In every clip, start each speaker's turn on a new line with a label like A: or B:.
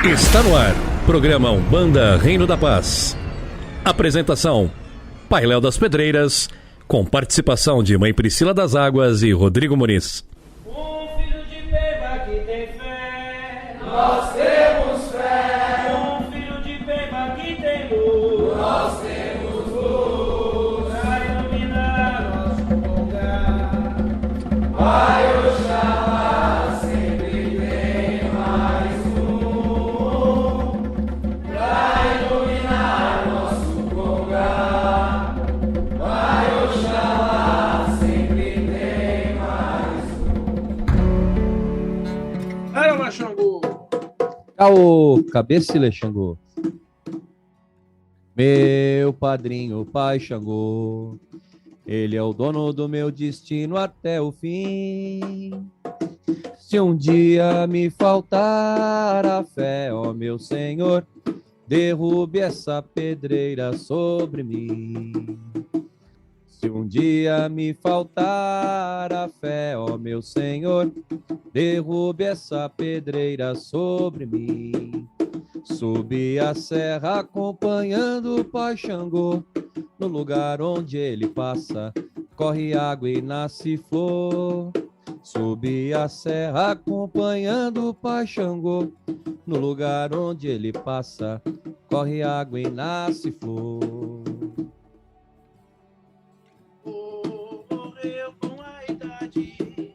A: Está no ar, programa Umbanda Reino da Paz. Apresentação, Pai Léo das Pedreiras, com participação de Mãe Priscila das Águas e Rodrigo Muniz.
B: Um filho de Peba que tem fé,
C: nós temos fé.
B: Um filho de Peba que tem luz,
C: nós temos luz.
B: Pra iluminar nosso lugar,
C: Pai Oxalá, sempre tem mais um. Pra iluminar nosso lugar, Pai Oxalá, sempre tem mais um.
B: Aí, lá, Xangô.
D: Ô, cabecilha, Xangô. Meu padrinho, pai Xangô, ele é o dono do meu destino até o fim. Se um dia me faltar a fé, ó meu Senhor, derrube essa pedreira sobre mim. Se um dia me faltar a fé, ó meu Senhor, derrube essa pedreira sobre mim. Subi a serra acompanhando o Pai Xangô, no lugar onde ele passa, corre água e nasce flor. Subi a serra acompanhando o Pai Xangô, no lugar onde ele passa, corre água e nasce flor.
B: Morreu com a idade,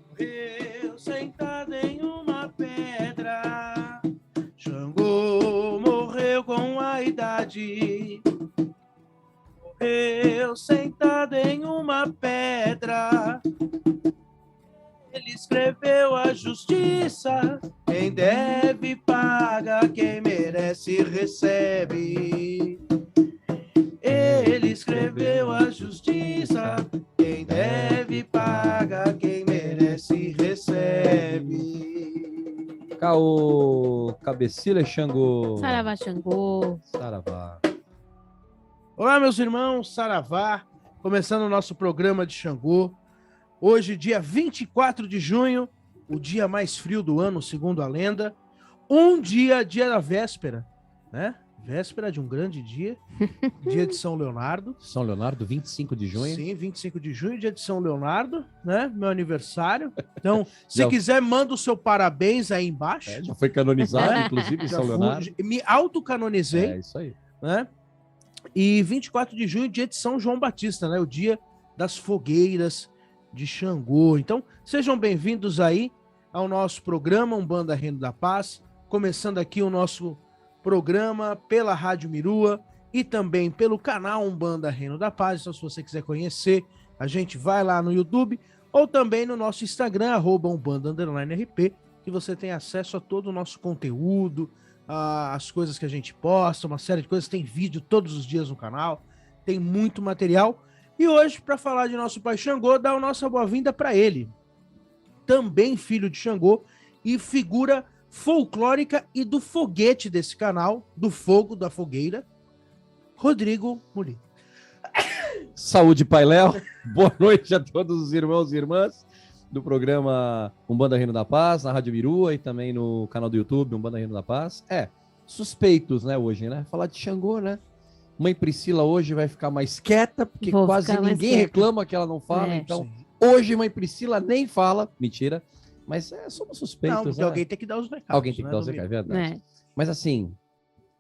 B: morreu sentado em uma pedra. Xangô morreu com a idade, morreu sentado em uma pedra. Ele escreveu a justiça, quem deve paga, quem merece recebe. Ele escreveu a justiça, quem deve paga, quem merece recebe.
D: Caô, cabecilha, Xangô.
E: Saravá, Xangô.
D: Saravá.
B: Olá, meus irmãos, Saravá, começando o nosso programa de Xangô. Hoje, dia 24 de junho, o dia mais frio do ano, segundo a lenda. Dia da véspera, né? Véspera de um grande dia, dia de São Leonardo.
D: São Leonardo, 25 de junho.
B: Sim, 25 de junho, dia de São Leonardo, né? Meu aniversário. Então, se
D: Já-
B: quiser, manda o seu parabéns aí embaixo.
D: Já foi canonizado, inclusive, em
B: Já
D: São
B: fui-
D: Leonardo.
B: me autocanonizei,
D: É isso aí.
B: né? E 24 de junho, dia de São João Batista, né? O dia das fogueiras de Xangô. Então, sejam bem-vindos aí ao nosso programa Umbanda Reino da Paz, começando aqui o nosso programa pela Rádio Mirua e também pelo canal Umbanda Reino da Paz. Então, se você quiser conhecer, a gente vai lá no YouTube ou também no nosso Instagram, @umbanda_rp, que você tem acesso a todo o nosso conteúdo, as coisas que a gente posta, uma série de coisas. Tem vídeo todos os dias no canal, tem muito material. E hoje, para falar de nosso pai Xangô, dá a nossa boa-vinda para ele. Também filho de Xangô e figura folclórica e do foguete desse canal, do fogo, da fogueira, Rodrigo Muniz.
D: Saúde, Pai Léo. Boa noite a todos os irmãos e irmãs do programa Umbanda Reino da Paz, na Rádio Mirua e também no canal do YouTube Umbanda Reino da Paz. Suspeitos, né, hoje, né? Falar de Xangô, né? Mãe Priscila hoje vai ficar mais quieta, porque
E: Vou
D: quase
E: ficar mais
D: ninguém
E: quieta.
D: reclama que ela não fala.
E: É.
D: Então, hoje Mãe Priscila nem fala. Mentira. Mas somos suspeitos,
B: Não, porque
D: né?
B: alguém tem que dar os recados.
D: Alguém tem que
B: né,
D: dar os
B: no
D: recados, é
B: mínimo.
D: verdade.
E: É.
D: Mas assim,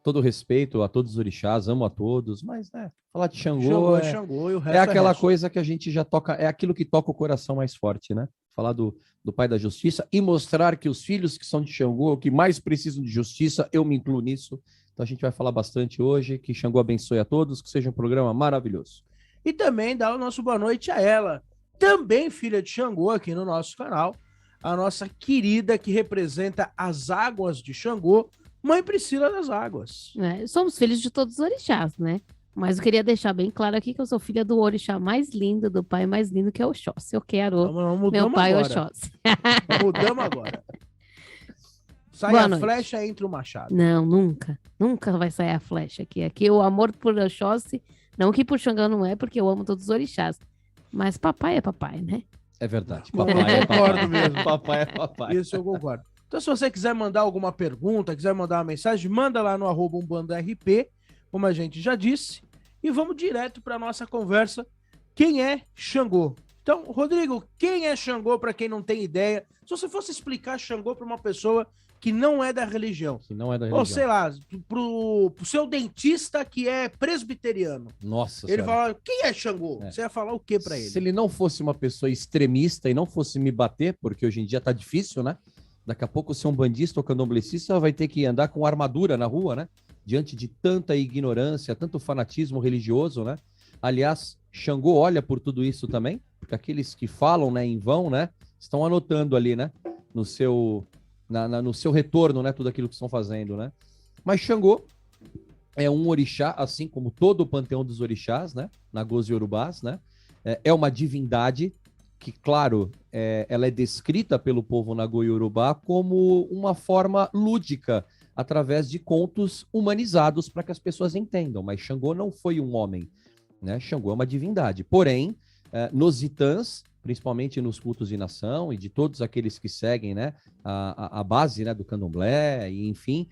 D: todo respeito a todos os orixás, amo a todos, mas né, falar de Xangô,
B: Xangô é
D: é,
B: Xangô e o resto
D: é aquela
B: resto.
D: coisa que a gente já toca, é aquilo que toca o coração mais forte, né? Falar do Pai da Justiça e mostrar que os filhos que são de Xangô, que mais precisam de justiça, eu me incluo nisso. Então a gente vai falar bastante hoje, que Xangô abençoe a todos, que seja um programa maravilhoso.
B: E também dá o nosso boa noite a ela, também filha de Xangô aqui no nosso canal, a nossa querida que representa as águas de Xangô, Mãe Priscila das Águas.
E: Né? Somos filhos de todos os orixás, né? Mas eu queria deixar bem claro aqui que eu sou filha do orixá mais lindo, do pai mais lindo, que é o Oxóssi. Eu quero
B: Mudamos
E: meu pai
B: agora.
E: Oxóssi.
B: Mudamos agora. Sai
E: Boa
B: a
E: noite.
B: flecha entre o machado.
E: Não, nunca. Nunca vai sair a flecha aqui. Aqui o amor por Oxóssi, não que por Xangô não é, porque eu amo todos os orixás. Mas papai é papai, né?
D: É verdade.
B: Eu
D: Papai é
B: concordo
D: papai.
B: mesmo.
D: Papai é papai.
B: Isso eu concordo. Então, se você quiser mandar alguma pergunta, quiser mandar uma mensagem, manda lá no @umbandarp, como a gente já disse, e vamos direto para nossa conversa. Quem é Xangô? Então, Rodrigo, quem é Xangô, para quem não tem ideia? Se você fosse explicar Xangô para uma pessoa que não é da religião,
D: Que não é da
B: ou
D: religião.
B: sei lá, pro seu dentista que é presbiteriano,
D: Nossa
B: ele
D: Senhora.
B: fala, quem é Xangô?
D: É.
B: Você ia falar o que para ele?
D: Se ele não fosse uma pessoa extremista e não fosse me bater, porque hoje em dia tá difícil, né? Daqui a pouco ser um bandista ou candomblessista vai ter que andar com armadura na rua, né? Diante de tanta ignorância, tanto fanatismo religioso, né? Aliás, Xangô olha por tudo isso também, porque aqueles que falam, né, em vão, né, estão anotando ali, né, no seu retorno, né, tudo aquilo que estão fazendo, né? Mas Xangô é um orixá, assim como todo o panteão dos orixás, né, Nagôs e Yorubás, né? É uma divindade que, claro, ela é descrita pelo povo Nagô e Yorubá como uma forma lúdica, através de contos humanizados para que as pessoas entendam. Mas Xangô não foi um homem, né? Xangô é uma divindade. Porém, nos Itãs, principalmente nos cultos de nação e de todos aqueles que seguem, né, a base, né, do candomblé, e enfim,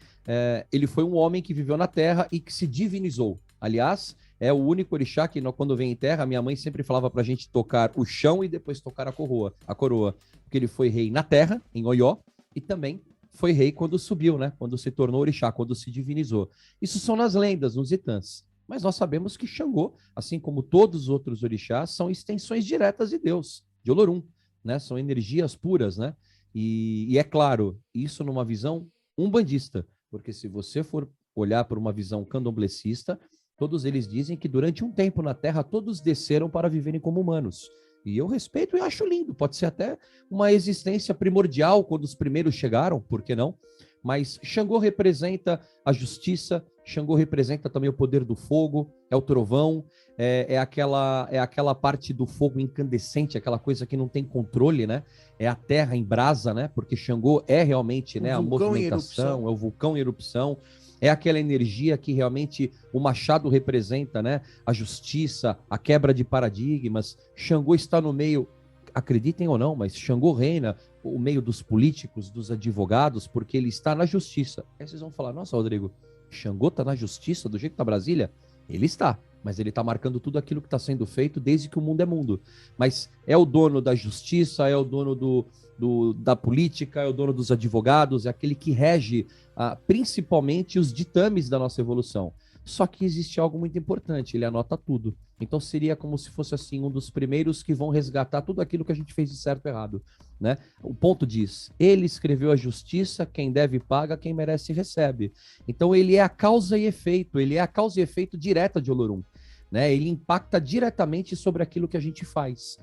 D: ele foi um homem que viveu na terra e que se divinizou. Aliás, é o único orixá que, quando vem em terra, minha mãe sempre falava para a gente tocar o chão e depois tocar a coroa, porque ele foi rei na terra, em Oió, e também foi rei quando subiu, né, quando se tornou orixá, quando se divinizou. Isso são nas lendas, nos Itãs. Mas nós sabemos que Xangô, assim como todos os outros orixás, são extensões diretas de Deus, de Olorum, né? São energias puras, né? E é claro, isso numa visão umbandista, porque se você for olhar por uma visão candomblessista, todos eles dizem que durante um tempo na Terra todos desceram para viverem como humanos. E eu respeito e acho lindo, pode ser até uma existência primordial quando os primeiros chegaram, por que não? Mas Xangô representa a justiça, Xangô representa também o poder do fogo, é o trovão, é aquela parte do fogo incandescente, aquela coisa que não tem controle, né? É a terra em brasa, né? Porque Xangô é realmente, né, a movimentação, é o vulcão em erupção, é aquela energia que realmente o machado representa, né? A justiça, a quebra de paradigmas. Xangô está no meio, acreditem ou não, mas Xangô reina o meio dos políticos, dos advogados, porque ele está na justiça. Aí vocês vão falar, nossa, Rodrigo, Xangô está na justiça do jeito que está Brasília? Ele está, mas ele está marcando tudo aquilo que está sendo feito desde que o mundo é mundo. Mas é o dono da justiça, é o dono da política, é o dono dos advogados, é aquele que rege principalmente os ditames da nossa evolução. Só que existe algo muito importante, ele anota tudo. Então seria como se fosse assim um dos primeiros que vão resgatar tudo aquilo que a gente fez de certo e errado, né? O ponto diz, ele escreveu a justiça, quem deve paga, quem merece recebe. Então ele é a causa e efeito, ele é a causa e efeito direta de Olorum, né? Ele impacta diretamente sobre aquilo que a gente faz.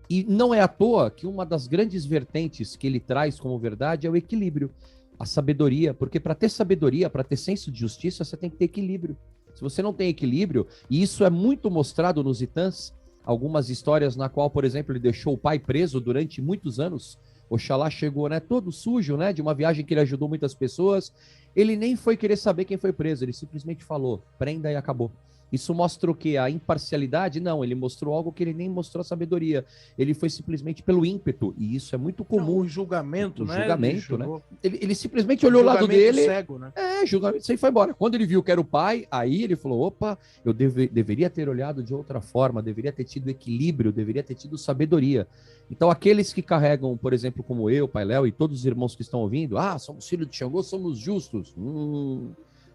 D: E não é à toa que uma das grandes vertentes que ele traz como verdade é o equilíbrio, a sabedoria, porque para ter sabedoria, para ter senso de justiça, você tem que ter equilíbrio. Se você não tem equilíbrio, e isso é muito mostrado nos Itãs, algumas histórias na qual, por exemplo, ele deixou o pai preso durante muitos anos, Oxalá chegou, né, todo sujo, né, de uma viagem que ele ajudou muitas pessoas, ele nem foi querer saber quem foi preso, ele simplesmente falou, prenda e acabou. Isso mostra o quê? A imparcialidade? Não, ele mostrou algo que ele nem mostrou a sabedoria. Ele foi simplesmente pelo ímpeto, e isso é muito comum.
B: O julgamento, né?
D: Julgamento, né? Ele simplesmente olhou o lado dele.
B: Cego, né?
D: Julgamento, isso aí foi embora. Quando ele viu que era o pai, aí ele falou, opa, eu deveria ter olhado de outra forma, deveria ter tido equilíbrio, deveria ter tido sabedoria. Então, aqueles que carregam, por exemplo, como eu, Pai Léo e todos os irmãos que estão ouvindo, somos filhos de Xangô, somos justos.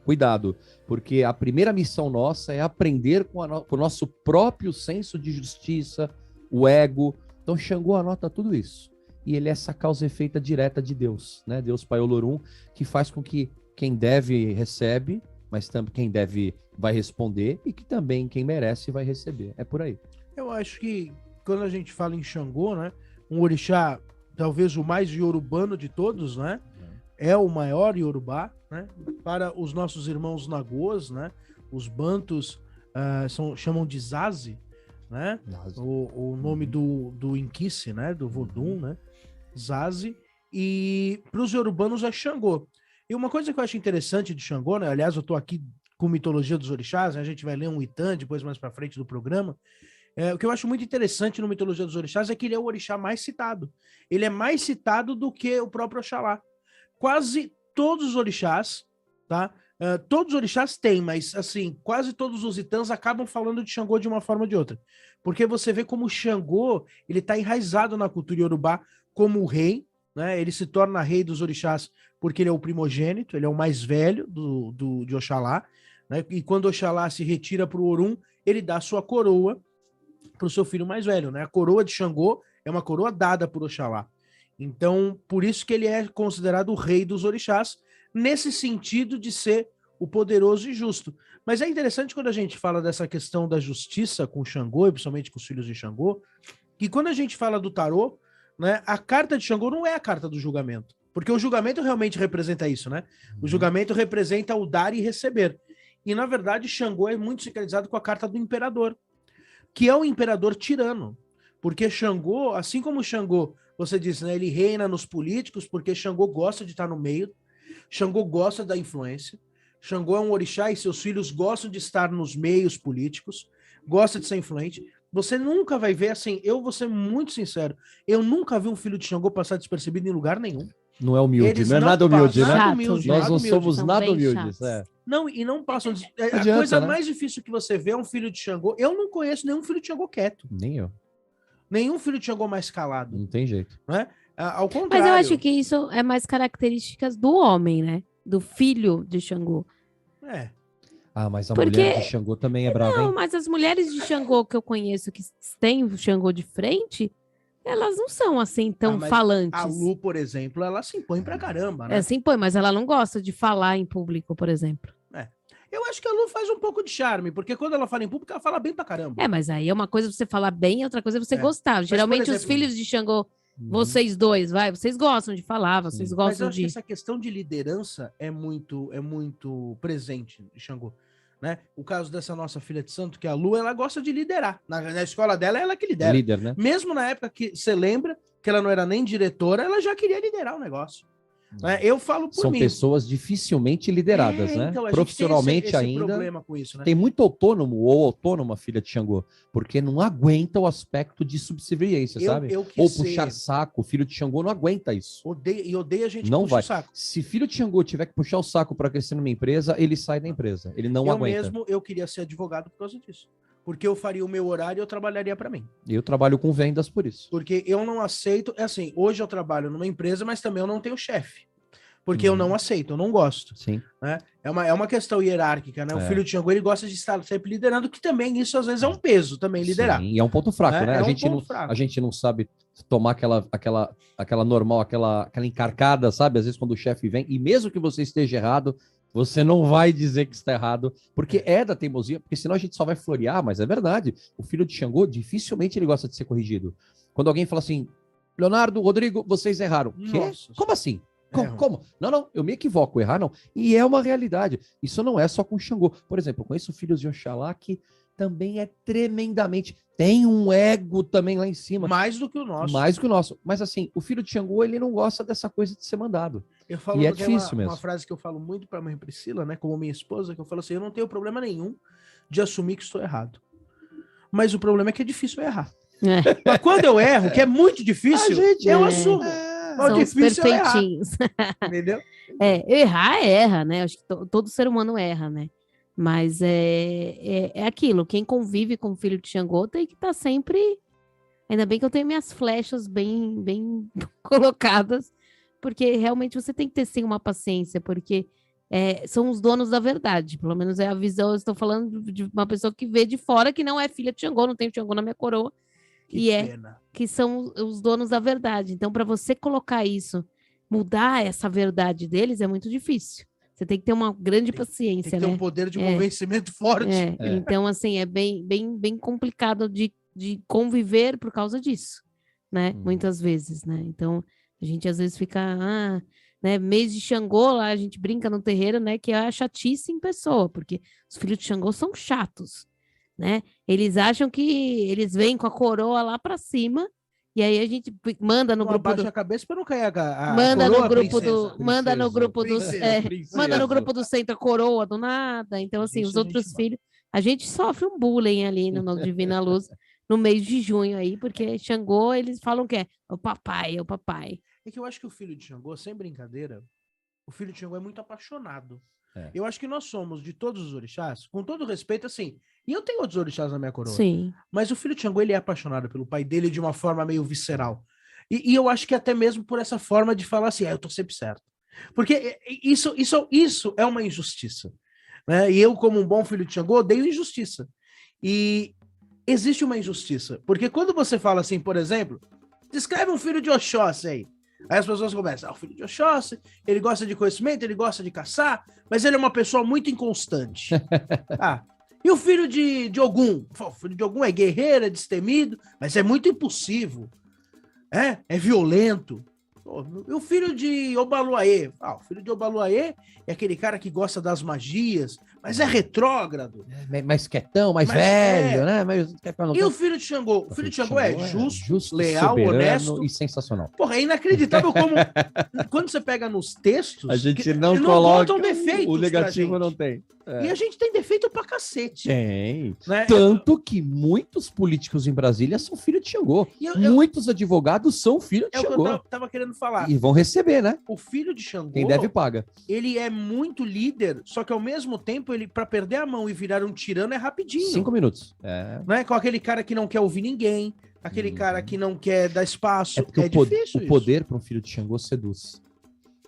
D: Cuidado, porque a primeira missão nossa é aprender com o nosso próprio senso de justiça, o ego. Então, Xangô anota tudo isso. E ele é essa causa e efeito direta de Deus, né? Deus Pai Olorum, que faz com que quem deve recebe, mas também quem deve vai responder, e que também quem merece vai receber. É por aí.
B: Eu acho que quando a gente fala em Xangô, né? Um orixá, talvez o mais iorubano de todos, né? É o maior Yorubá, né? Para os nossos irmãos Nagôs, né? Os bantus chamam de Zazi, né? O nome do Inquice, né? Do Vodun, né? Zazi. E para os yorubanos é Xangô. E uma coisa que eu acho interessante de Xangô, né? Aliás, eu estou aqui com Mitologia dos Orixás, né? A gente vai ler um Itã depois mais para frente do programa. O que eu acho muito interessante no Mitologia dos Orixás é que ele é o orixá mais citado. Ele é mais citado do que o próprio Oxalá. quase todos os orixás, tá? Todos os orixás têm, mas assim, quase todos os itãs acabam falando de Xangô de uma forma ou de outra. Porque você vê como o Xangô, ele tá enraizado na cultura iorubá como o rei, né? Ele se torna rei dos orixás porque ele é o primogênito, ele é o mais velho de Oxalá, né? E quando Oxalá se retira para o Orum, ele dá sua coroa para o seu filho mais velho, né? A coroa de Xangô é uma coroa dada por Oxalá. Então, por isso que ele é considerado o rei dos orixás, nesse sentido de ser o poderoso e justo. Mas é interessante quando a gente fala dessa questão da justiça com Xangô, e principalmente com os filhos de Xangô, que quando a gente fala do tarô, né, a carta de Xangô não é a carta do julgamento. Porque o julgamento realmente representa isso, né? O julgamento representa o dar e receber. E, na verdade, Xangô é muito sincronizado com a carta do imperador, que é o imperador tirano. Porque Xangô, assim como Xangô, você disse, né, ele reina nos políticos porque Xangô gosta de estar no meio, Xangô gosta da influência, Xangô é um orixá e seus filhos gostam de estar nos meios políticos, gosta de ser influente. Você nunca vai ver, assim, eu vou ser muito sincero, eu nunca vi um filho de Xangô passar despercebido em lugar nenhum.
D: Não é humilde,
B: Eles
D: não é
B: não
D: nada humilde,
B: passam-
D: né?
B: nada humilde,
D: Nós
B: nada
D: não
B: humilde.
D: somos
E: São
D: nada
E: bem
D: humildes.
E: chatos.
D: É.
B: Não, e não passam. A
D: adianta,
B: coisa
D: né?
B: mais difícil que você vê é um filho de Xangô. Eu não conheço nenhum filho de Xangô quieto.
D: Nem eu.
B: Nenhum filho de Xangô mais calado.
D: Não tem jeito.
B: Né? Ao
E: Mas
B: contrário.
E: eu acho que isso é mais características do homem, né? Do filho de Xangô.
B: É.
D: Ah, mas a
E: Porque-
D: mulher de Xangô também é brava,
E: Não,
D: hein?
E: mas as mulheres de Xangô que eu conheço que têm o Xangô de frente, elas não são assim tão
B: mas
E: falantes.
B: A Lu, por exemplo, ela se impõe pra caramba, né?
E: É assim, pô, mas ela não gosta de falar em público, por exemplo.
B: Eu acho que a Lu faz um pouco de charme, porque quando ela fala em público, ela fala bem pra caramba.
E: É, mas aí é uma coisa você falar bem, outra coisa você
B: É.
E: gostar. Geralmente
B: por
E: os
B: exemplo,
E: filhos de Xangô,
D: Uhum.
E: vocês dois, vocês gostam de falar, vocês
D: Sim.
B: Mas eu
E: gostam
B: acho que
E: de...
B: essa questão de liderança é muito presente em Xangô. Né? O caso dessa nossa filha de santo, que é a Lu, ela gosta de liderar. Na escola dela, é ela que
D: É
B: lidera.
D: líder, né?
B: Mesmo na época que você lembra que ela não era nem diretora, ela já queria liderar o negócio. Né? Eu falo por
D: São
B: mim.
D: pessoas dificilmente lideradas, né?
B: Então, a gente
D: Profissionalmente
B: tem esse
D: ainda.
B: problema com isso, né?
D: Tem muito autônomo ou autônoma filha de Xangô, porque não aguenta o aspecto de subserviência, sabe?
B: Eu
D: Ou
B: quis
D: puxar
B: ser...
D: saco, filho de Xangô não aguenta isso.
B: Odeio a gente
D: Não
B: puxa
D: vai.
B: o saco.
D: Se filho de Xangô tiver que puxar o saco para crescer numa empresa, ele sai da empresa. Ele não aguenta.
B: Eu queria ser advogado por causa disso. Porque eu faria o meu horário e eu trabalharia para mim.
D: Eu trabalho com vendas por isso.
B: Porque eu não aceito... É assim, hoje eu trabalho numa empresa, mas também eu não tenho chefe. Porque eu não aceito, eu não gosto.
D: Sim.
B: Né? É uma questão hierárquica, né? O
D: É.
B: filho de Xangô, ele gosta de estar sempre liderando, que também isso às vezes é um peso também, liderar.
D: Sim, e é um ponto fraco, né?
B: É
D: a,
B: um
D: gente não,
B: ponto fraco.
D: a gente não sabe tomar aquela normal, aquela encarcada, sabe? Às vezes quando o chefe vem, e mesmo que você esteja errado, você não vai dizer que está errado, porque é da teimosia, porque senão a gente só vai florear, mas é verdade. O filho de Xangô, dificilmente ele gosta de ser corrigido. Quando alguém fala assim, Leonardo, Rodrigo, vocês erraram. Quê?
B: Nossa.
D: Como assim?
B: Erram.
D: Como? Não, eu me equivoco, errar não. E é uma realidade. Isso não é só com Xangô. Por exemplo, eu conheço filhos de Oxalá que também é tremendamente... Tem um ego também lá em cima.
B: Mais do que o nosso.
D: Mais que o nosso. Mas assim, o filho de Xangô, ele não gosta dessa coisa de ser mandado.
B: Eu falo
D: E é
B: que
D: difícil
B: uma
D: mesmo.
B: frase que eu falo muito para mãe Priscila, né, como minha esposa, que eu falo assim, eu não tenho problema nenhum de assumir que estou errado. Mas o problema é que é difícil errar.
E: É,
B: Mas quando eu erro, que é muito difícil, eu
E: é.
B: assumo. Mas o
E: são os
B: difícil é errar,
E: perfeitinhos.
B: entendeu?
E: Errar, erra, né? Acho que todo ser humano erra, né? Mas é aquilo, quem convive com o filho de Xangô tem que estar sempre... Ainda bem que eu tenho minhas flechas bem, bem colocadas, porque realmente você tem que ter sim uma paciência, porque são os donos da verdade, pelo menos é a visão, eu estou falando de uma pessoa que vê de fora, que não é filha de Xangô, não tem Xangô na minha coroa,
B: Que
E: e
B: pena.
E: que são os donos da verdade. Então, para você colocar isso, mudar essa verdade deles, é muito difícil. Você tem que ter uma grande
B: Tem
E: paciência,
B: que ter
E: né?
B: um poder de convencimento forte.
E: Então, assim, é bem complicado de conviver por causa disso, né? Muitas vezes, né? Então, a gente às vezes fica, né? Mês de Xangô, lá a gente brinca no terreiro, né? Que é a chatice em pessoa, porque os filhos de Xangô são chatos, né? Eles acham que eles vêm com a coroa lá para cima, e aí a gente manda no
B: Não
E: grupo
B: abaixa
E: do...
B: a cabeça para não cair a
E: Manda
B: coroa,
E: no grupo
B: princesa.
E: do... Manda no grupo do...
B: Princesa.
E: Manda no grupo do centro a coroa do nada. Então, assim,
B: Isso
E: os
B: a
E: outros
B: gente
E: filhos... A gente sofre um bullying ali no Divina Luz, no mês de junho aí, porque Xangô, eles falam que é o papai.
B: É que eu acho que o filho de Xangô, sem brincadeira, o filho de Xangô é muito apaixonado.
D: É.
B: Eu acho que nós somos, de todos os orixás, com todo respeito, assim, e eu tenho outros orixás na minha coroa,
E: Sim.
B: mas o filho de Xangô, ele é apaixonado pelo pai dele de uma forma meio visceral. E eu acho que até mesmo por essa forma de falar assim, eu tô sempre certo. Porque isso é uma injustiça. Né? E eu, como um bom filho de Xangô, odeio injustiça. E existe uma injustiça. Porque quando você fala assim, por exemplo, descreve um filho de Oxóssi aí. Aí as pessoas começam, o filho de Oxóssi, ele gosta de conhecimento, ele gosta de caçar, mas ele é uma pessoa muito inconstante. E o filho de Ogum? O filho de Ogum é guerreiro, é destemido, mas é muito impulsivo. É violento. E o filho de Obaluaê? O filho de Obaluaê é aquele cara que gosta das magias, mas é retrógrado.
D: Mais quietão, mais velho, né?
B: E o filho de Xangô? O filho de Xangô é justo, leal,
D: soberano
B: honesto
D: e sensacional.
B: Porra, é inacreditável como quando você pega nos textos,
D: A gente não coloca
B: botam defeitos
D: o negativo,
B: pra gente.
D: não tem.
B: E a gente tem defeito pra cacete.
D: Tem.
B: Né?
D: Tanto que muitos políticos em Brasília são filhos de Xangô. Muitos advogados são filhos de
B: É o que
D: Xangô.
B: eu tava querendo falar.
D: E vão receber, né?
B: O filho de Xangô,
D: Quem deve paga.
B: ele é muito líder, só que ao mesmo tempo, ele para perder a mão e virar um tirano é rapidinho.
D: 5 minutos.
B: Né? Com aquele cara que não quer ouvir ninguém, aquele cara que não quer dar espaço.
D: É porque
B: difícil
D: o poder para um filho de Xangô seduz.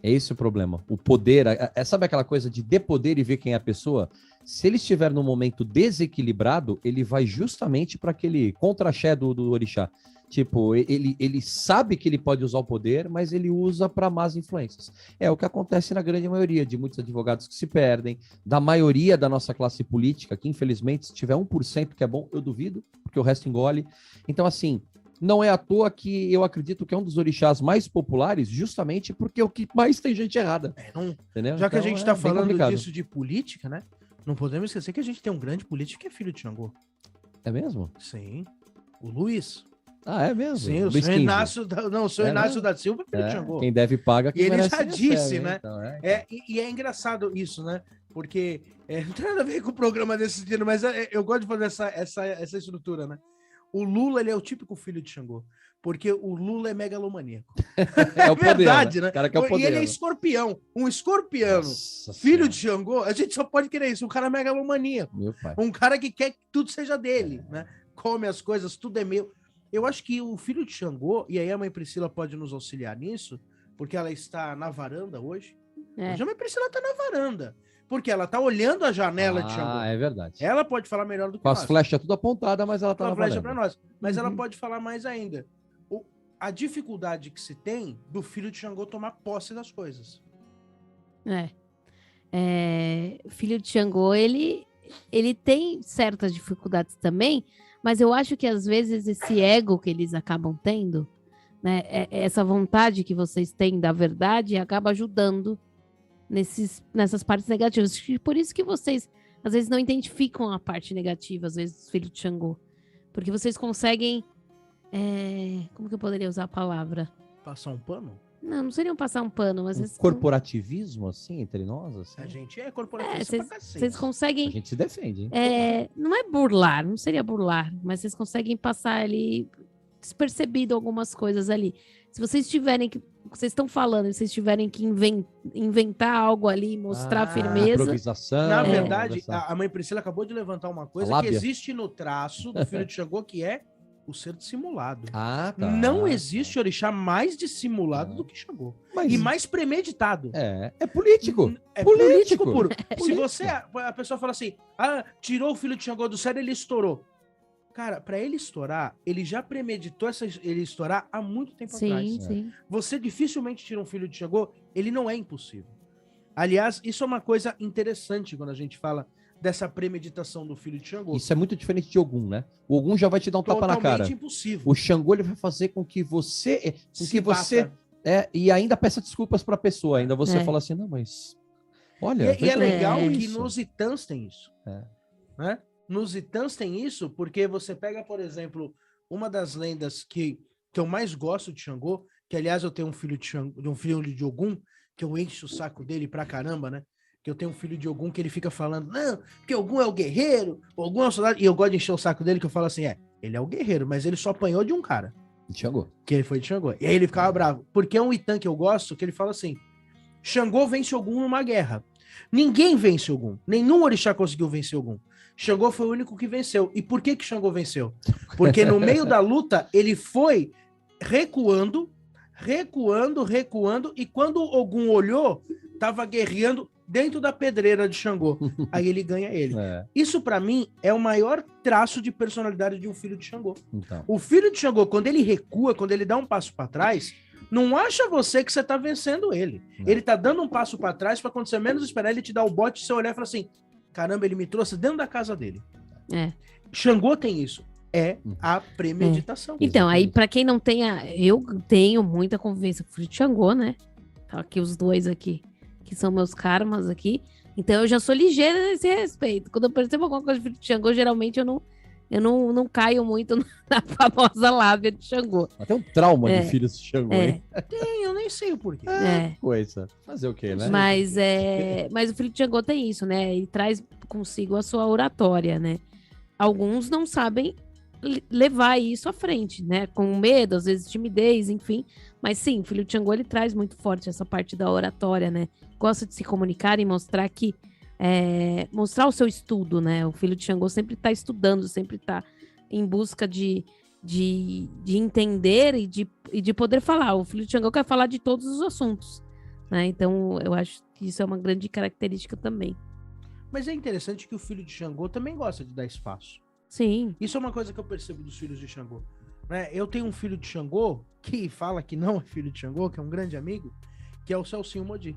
D: É esse o problema. O poder, sabe aquela coisa de dê poder e ver quem é a pessoa? Se ele estiver num momento desequilibrado, ele vai justamente para aquele contra-axé do orixá. Tipo, ele sabe que ele pode usar o poder, mas ele usa para más influências. É o que acontece na grande maioria de muitos advogados que se perdem, da maioria da nossa classe política, que infelizmente, se tiver 1% que é bom, eu duvido, porque o resto engole. Então, assim, não é à toa que eu acredito que é um dos orixás mais populares, justamente porque é o que mais tem gente errada. Entendeu?
B: Já que a gente tá falando
D: complicado.
B: disso de política, né? Não podemos esquecer que a gente tem um grande político que é filho de Xangô.
D: É mesmo?
B: Sim. O Luiz.
D: É mesmo?
B: Sim, o
D: Luiz
B: senhor
D: XV.
B: Inácio, o senhor Inácio da Silva é filho de Xangô.
D: Quem deve paga, quem
B: E ele
D: merece
B: já disse,
D: recebe,
B: né?
D: Então,
B: E é engraçado isso, né? Porque não tem nada a ver com o programa desse dia, mas eu gosto de fazer essa estrutura, né? O Lula, ele é o típico filho de Xangô, porque o Lula é megalomaníaco.
D: É o poder,
B: verdade, né?
D: O cara que é o poder,
B: e ele é
D: né?
B: escorpião. Um escorpiano,
D: Nossa
B: filho
D: Senhora.
B: de Xangô, a gente só pode querer isso. Um cara megalomaníaco.
D: Meu pai.
B: Um cara que quer que tudo seja dele, né? Come as coisas, tudo é meu. Eu acho que o filho de Xangô, e aí a mãe Priscila pode nos auxiliar nisso, porque ela está na varanda hoje. Hoje a mãe Priscila está na varanda, porque ela está olhando a janela de Xangô.
D: É verdade.
B: Ela pode falar melhor do que
D: Com
B: nós.
D: as flechas tudo apontadas, mas ela tá
B: Com
D: na
B: a flecha
D: varanda.
B: para nós. Mas ela pode falar mais ainda. A dificuldade que se tem do filho de Xangô tomar posse das coisas.
E: Filho de Xangô, ele tem certas dificuldades também, mas eu acho que às vezes esse ego que eles acabam tendo, né, essa vontade que vocês têm da verdade, acaba ajudando nessas partes negativas. Por isso que vocês às vezes não identificam a parte negativa, às vezes, dos filhos de Xangô. Porque vocês conseguem. Como que eu poderia usar a palavra?
B: Passar um pano?
E: Não seria passar um pano, mas vocês.
D: Corporativismo, assim, entre nós? Assim?
B: A gente é corporativista pra cacete.
E: Vocês conseguem.
D: A gente se defende, hein?
E: Não é burlar, não seria burlar, mas vocês conseguem passar ali despercebido algumas coisas ali. Se vocês tiverem que. Vocês estão falando, se vocês tiverem que inventar algo ali, mostrar firmeza.
D: Improvisação.
B: Na verdade, a mãe Priscila acabou de levantar uma coisa que existe no traço do filho de Xangô, que é o ser dissimulado.
D: Tá.
B: Não existe orixá mais dissimulado do que Xangô. E mais premeditado.
D: É político.
B: É político puro.
D: Político.
B: Se você, a pessoa fala assim, tirou o filho de Xangô do sério, ele estourou. Cara, pra ele estourar, ele já premeditou ele estourar há muito tempo atrás.
E: Sim.
B: Você dificilmente tira um filho de Xangô, ele não é impossível. Aliás, isso é uma coisa interessante quando a gente fala dessa premeditação do filho de Xangô.
D: Isso é muito diferente de Ogum, né? O Ogum já vai te dar um tapa na cara.
B: Totalmente impossível.
D: O Xangô, ele vai fazer com que você...
B: bata.
D: E ainda peça desculpas pra pessoa. Ainda você fala assim, não, mas... Olha...
B: E é legal que
D: isso.
B: nos Itãs tem isso. Né? Nos Itãs tem isso porque você pega, por exemplo, uma das lendas que eu mais gosto de Xangô, que aliás eu tenho um filho de Ogum, que eu encho o saco dele pra caramba, né? Que eu tenho um filho de Ogum que ele fica falando, não, porque Ogum é o guerreiro, Ogum é o soldado, e eu gosto de encher o saco dele, que eu falo assim, ele é o guerreiro, mas ele só apanhou de um cara.
D: De Xangô.
B: Que ele foi de Xangô. E aí ele ficava bravo. Porque é um Itã que eu gosto, que ele fala assim, Xangô vence Ogum numa guerra. Ninguém vence Ogum. Nenhum orixá conseguiu vencer Ogum. Xangô foi o único que venceu. E por que Xangô venceu? Porque no meio da luta, ele foi recuando, e quando Ogum olhou, tava guerreando dentro da pedreira de Xangô. Aí ele ganha ele. Isso, para mim, é o maior traço de personalidade de um filho de Xangô.
D: Então.
B: O filho de Xangô, quando ele recua, quando ele dá um passo para trás, não acha você que você tá vencendo ele.
D: Não.
B: Ele tá dando um passo para trás para quando você menos esperar, ele te dar o bote, você olhar e falar assim, caramba, ele me trouxe dentro da casa dele. Xangô tem isso. É a premeditação.
E: Então, aí para quem não tenha, eu tenho muita convivência com o filho de Xangô, né? Tá aqui os dois aqui, que são meus karmas aqui. Então eu já sou ligeira nesse respeito. Quando eu percebo alguma coisa do filho de Xangô, geralmente eu não caio muito na famosa lábia de Xangô.
D: Até um trauma de filhos de Xangô, hein?
B: Tem, eu nem sei o porquê.
D: Coisa. Fazer o quê, né?
E: Mas o filho de Xangô tem isso, né? Ele traz consigo a sua oratória, né? Alguns não sabem levar isso à frente, né? Com medo, às vezes timidez, enfim. Mas sim, o filho de Xangô, ele traz muito forte essa parte da oratória, né? Gosta de se comunicar e mostrar que mostrar o seu estudo, né? O filho de Xangô sempre está estudando, sempre está em busca de entender e de poder falar. O filho de Xangô quer falar de todos os assuntos, né? Então, eu acho que isso é uma grande característica também.
B: Mas é interessante que o filho de Xangô também gosta de dar espaço.
E: Sim.
B: Isso é uma coisa que eu percebo dos filhos de Xangô. Né? Eu tenho um filho de Xangô que fala que não é filho de Xangô, que é um grande amigo, que é o Celcinho Modi.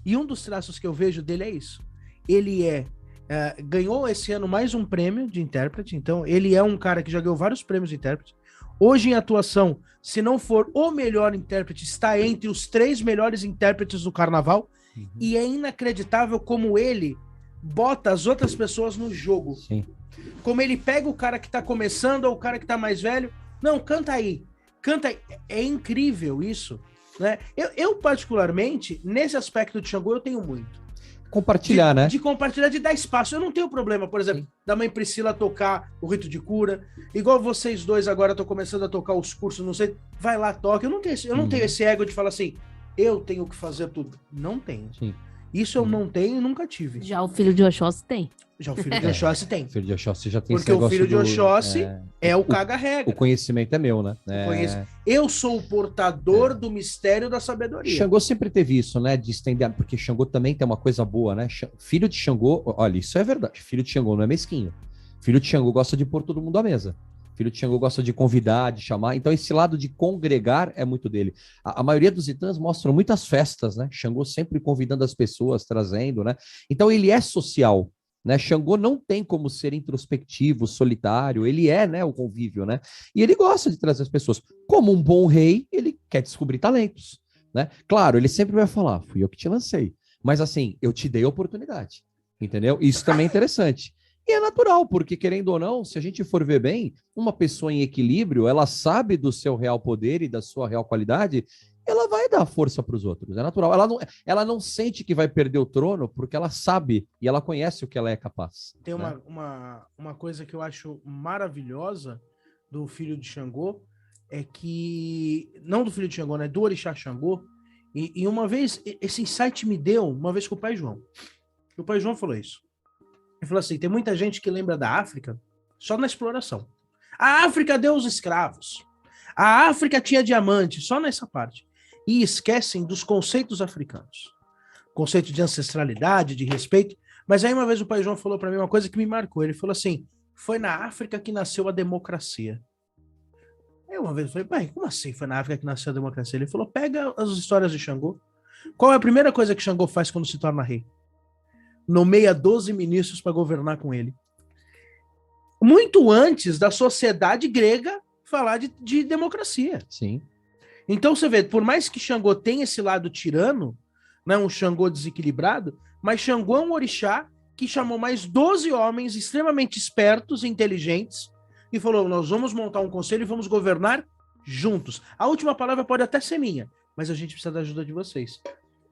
B: E um dos traços que eu vejo dele é isso. Ele ganhou esse ano mais um prêmio de intérprete, então ele é um cara que já ganhou vários prêmios de intérprete. Hoje em atuação, se não for o melhor intérprete, está entre os 3 melhores intérpretes do carnaval. E é inacreditável como ele bota as outras pessoas no jogo.
D: Sim.
B: Como ele pega o cara que tá começando ou o cara que tá mais velho. Não, canta aí. Canta aí. É incrível isso. Né? Eu, particularmente, nesse aspecto de Xangô, eu tenho muito.
D: Compartilhar, né?
B: De compartilhar, de dar espaço. Eu não tenho problema, por exemplo, da mãe Priscila tocar o rito de cura. Igual vocês dois agora estão começando a tocar os cursos, não sei. Vai lá, toca. Eu não tenho esse ego de falar assim, eu tenho que fazer tudo. Não tenho.
D: Sim.
B: Isso eu não tenho e nunca tive.
E: Já o filho de Oxóssi tem.
B: Já o filho de Oxóssi tem.
D: O filho de Oxóssi já tem
B: porque o filho de Oxóssi é o
D: O
B: caga-regra.
D: conhecimento é meu, né?
B: Eu sou o portador do mistério da sabedoria.
D: Xangô sempre teve isso, né? De estender, porque Xangô também tem uma coisa boa, né? Filho de Xangô, olha, isso é verdade. Filho de Xangô não é mesquinho. Filho de Xangô gosta de pôr todo mundo à mesa. Filho de Xangô gosta de convidar, de chamar. Então, esse lado de congregar é muito dele. A maioria dos itãs mostram muitas festas, né? Xangô sempre convidando as pessoas, trazendo, né? Então, ele é social, né? Xangô não tem como ser introspectivo, solitário. Ele é, né, o convívio, né? E ele gosta de trazer as pessoas. Como um bom rei, ele quer descobrir talentos, né? Claro, ele sempre vai falar, fui eu que te lancei. Mas, assim, eu te dei a oportunidade, entendeu? Isso também é interessante. E é natural, porque querendo ou não, se a gente for ver bem, uma pessoa em equilíbrio, ela sabe do seu real poder e da sua real qualidade, ela vai dar força para os outros, é natural. Ela não sente que vai perder o trono porque ela sabe e ela conhece o que ela é capaz.
B: Tem
D: né?
B: uma coisa que eu acho maravilhosa do filho de Xangô, é que, não do filho de Xangô, né, do orixá Xangô, e uma vez, esse insight me deu, uma vez com o pai João. O pai João falou isso. Ele falou assim, tem muita gente que lembra da África só na exploração. A África deu os escravos. A África tinha diamante, só nessa parte. E esquecem dos conceitos africanos. Conceito de ancestralidade, de respeito. Mas aí uma vez o pai João falou para mim uma coisa que me marcou. Ele falou assim, foi na África que nasceu a democracia. Aí uma vez eu falei, pai, como assim foi na África que nasceu a democracia? Ele falou, pega as histórias de Xangô. Qual é a primeira coisa que Xangô faz quando se torna rei? Nomeia 12 ministros para governar com ele. Muito antes da sociedade grega falar de democracia.
D: Sim.
B: Então você vê, por mais que Xangô tenha esse lado tirano, né, um Xangô desequilibrado, mas Xangô é um orixá que chamou mais 12 homens extremamente espertos e inteligentes e falou, nós vamos montar um conselho e vamos governar juntos. A última palavra pode até ser minha, mas a gente precisa da ajuda de vocês.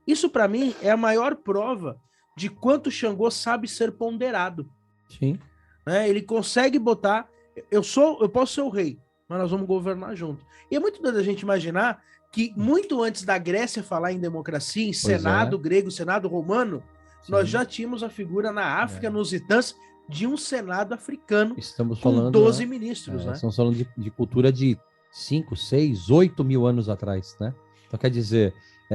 B: Isso, para mim, é a maior prova de quanto Xangô sabe ser ponderado.
D: Sim.
B: Né? Ele consegue botar... Eu posso ser o rei, mas nós vamos governar junto. E é muito doido a gente imaginar que muito antes da Grécia falar em democracia, em Senado grego, Senado romano, nós já tínhamos a figura na África, nos Itãs, de um Senado africano
D: Estamos
B: com
D: falando,
B: 12 ministros, né?
D: Estamos falando de cultura de 5, 6, 8 mil anos atrás, né? Então, quer dizer,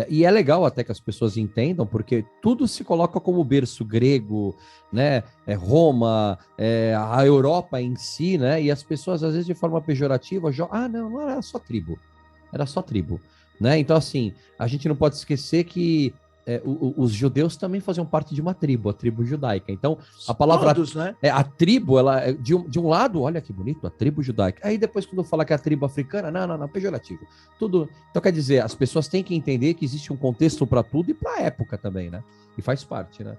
D: e é legal até que as pessoas entendam, porque tudo se coloca como berço grego, né? Roma, a Europa em si, né? E as pessoas, às vezes, de forma pejorativa, não era só tribo. Era só tribo, né? Então, assim, a gente não pode esquecer que os judeus também faziam parte de uma tribo, a tribo judaica. Então, a palavra...
B: Todos, né?
D: A tribo, ela de um lado, olha que bonito, a tribo judaica. Aí depois, quando fala que é a tribo africana, não, pejorativo. Tudo. Então, quer dizer, as pessoas têm que entender que existe um contexto para tudo e para a época também, né? E faz parte, né?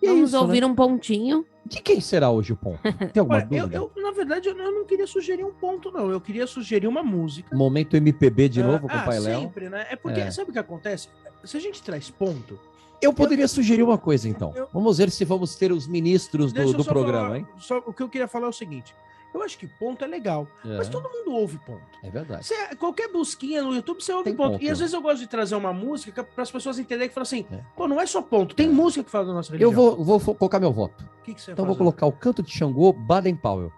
D: E
E: Vamos
D: isso,
E: ouvir
D: né?
E: um pontinho.
D: De quem será hoje o ponto? Tem alguma
B: Olha,
D: dúvida?
B: na verdade, eu não queria sugerir um ponto, não. Eu queria sugerir uma música.
D: Momento MPB de novo com o Pai Léo.
B: Sempre, né? É porque, sabe o que acontece? Se a gente traz ponto...
D: Eu poderia sugerir uma coisa, então. Vamos ver se vamos ter os ministros
B: Deixa eu
D: do
B: só
D: programa,
B: falar,
D: hein?
B: Só, o que eu queria falar é o seguinte. Eu acho que ponto é legal, mas todo mundo ouve ponto.
D: É verdade.
B: Qualquer busquinha no YouTube, você ouve
D: Tem
B: ponto.
D: ponto.
B: E às vezes eu gosto de trazer uma música para as pessoas entenderem que fala assim, pô, não é só ponto, tem música que fala da nossa
D: Eu
B: religião.
D: vou colocar meu voto.
B: O que você
D: Então
B: faz,
D: vou colocar o Canto de Xangô, Baden Powell.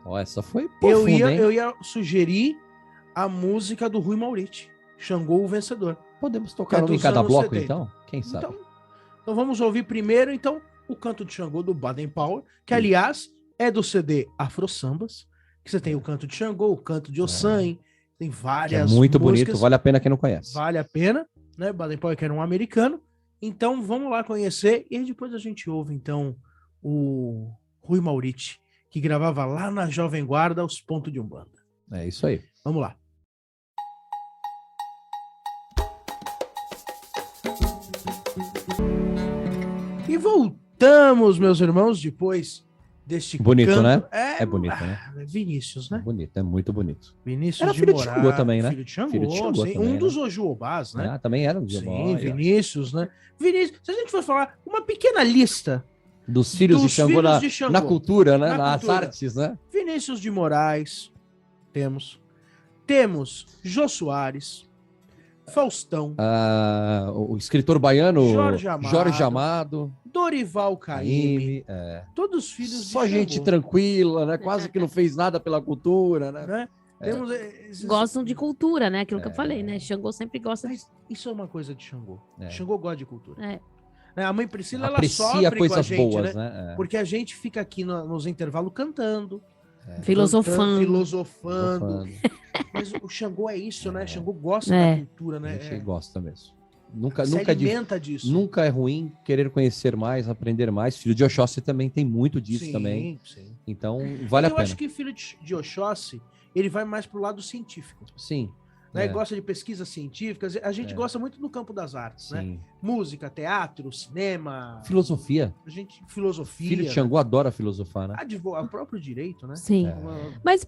D: Ó, essa foi profunda, hein?
B: eu ia sugerir a música do Rui Mauriti, Xangô, o Vencedor.
D: Podemos tocar
B: Que é
D: um em
B: dos
D: cada
B: anos
D: bloco,
B: 70.
D: então? Quem sabe?
B: Então vamos ouvir primeiro, então, o Canto de Xangô do Baden Powell, que, aliás, é do CD Afro Sambas, que você tem o Canto de Xangô, o Canto de Ossan, tem
D: Que
B: várias
D: é muito
B: músicas.
D: bonito, vale a pena quem não conhece.
B: Vale a pena, né? Baden Powell que era um americano. Então vamos lá conhecer e depois a gente ouve então o Rui Mauriti, que gravava lá na Jovem Guarda os Pontos de Umbanda.
D: É isso aí.
B: Vamos lá. E voltamos, meus irmãos, depois deste
D: Bonito,
B: canto.
D: né?
B: É
D: bonito, né?
B: Vinícius, né?
D: Bonito, é muito bonito.
B: Vinícius
D: Era
B: de
D: filho de
B: Moraes,
D: Xangô também, né?
B: Filho de Xangô,
D: Filho de Xangô
B: sim,
D: também,
B: um
D: né?
B: dos Ojuobás, né?
D: Ah, também era um
B: Sim, Vinícius, né? Vinícius, se a gente for falar uma pequena lista
D: dos filhos de Xangô,
B: filhos de Xangô.
D: na cultura, né?
B: Na
D: Nas
B: cultura.
D: artes, né?
B: Vinícius de Moraes, temos Jô Soares, Faustão,
D: O escritor baiano
B: Jorge Amado,
D: Amado,
B: Dorival Caymmi,
D: Caymmi,
B: todos filhos
D: só
B: de
D: gente
B: Xangô,
D: tranquila, né? Quase que não fez nada pela cultura, né?
B: né? Temos esses...
E: Gostam de cultura, né? Aquilo que eu falei, né? Xangô sempre gosta de...
B: Mas isso é uma coisa de Xangô.
D: É.
B: Xangô gosta de cultura.
E: É.
B: Né, a mãe Priscila, ela
D: Aprecia
B: sofre com a
D: coisas
B: gente,
D: boas,
B: né?
D: né?
B: Porque a gente fica aqui nos intervalos cantando.
E: Filosofando.
B: Filosofando. Mas o Xangô é isso, né? Xangô gosta
E: É.
B: da cultura,
D: A
B: né?
D: gente gosta mesmo. Nunca,
B: Se
D: nunca,
B: alimenta disso.
D: nunca é ruim querer conhecer mais, aprender mais. Filho de Oxóssi também tem muito disso
B: Sim,
D: também.
B: sim.
D: Então, vale a
B: Eu
D: pena.
B: acho que filho de Oxóssi, ele vai mais pro lado científico.
D: Sim.
B: Né?
D: É.
B: Gosta de pesquisas científicas. A gente gosta muito do campo das artes, né?
D: Sim.
B: Música, teatro, cinema,
D: Filosofia.
B: a gente, filosofia.
D: Filho de Xangô adora filosofar, né?
B: O próprio direito, né?
E: Sim.
B: Uma-
E: Mas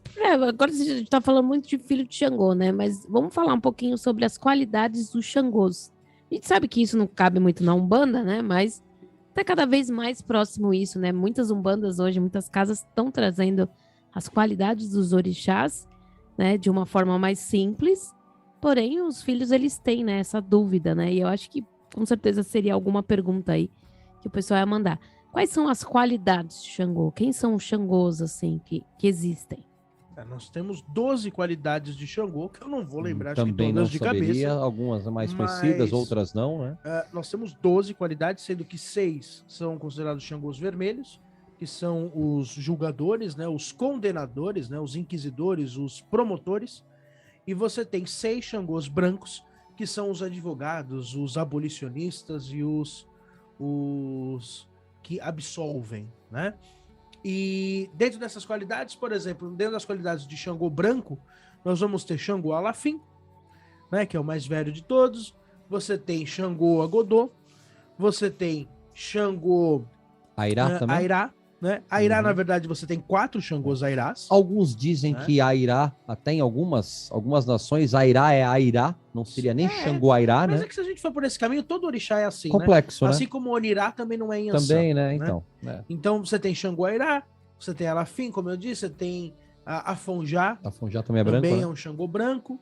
E: agora a gente tá falando muito de filho de Xangô, né? Mas vamos falar um pouquinho sobre as qualidades dos Xangôs. A gente sabe que isso não cabe muito na Umbanda, né? Mas tá cada vez mais próximo isso, né? Muitas Umbandas hoje, muitas casas estão trazendo as qualidades dos orixás, né? De uma forma mais simples. Porém, os filhos, eles têm, né? Essa dúvida, né? E eu acho que, com certeza, seria alguma pergunta aí que o pessoal ia mandar. Quais são as qualidades de Xangô? Quem são os Xangôs, assim, que existem?
B: Nós temos 12 qualidades de Xangô, que eu não vou lembrar acho que
D: Também não
B: todas de
D: saberia,
B: cabeça.
D: algumas mais
B: mas-
D: conhecidas, outras não, né?
B: Nós temos 12 qualidades, sendo que 6 são considerados Xangôs vermelhos, que são os julgadores, né, os condenadores, né, os inquisidores, os promotores. E você tem 6 Xangôs brancos, que são os advogados, os abolicionistas e os que absolvem, né? E dentro dessas qualidades, por exemplo, dentro das qualidades de Xangô branco, nós vamos ter Xangô Alafim, né, que é o mais velho de todos. Você tem Xangô Agodô, você tem Xangô
D: Airá também?
B: Airá, né? Airá,
D: Uhum.
B: na verdade, você tem 4 Xangôs Airás.
D: Alguns dizem
B: Né?
D: que Airá, até em algumas nações, Airá é Airá, não seria nem Xangô Airá,
B: Mas
D: né?
B: é que se a gente for por esse caminho, todo orixá é assim,
D: Complexo,
B: né?
D: né?
B: Assim como o Onirá também não é Yansan.
D: Também, né? Então. É.
B: Então você tem Xangô Airá, você tem Alafim, como eu disse, você tem Afonjá,
D: A Fonjá também é branco,
B: também
D: né?
B: é um Xangô branco.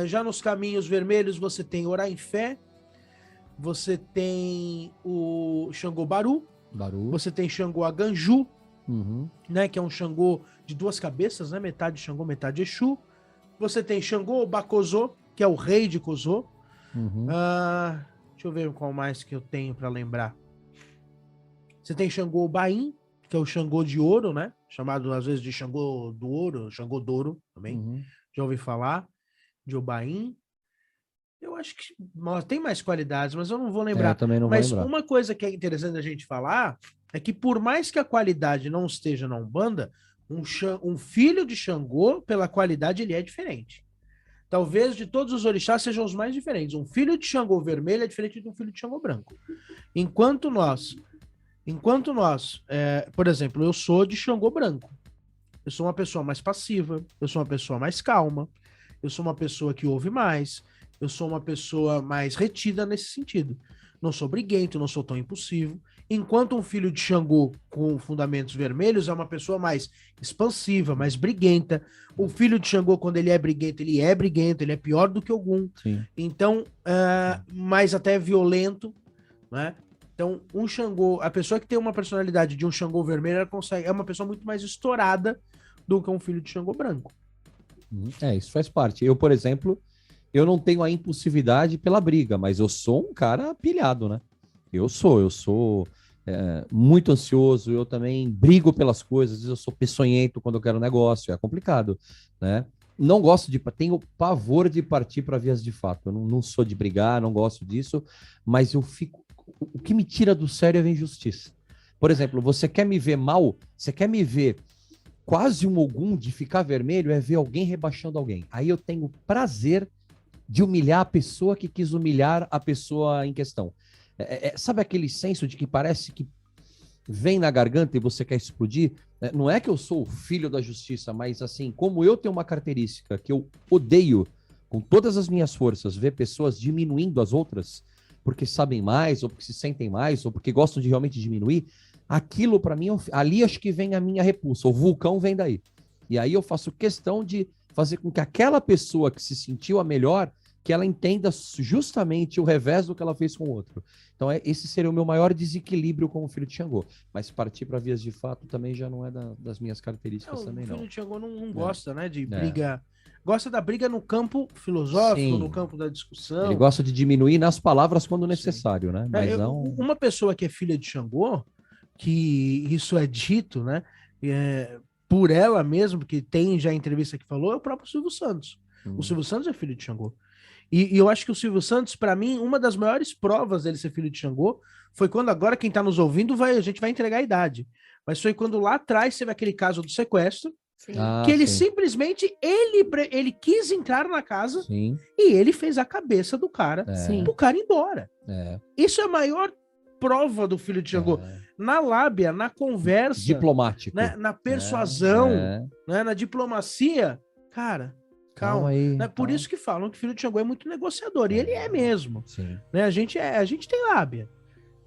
B: Já nos caminhos vermelhos você tem Orainfé, você tem o Xangô Baru, você tem Xangô Aganju, né, que é um Xangô de 2 cabeças, né, metade Xangô, metade Exu. Você tem Xangô Bakozô, que é o rei de Kozô. Deixa eu ver qual mais que eu tenho para lembrar. Você tem Xangô Baim, que é o Xangô de ouro, né? Chamado às vezes de Xangô do ouro, Xangô Douro também. Já ouvi falar de Obaim. Eu acho que tem mais qualidades, mas eu não vou lembrar.
D: Também não
B: mas
D: vou lembrar.
B: Uma coisa que é interessante a gente falar é que por mais que a qualidade não esteja na Umbanda, um filho de Xangô, pela qualidade, ele é diferente. Talvez de todos os orixás sejam os mais diferentes. Um filho de Xangô vermelho é diferente de um filho de Xangô branco. Enquanto nós, por exemplo, eu sou de Xangô branco. Eu sou uma pessoa mais passiva, eu sou uma pessoa mais calma, eu sou uma pessoa que ouve mais, eu sou uma pessoa mais retida nesse sentido. Não sou briguento, não sou tão impulsivo. Enquanto um filho de Xangô com fundamentos vermelhos é uma pessoa mais expansiva, mais briguenta. O filho de Xangô, quando ele é briguento, ele é pior do que Ogum.
D: Sim.
B: Então, mais até violento, né? Então, um Xangô, a pessoa que tem uma personalidade de um Xangô vermelho, é uma pessoa muito mais estourada do que um filho de Xangô branco.
D: Isso faz parte. Eu, por exemplo, eu não tenho a impulsividade pela briga, mas eu sou um cara pilhado, né? Eu sou muito ansioso, eu também brigo pelas coisas, às vezes eu sou peçonhento quando eu quero um negócio, é complicado, né? Não gosto tenho pavor de partir para vias de fato, eu não sou de brigar, não gosto disso, mas o que me tira do sério é a injustiça. Por exemplo, você quer me ver mal, você quer me ver quase um Ogum de ficar vermelho, é ver alguém rebaixando alguém. Aí eu tenho prazer de humilhar a pessoa que quis humilhar a pessoa em questão. Sabe aquele senso de que parece que vem na garganta e você quer explodir? Não é que eu sou o filho da justiça, mas assim, como eu tenho uma característica que eu odeio com todas as minhas forças ver pessoas diminuindo as outras porque sabem mais, ou porque se sentem mais, ou porque gostam de realmente diminuir, aquilo para mim, ali acho que vem a minha repulsa, o vulcão vem daí. E aí eu faço questão de fazer com que aquela pessoa que se sentiu a melhor, que ela entenda justamente o revés do que ela fez com o outro. Então esse seria o meu maior desequilíbrio como filho de Xangô. Mas partir para vias de fato também já não é das minhas características também, não.
B: O filho de Xangô não gosta, né, de briga. Gosta da briga no campo filosófico, no campo da discussão.
D: Ele gosta de diminuir nas palavras quando necessário, né? Mas
B: uma pessoa que é filha de Xangô, que isso é dito, né, por ela mesmo, que tem já entrevista que falou, é o próprio Silvio Santos. O Silvio Santos é filho de Xangô. E eu acho que o Silvio Santos, para mim, uma das maiores provas dele ser filho de Xangô foi quando agora quem tá nos ouvindo, a gente vai entregar a idade. Mas foi quando lá atrás teve aquele caso do sequestro, que ele simplesmente, ele quis entrar na casa e ele fez a cabeça do cara pro cara ir embora. Isso é a maior prova do filho de Xangô. Na lábia, na conversa.
D: Diplomático.
B: Né, na persuasão, né, na diplomacia. Cara, calma aí. Né? Por isso que falam que o filho de Xangô é muito negociador. E ele é mesmo. Né? A gente tem lábia.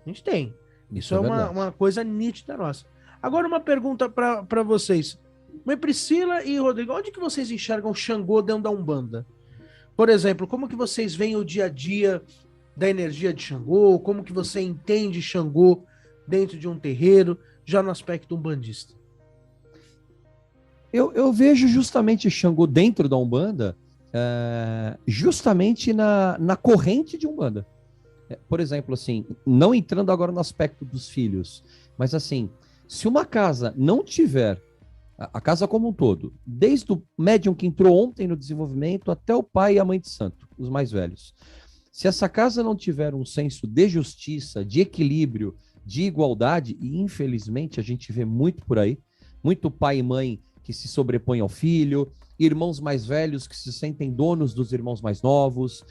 B: A gente tem. Isso é uma coisa nítida nossa. Agora uma pergunta para vocês. Mãe Priscila e Rodrigo, onde que vocês enxergam Xangô dentro da Umbanda? Por exemplo, como que vocês veem o dia a dia da energia de Xangô? Como que você entende Xangô dentro de um terreiro, já no aspecto umbandista?
D: Eu vejo justamente Xangô dentro da Umbanda, justamente na corrente de Umbanda. Por exemplo, assim, não entrando agora no aspecto dos filhos, mas assim, se uma casa não tiver, a casa como um todo, desde o médium que entrou ontem no desenvolvimento até o pai e a mãe de santo, os mais velhos, se essa casa não tiver um senso de justiça, de equilíbrio, de igualdade, e infelizmente a gente vê muito por aí, muito pai e mãe que se sobrepõem ao filho, irmãos mais velhos que se sentem donos dos irmãos mais novos,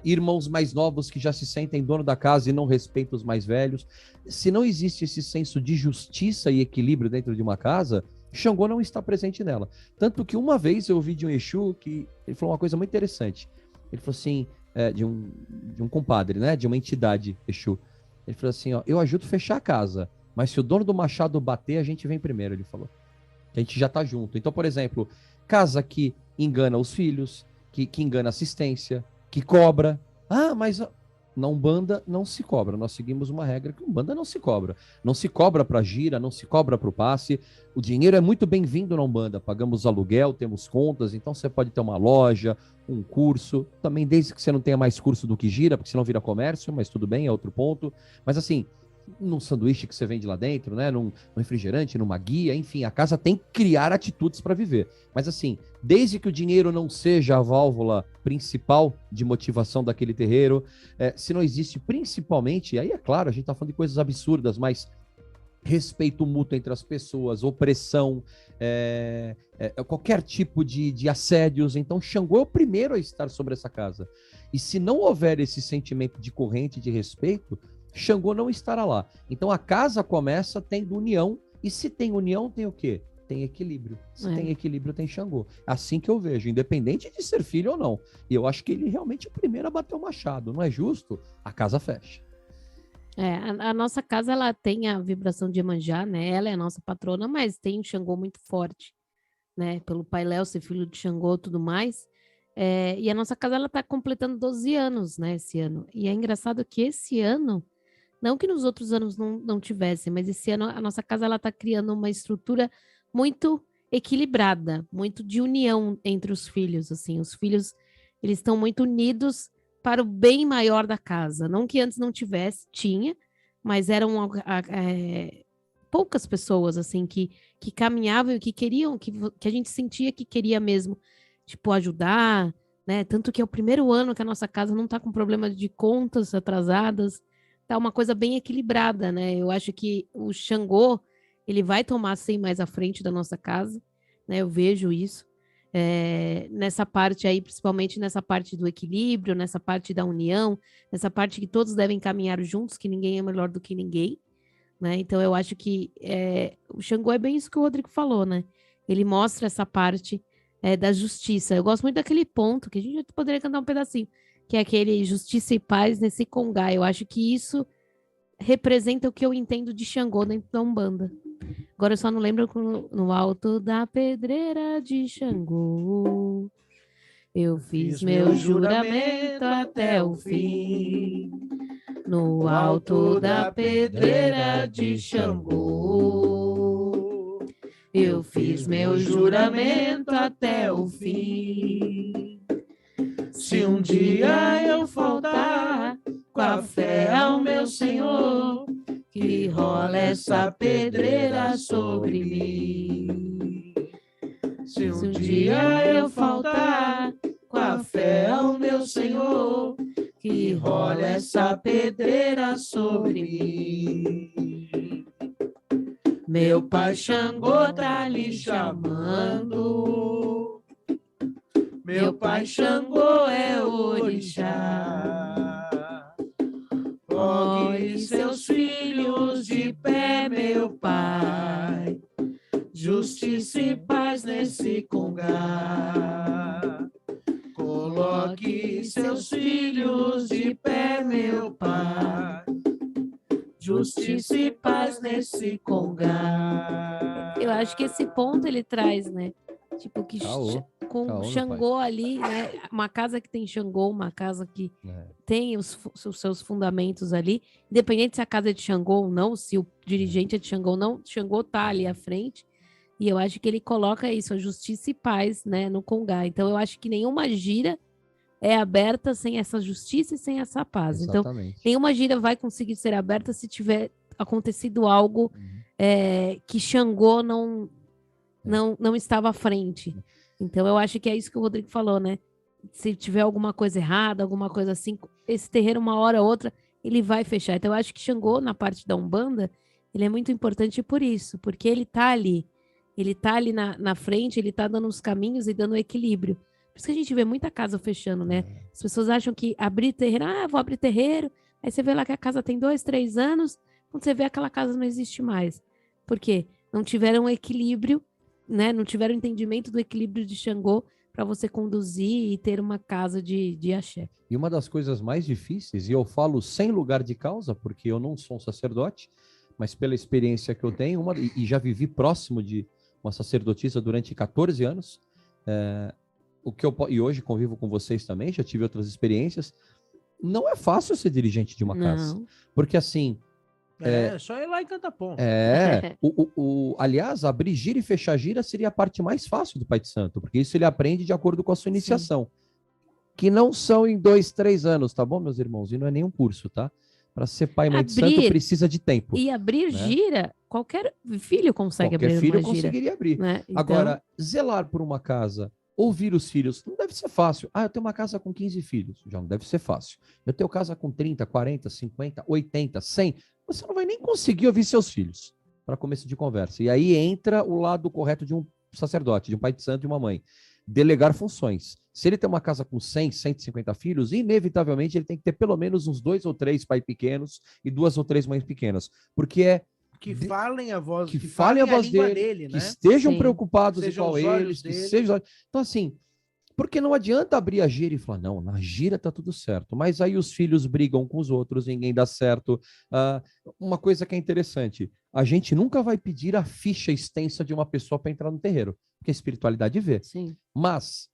D: irmãos mais novos que já se sentem dono da casa e não respeitam os mais velhos. Se não existe esse senso de justiça e equilíbrio dentro de uma casa, Xangô não está presente nela. Tanto que uma vez eu ouvi de um Exu que ele falou uma coisa muito interessante. Ele falou assim, de um compadre, né, de uma entidade Exu. Ele falou assim, ó, eu ajudo a fechar a casa, mas se o dono do machado bater, a gente vem primeiro, ele falou. A gente já tá junto. Então, por exemplo, casa que engana os filhos, que engana a assistência, que cobra. Ah, mas na Umbanda não se cobra. Nós seguimos uma regra que Umbanda não se cobra. Não se cobra para gira, não se cobra para o passe. O dinheiro é muito bem-vindo na Umbanda. Pagamos aluguel, temos contas, então você pode ter uma loja, um curso. Também desde que você não tenha mais curso do que gira, porque senão vira comércio, mas tudo bem, é outro ponto. Mas assim, num sanduíche que você vende lá dentro, né? Num refrigerante, numa guia, enfim, a casa tem que criar atitudes para viver. Mas assim, desde que o dinheiro não seja a válvula principal de motivação daquele terreiro, se não existe principalmente, aí é claro, a gente tá falando de coisas absurdas, mas respeito mútuo entre as pessoas, opressão, qualquer tipo de assédios. Então, Xangô é o primeiro a estar sobre essa casa. E se não houver esse sentimento de corrente, de respeito, Xangô não estará lá. Então a casa começa tendo união, e se tem união, tem o quê? Tem equilíbrio. Se tem equilíbrio, tem Xangô. Assim que eu vejo, independente de ser filho ou não. E eu acho que ele realmente é o primeiro a bater o machado. Não é justo? A casa fecha.
E: A nossa casa, ela tem a vibração de Iemanjá, né? Ela é a nossa patrona, mas tem um Xangô muito forte, né? Pelo Pai Léo ser filho de Xangô e tudo mais. E a nossa casa, ela tá completando 12 anos, né? Esse ano. E é engraçado que esse ano, não que nos outros anos não tivesse, mas esse ano a nossa casa, ela tá criando uma estrutura muito equilibrada, muito de união entre os filhos, assim. Os filhos, eles estão muito unidos para o bem maior da casa. Não que antes não tivesse, tinha, mas eram poucas pessoas, assim, que caminhavam e que queriam, que a gente sentia que queria mesmo, tipo, ajudar, né? Tanto que é o primeiro ano que a nossa casa não tá com problema de contas atrasadas, tá uma coisa bem equilibrada, né? Eu acho que o Xangô, ele vai tomar, assim, mais à frente da nossa casa, né? Eu vejo isso. Nessa parte aí, principalmente nessa parte do equilíbrio, nessa parte da união, nessa parte que todos devem caminhar juntos, que ninguém é melhor do que ninguém, né? Então eu acho que o Xangô é bem isso que o Rodrigo falou, né? Ele mostra essa parte da justiça. Eu gosto muito daquele ponto, que a gente poderia cantar um pedacinho, que é aquele justiça e paz nesse congá. Eu acho que isso representa o que eu entendo de Xangô dentro da Umbanda. Agora eu só não lembro no alto da pedreira de Xangô. Eu fiz meu juramento até o fim. No alto da pedreira de Xangô. Eu fiz meu juramento até o fim. Se um dia eu faltar com a fé ao meu Senhor, que rola essa pedreira sobre mim. Se um dia eu faltar com a fé ao meu Senhor, que rola essa pedreira sobre mim. Meu pai Xangô tá lhe chamando. Meu pai Xangô é orixá. Põe seus filhos de pé, meu pai. Justiça e paz nesse congá. Coloque seus filhos de pé, meu pai. Justiça e paz nesse congá. Eu acho que esse ponto ele traz, né? Tipo, que com Xangô ali, né? Uma casa que tem Xangô, uma casa que tem os seus fundamentos ali, independente se a casa é de Xangô ou não, se o dirigente é de Xangô ou não, Xangô tá ali à frente, e eu acho que ele coloca isso, a justiça e paz, né, no congá. Então eu acho que nenhuma gira é aberta sem essa justiça e sem essa paz.
D: Exatamente.
E: Então, nenhuma gira vai conseguir ser aberta se tiver acontecido algo que Xangô não estava à frente. Então, eu acho que é isso que o Rodrigo falou, né? Se tiver alguma coisa errada, alguma coisa assim, esse terreiro, uma hora ou outra, ele vai fechar. Então, eu acho que Xangô, na parte da Umbanda, ele é muito importante por isso, porque ele tá ali na frente, ele tá dando os caminhos e dando o equilíbrio. Por isso que a gente vê muita casa fechando, né? As pessoas acham que abrir terreiro, vou abrir terreiro, aí você vê lá que a casa tem 2, 3 anos, quando você vê aquela casa não existe mais. Por quê? Não tiveram equilíbrio, né? Não tiveram entendimento do equilíbrio de Xangô para você conduzir e ter uma casa de axé.
D: E uma das coisas mais difíceis, e eu falo sem lugar de causa, porque eu não sou um sacerdote, mas pela experiência que eu tenho, e já vivi próximo de uma sacerdotisa durante 14 anos, e hoje convivo com vocês também, já tive outras experiências, não é fácil ser dirigente de uma casa.
E: Não.
D: Porque assim,
B: Só ir lá em Cantapom.
D: aliás, abrir gira e fechar gira seria a parte mais fácil do Pai de Santo, porque isso ele aprende de acordo com a sua iniciação. Que não são em 2, 3 anos, tá bom, meus irmãos? E não é nenhum curso, tá? Para ser pai e mãe de santo precisa de tempo.
E: E abrir gira, qualquer filho consegue
D: Qualquer
E: abrir
D: filho
E: uma gira.
D: conseguiria abrir.
E: Né? Então,
D: Agora, zelar por uma casa, ouvir os filhos, não deve ser fácil. Eu tenho uma casa com 15 filhos, já não deve ser fácil. Eu tenho casa com 30, 40, 50, 80, 100. Você não vai nem conseguir ouvir seus filhos para começo de conversa. E aí entra o lado correto de um sacerdote, de um pai de santo e uma mãe. Delegar funções. Se ele tem uma casa com 100, 150 filhos, inevitavelmente ele tem que ter pelo menos uns 2 ou 3 pais pequenos e 2 ou 3 mães pequenas. Porque
B: Que falem a voz,
D: que falem a voz
B: língua
D: dele,
B: né?
D: que estejam
E: Sim.
D: preocupados
B: Sejam
D: igual
B: os olhos
D: eles, que
B: dele.
D: sejam... Então, assim, porque não adianta abrir a gira e falar, não, na gira tá tudo certo. Mas aí os filhos brigam com os outros, ninguém dá certo. Uma coisa que é interessante, a gente nunca vai pedir a ficha extensa de uma pessoa para entrar no terreiro, porque a espiritualidade vê.
E: sim.
D: Mas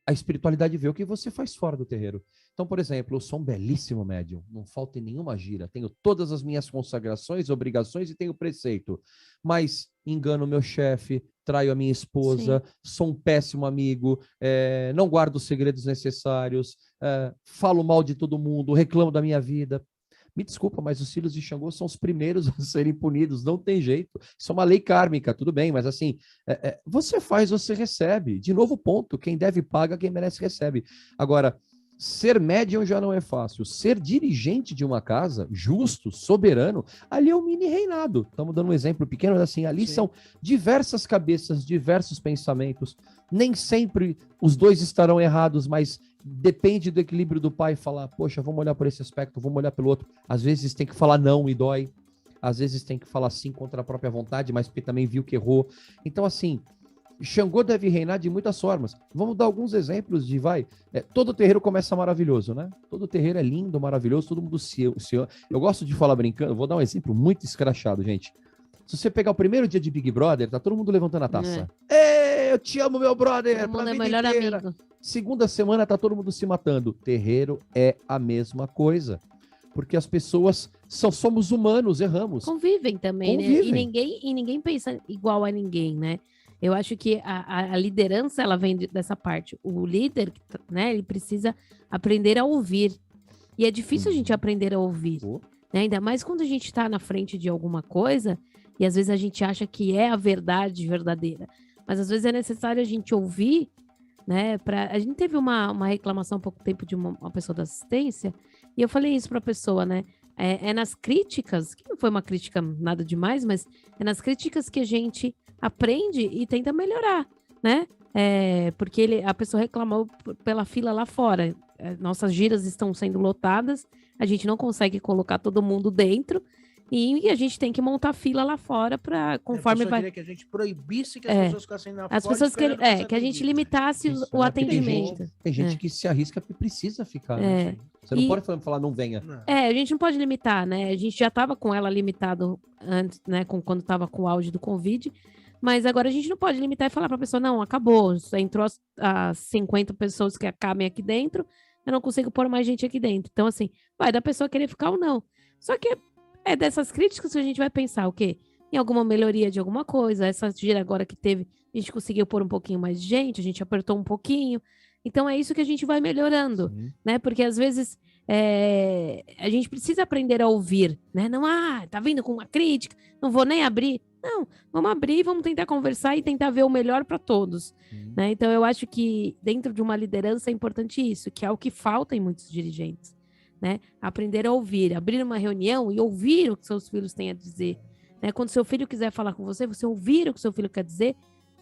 D: a espiritualidade vê o que você faz fora do terreiro. Então, por exemplo, eu sou um belíssimo médium, não falta em nenhuma gira, tenho todas as minhas consagrações, obrigações e tenho preceito, mas engano meu chefe, traio a minha esposa, sou um péssimo amigo, não guardo os segredos necessários, falo mal de todo mundo, reclamo da minha vida. Me desculpa, mas os filhos de Xangô são os primeiros a serem punidos, não tem jeito. Isso é uma lei kármica, tudo bem, mas assim, você faz, você recebe. De novo, ponto. Quem deve paga, quem merece recebe. Agora, ser médium já não é fácil. Ser dirigente de uma casa, justo, soberano, ali é um mini reinado. Estamos dando um exemplo pequeno, mas assim, ali são diversas cabeças, diversos pensamentos. Nem sempre os dois estarão errados, mas depende do equilíbrio do pai falar, poxa, vamos olhar por esse aspecto, vamos olhar pelo outro. Às vezes tem que falar não e dói. Às vezes tem que falar sim contra a própria vontade, mas porque também viu que errou. Então, assim, Xangô deve reinar de muitas formas. Vamos dar alguns exemplos de, todo terreiro começa maravilhoso, né? Todo terreiro é lindo, maravilhoso, todo mundo se eu gosto de falar brincando, vou dar um exemplo muito escrachado, gente. Se você pegar o primeiro dia de Big Brother, tá todo mundo levantando a taça. Eu te amo, meu brother!
E: Todo mundo é melhor
D: inteira.
E: amigo.
D: Segunda semana tá todo mundo se matando. Terreiro é a mesma coisa. Porque as pessoas somos humanos, erramos.
E: Convivem também, né? E ninguém pensa igual a ninguém, né? Eu acho que a liderança, ela vem dessa parte. O líder, né, ele precisa aprender a ouvir. E é difícil a gente aprender a ouvir. Né? Ainda mais quando a gente está na frente de alguma coisa e às vezes a gente acha que é a verdade verdadeira. Mas às vezes é necessário a gente ouvir, né? A gente teve uma reclamação há pouco tempo de uma pessoa da assistência e eu falei isso para a pessoa, né? É nas críticas, que não foi uma crítica nada demais, mas é nas críticas que a gente aprende e tenta melhorar, né? Porque a pessoa reclamou pela fila lá fora. Nossas giras estão sendo lotadas, a gente não consegue colocar todo mundo dentro e a gente tem que montar fila lá fora para conforme vai.
B: Queria que a gente proibisse que as pessoas ficassem na
E: as pessoas que a gente limitasse o atendimento.
D: Tem gente que se arrisca porque precisa ficar. Né? Você não pode falar não venha.
E: A gente não pode limitar, né? A gente já estava com ela limitado antes, né? Quando estava com o auge do Covid. Mas agora a gente não pode limitar e falar para a pessoa, não, acabou, entrou as 50 pessoas que cabem aqui dentro, eu não consigo pôr mais gente aqui dentro. Então, assim, vai da pessoa querer ficar ou não. Só que é dessas críticas que a gente vai pensar o quê? Em alguma melhoria de alguma coisa. Essa gira agora que teve, a gente conseguiu pôr um pouquinho mais de gente, a gente apertou um pouquinho. Então, é isso que a gente vai melhorando, né? Porque, às vezes, a gente precisa aprender a ouvir, né? Não, tá vindo com uma crítica, não vou nem abrir. Não, vamos abrir, vamos tentar conversar e tentar ver o melhor para todos. Né? Então, eu acho que dentro de uma liderança é importante isso, que é o que falta em muitos dirigentes. Né? Aprender a ouvir, abrir uma reunião e ouvir o que seus filhos têm a dizer. Né? Quando seu filho quiser falar com você, você ouvir o que seu filho quer dizer.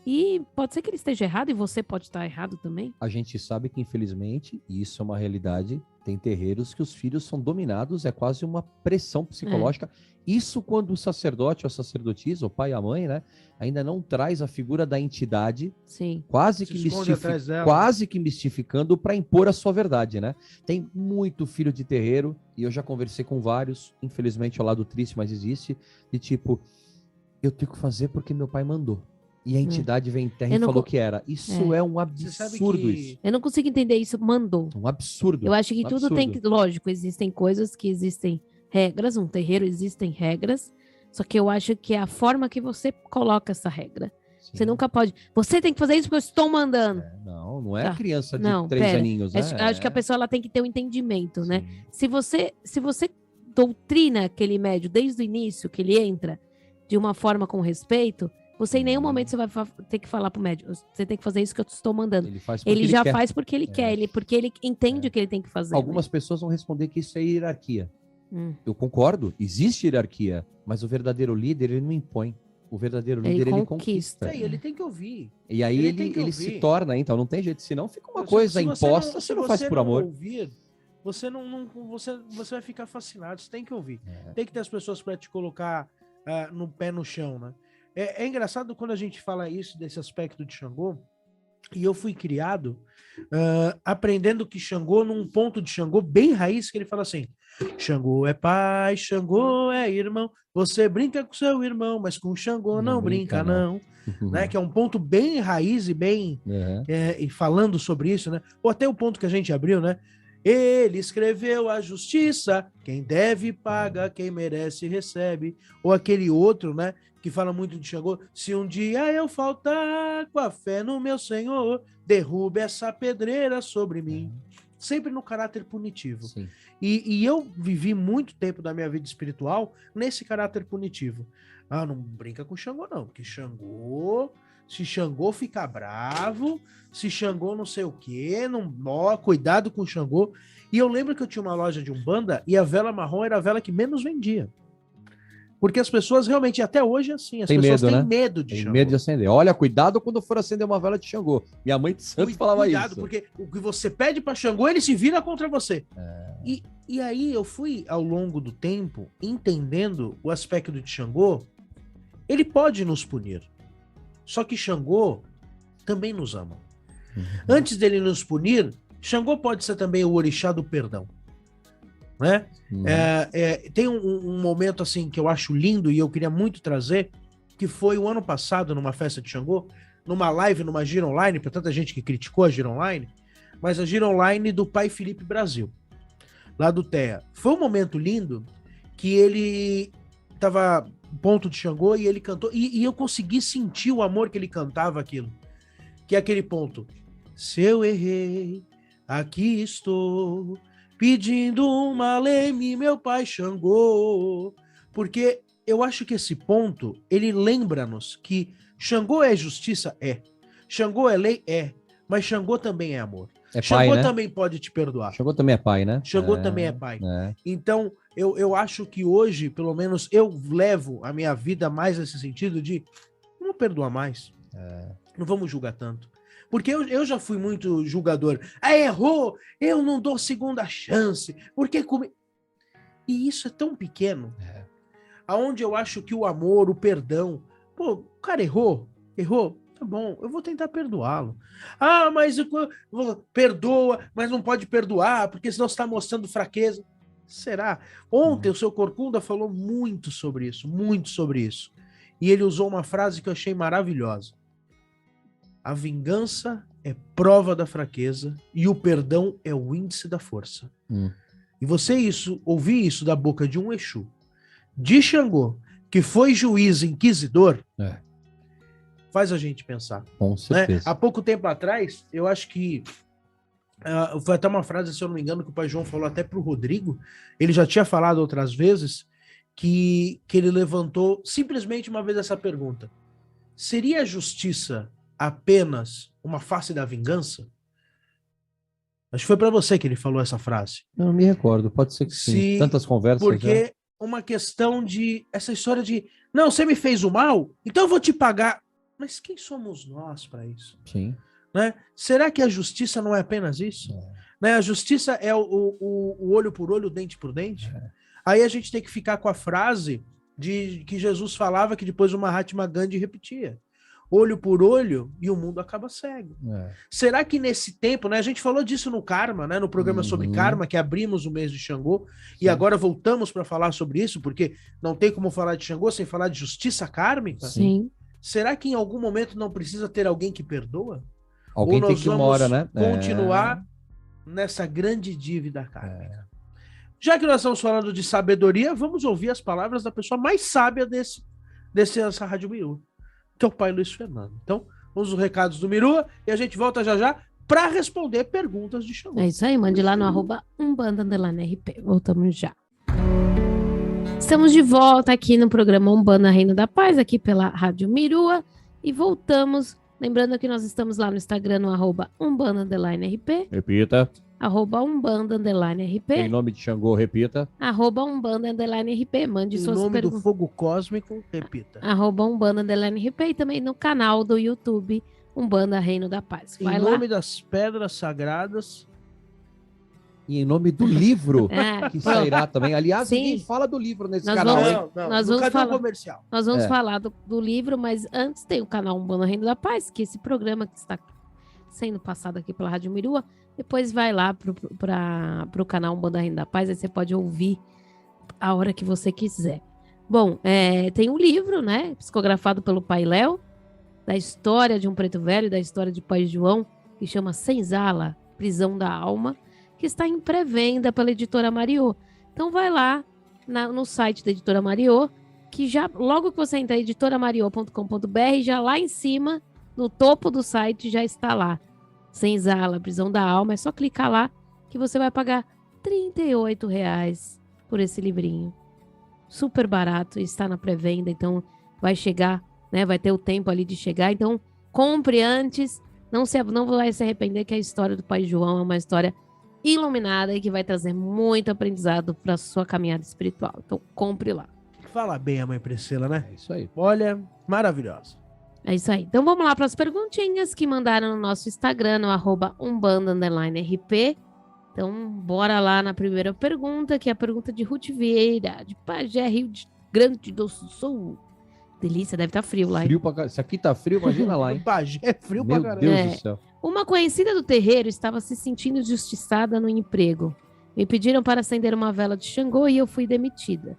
E: E pode ser que ele esteja errado e você pode estar errado também.
D: A gente sabe que, infelizmente, e isso é uma realidade, tem terreiros que os filhos são dominados, é quase uma pressão psicológica. Isso quando o sacerdote ou a sacerdotisa, o pai e a mãe, né, ainda não traz a figura da entidade, quase que mistificando para impor a sua verdade, né? Tem muito filho de terreiro, e eu já conversei com vários, infelizmente é o lado triste, mas existe, de tipo, eu tenho que fazer porque meu pai mandou. E a entidade vem em terra
E: Eu
D: e
E: não
D: falou
E: co-
D: que era. Isso é um
B: Você sabe
D: absurdo
B: que-
D: isso.
E: Eu não consigo entender isso, mandou.
D: Um absurdo.
E: Eu acho que
D: Um
E: tudo tem
D: absurdo.
E: que. Lógico, existem coisas que existem regras, um terreiro existem regras, só que eu acho que é a forma que você coloca essa regra.
D: Sim.
E: Você nunca pode. Você tem que fazer isso porque eu estou mandando.
D: Não é
E: Tá.
D: criança de
E: Não,
D: 3
E: pera.
D: aninhos, né?
E: Acho que a pessoa ela tem que ter um entendimento, né?
D: Sim.
E: Se você doutrina aquele médio desde o início, que ele entra de uma forma com respeito, você em nenhum momento você vai ter que falar pro médio, você tem que fazer isso que eu estou mandando.
D: Ele faz porque
E: Ele já
D: quer.
E: faz porque ele quer, porque ele entende o que ele tem que fazer.
D: Algumas pessoas vão responder que isso é hierarquia.
E: né?
D: Eu concordo, existe hierarquia, mas o verdadeiro líder, ele não impõe. O verdadeiro líder, ele conquista.
B: Ele tem que ouvir.
D: E aí
B: Ele tem
D: ele,
B: que
D: ele
B: ouvir.
D: se torna, então não tem jeito, senão fica uma
B: Se-
D: coisa
B: se você
D: imposta,
B: se
D: você não faz por amor.
B: Ouvir, você você vai ficar fascinado. Você tem que ouvir.
D: É.
B: Tem que ter as pessoas para te colocar no pé no chão, né? É engraçado quando a gente fala isso desse aspecto de Xangô. E eu fui criado aprendendo que Xangô, num ponto de Xangô bem raiz, que ele fala assim: Xangô é pai, Xangô é irmão. Você brinca com seu irmão, mas com Xangô não brinca, não. Né? Que é um ponto bem raiz e bem
D: Uhum.
B: e falando sobre isso, né? Ou até o ponto que a gente abriu, né? Ele escreveu a justiça, quem deve paga, quem merece recebe. Ou aquele outro, né? Que fala muito de Xangô: se um dia eu faltar com a fé no meu Senhor, derrube essa pedreira sobre mim. Sempre no caráter punitivo.
D: Sim.
B: E eu vivi muito tempo da minha vida espiritual nesse caráter punitivo. Ah, não brinca com Xangô, não, porque Xangô, se Xangô ficar bravo, se Xangô não sei o quê, não, ó, cuidado com Xangô. E eu lembro que eu tinha uma loja de Umbanda e a vela marrom era a vela que menos vendia. Porque as pessoas realmente, até hoje, assim, as
D: Tem
B: pessoas
D: medo,
B: têm
D: né?
B: medo de
D: Tem
B: Xangô.
D: medo de acender. Olha, cuidado quando for acender uma vela de Xangô. Minha mãe de santo falava
B: Cuidado,
D: isso.
B: porque o que você pede para Xangô, ele se vira contra você. E aí eu fui, ao longo do tempo, entendendo o aspecto de Xangô. Ele pode nos punir. Só que Xangô também nos ama. Antes dele nos punir, Xangô pode ser também o orixá do perdão. Né?
D: Uhum.
B: Tem um momento assim que eu acho lindo e eu queria muito trazer, que foi o ano passado, numa festa de Xangô, numa live, numa gira online, para tanta gente que criticou a gira online, mas a gira online do Pai Felipe Brasil, lá do TEA. Foi um momento lindo que ele tava ponto de Xangô e ele cantou, e eu consegui sentir o amor que ele cantava aquilo, que é aquele ponto: se eu errei, aqui estou, pedindo uma leme, meu pai Xangô. Porque eu acho que esse ponto, ele lembra-nos que Xangô é justiça? É. Xangô é lei? É. Mas Xangô também é amor.
D: É
B: Xangô
D: pai, né?
B: também pode te perdoar.
D: Xangô também é pai, né?
B: Xangô também é pai.
D: É.
B: Então, eu acho que hoje, pelo menos, eu levo a minha vida mais nesse sentido de não perdoar mais. Não vamos julgar tanto. Porque eu já fui muito julgador. Ah, errou, eu não dou segunda chance. Porque E isso é tão pequeno. Aonde eu acho que o amor, o perdão... Pô, o cara errou, tá bom, eu vou tentar perdoá-lo. Ah, mas perdoa, mas não pode perdoar, porque senão você está mostrando fraqueza. Será? Ontem o seu Corcunda falou muito sobre isso, muito sobre isso. E ele usou uma frase que eu achei maravilhosa. A vingança é prova da fraqueza e o perdão é o índice da força. E você ouvir isso da boca de um Exu, de Xangô, que foi juiz inquisidor, faz a gente pensar.
D: Com certeza.
B: Há pouco tempo atrás, eu acho que foi até uma frase, se eu não me engano, que o pai João falou até para o Rodrigo, ele já tinha falado outras vezes, que ele levantou simplesmente uma vez essa pergunta: seria a justiça apenas uma face da vingança? Acho que foi para você que ele falou essa frase.
D: Eu não me recordo, pode ser que sim. Tantas conversas.
B: Porque uma questão de... Essa história de... Não, você me fez o mal, então eu vou te pagar. Mas quem somos nós para isso?
D: Sim.
B: Né? Será que a justiça não é apenas isso? Né? A justiça é o olho por olho, o dente por dente? Aí a gente tem que ficar com a frase de que Jesus falava, que depois o Mahatma Gandhi repetia: olho por olho e o mundo acaba cego. Será que nesse tempo, né? A gente falou disso no Karma, né? No programa sobre Karma, que abrimos o mês de Xangô, e agora voltamos para falar sobre isso, porque não tem como falar de Xangô sem falar de justiça kármica.
E: Sim.
B: será que em algum momento não precisa ter alguém que perdoa?
D: Alguém
B: Ou
D: tem
B: nós
D: que ir uma hora, né?
B: continuar nessa grande dívida kármica? Já que nós estamos falando de sabedoria, vamos ouvir as palavras da pessoa mais sábia dessa Rádio Miru, que é o pai Luiz Fernando. Então, vamos os recados do Miru e a gente volta já para responder perguntas de Xangô.
E: É isso aí, mande lá no @umbanda_rp. Voltamos já. Estamos de volta aqui no programa Umbanda Reino da Paz, aqui pela Rádio Mirua, e voltamos, lembrando que nós estamos lá no Instagram, no @umbanda_rp,
D: Repita.
E: @umbanda_rp,
D: Em nome de Xangô, repita.
E: @umbanda_rp, mande
B: Em
E: suas
B: nome do
E: perguntas.
B: fogo cósmico, repita.
E: @umbanda_rp e também no canal do YouTube Umbanda Reino da Paz. Vai
B: Em
E: lá.
B: nome das pedras sagradas.
D: E em nome do livro,
E: É,
D: que
E: pronto.
D: sairá também. Aliás,
E: Sim.
D: ninguém fala do livro nesse
E: Nós
D: canal,
E: vamos-
D: hein?
E: Nós
B: no
E: vamos
B: canal
E: falar.
B: comercial.
E: Nós vamos
D: É.
E: falar do livro, mas antes tem o canal Umbanda Reino da Paz, que esse programa que está sendo passado aqui pela Rádio Mirua, depois vai lá pro canal Umbanda Reino da Paz, aí você pode ouvir a hora que você quiser. Bom, tem um livro, né, psicografado pelo Pai Léo, da história de um preto velho, da história de Pai João, que chama Senzala, Prisão da Alma, que está em pré-venda pela Editora Mariô. Então vai lá no site da Editora Mariô, que já logo que você entrar em editoramariô.com.br, já lá em cima, no topo do site, já está lá. Senzala, Prisão da Alma. É só clicar lá que você vai pagar R$38 por esse livrinho. Super barato, está na pré-venda, então vai chegar, né? Vai ter o tempo ali de chegar. Então compre antes, não vai se arrepender, que a história do Pai João é uma história iluminada e que vai trazer muito aprendizado para sua caminhada espiritual. Então compre lá.
B: Fala bem a mãe Priscila, né?
D: É isso aí.
B: Olha, maravilhosa.
E: É isso aí. Então vamos lá para as perguntinhas que mandaram no nosso Instagram, no @umbanda_rp. Então bora lá na primeira pergunta, que é a pergunta de Ruth Vieira, de Pajé, Rio Grande do Sul. Delícia, deve estar frio lá, hein?
D: Frio pra caralho. Se aqui tá frio, imagina lá, hein?
B: Pajé é frio
D: Meu
B: pra caramba.
D: Deus
E: É.
D: do céu.
E: Uma conhecida do terreiro estava se sentindo injustiçada no emprego. Me pediram para acender uma vela de Xangô e eu fui demitida.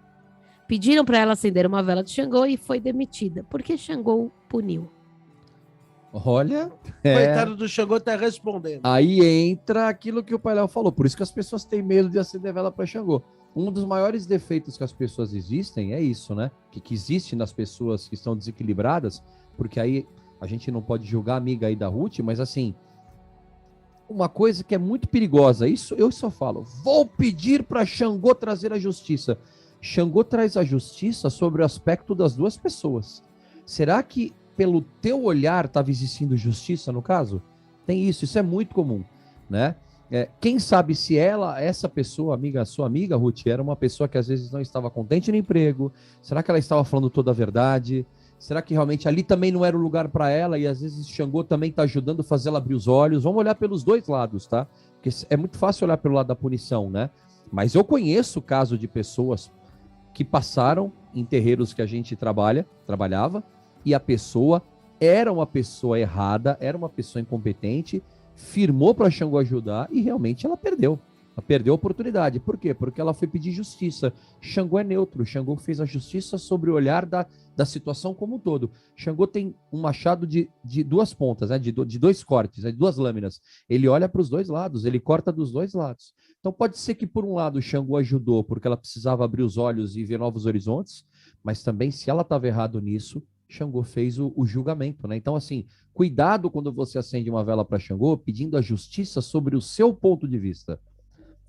E: Pediram para ela acender uma vela de Xangô e foi demitida. Por que Xangô puniu?
D: Olha,
B: Coitado do Xangô tá respondendo.
D: aí entra aquilo que o Pai Léo falou. Por isso que as pessoas têm medo de acender vela para Xangô. Um dos maiores defeitos que as pessoas existem é isso, né? Que existe nas pessoas que estão desequilibradas, porque aí a gente não pode julgar a amiga aí da Ruth, mas assim, uma coisa que é muito perigosa, isso eu só falo, vou pedir para Xangô trazer a justiça. Xangô traz a justiça sobre o aspecto das duas pessoas. Será que pelo teu olhar estava existindo justiça no caso? Tem isso é muito comum, né? Quem sabe se essa pessoa, sua amiga Ruth, era uma pessoa que às vezes não estava contente no emprego? Será que ela estava falando toda a verdade? Será que realmente ali também não era o lugar para ela e às vezes Xangô também está ajudando a fazer ela abrir os olhos? Vamos olhar pelos dois lados, tá? Porque é muito fácil olhar pelo lado da punição, né? Mas eu conheço o caso de pessoas que passaram em terreiros que a gente trabalhava, e a pessoa era uma pessoa errada, era uma pessoa incompetente, firmou para Xangô ajudar e realmente ela perdeu. Ela perdeu a oportunidade. Por quê? Porque ela foi pedir justiça. Xangô é neutro. Xangô fez a justiça sobre o olhar da situação como um todo. Xangô tem um machado de duas pontas, né? de dois cortes, né? de duas lâminas. Ele olha para os dois lados, ele corta dos dois lados. Então pode ser que por um lado Xangô ajudou porque ela precisava abrir os olhos e ver novos horizontes, mas também se ela estava errado nisso, Xangô fez o julgamento, né? Então, assim, cuidado quando você acende uma vela para Xangô, pedindo a justiça sobre o seu ponto de vista.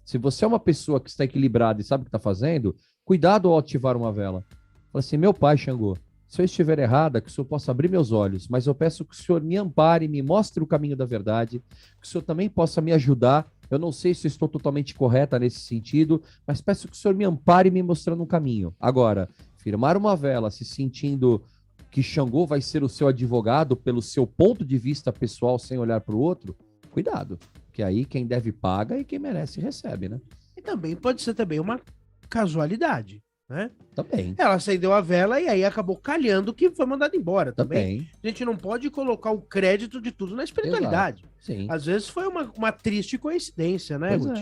D: Se você é uma pessoa que está equilibrada e sabe o que está fazendo, cuidado ao ativar uma vela. Fala assim, meu pai, Xangô, se eu estiver errada, que o senhor possa abrir meus olhos, mas eu peço que o senhor me ampare, me mostre o caminho da verdade, que o senhor também possa me ajudar. Eu não sei se eu estou totalmente correta nesse sentido, mas peço que o senhor me ampare me mostrando um caminho. Agora, firmar uma vela se sentindo que Xangô vai ser o seu advogado pelo seu ponto de vista pessoal sem olhar para o outro, cuidado, que aí quem deve paga e quem merece recebe, né?
B: E também pode ser também uma casualidade, né?
D: Também.
B: Ela acendeu a vela e aí acabou calhando que foi mandado embora também. A gente não pode colocar o crédito de tudo na espiritualidade.
D: Sim.
B: Às vezes foi uma triste coincidência, né,
D: Pois
B: Ruth?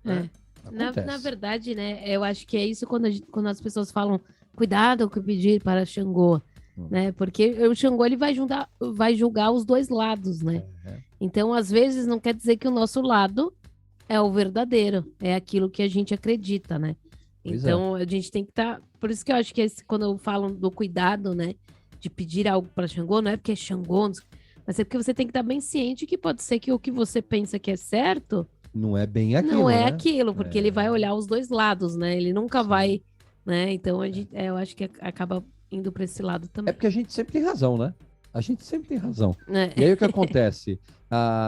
D: é.
B: Então,
E: Na verdade, né, eu acho que é isso quando as pessoas falam cuidado com pedir para Xangô. né? Porque o Xangô ele vai julgar os dois lados, né? Então, às vezes, não quer dizer que o nosso lado é o verdadeiro, é aquilo que a gente acredita, né?
D: Pois
E: Então, a gente tem que estar. Por isso que eu acho que quando eu falo do cuidado, né? De pedir algo para Xangô, não é porque é Xangô, mas é porque você tem que estar bem ciente que pode ser que o que você pensa que é certo
D: Não é bem aquilo,
E: não é
D: né?
E: aquilo, porque ele vai olhar os dois lados, né? Ele nunca
D: Sim.
E: vai, né? Então, eu acho que acaba indo para esse lado
D: É
E: também.
D: porque a gente sempre tem razão, né? A gente sempre tem razão.
E: né?
D: E aí o que acontece?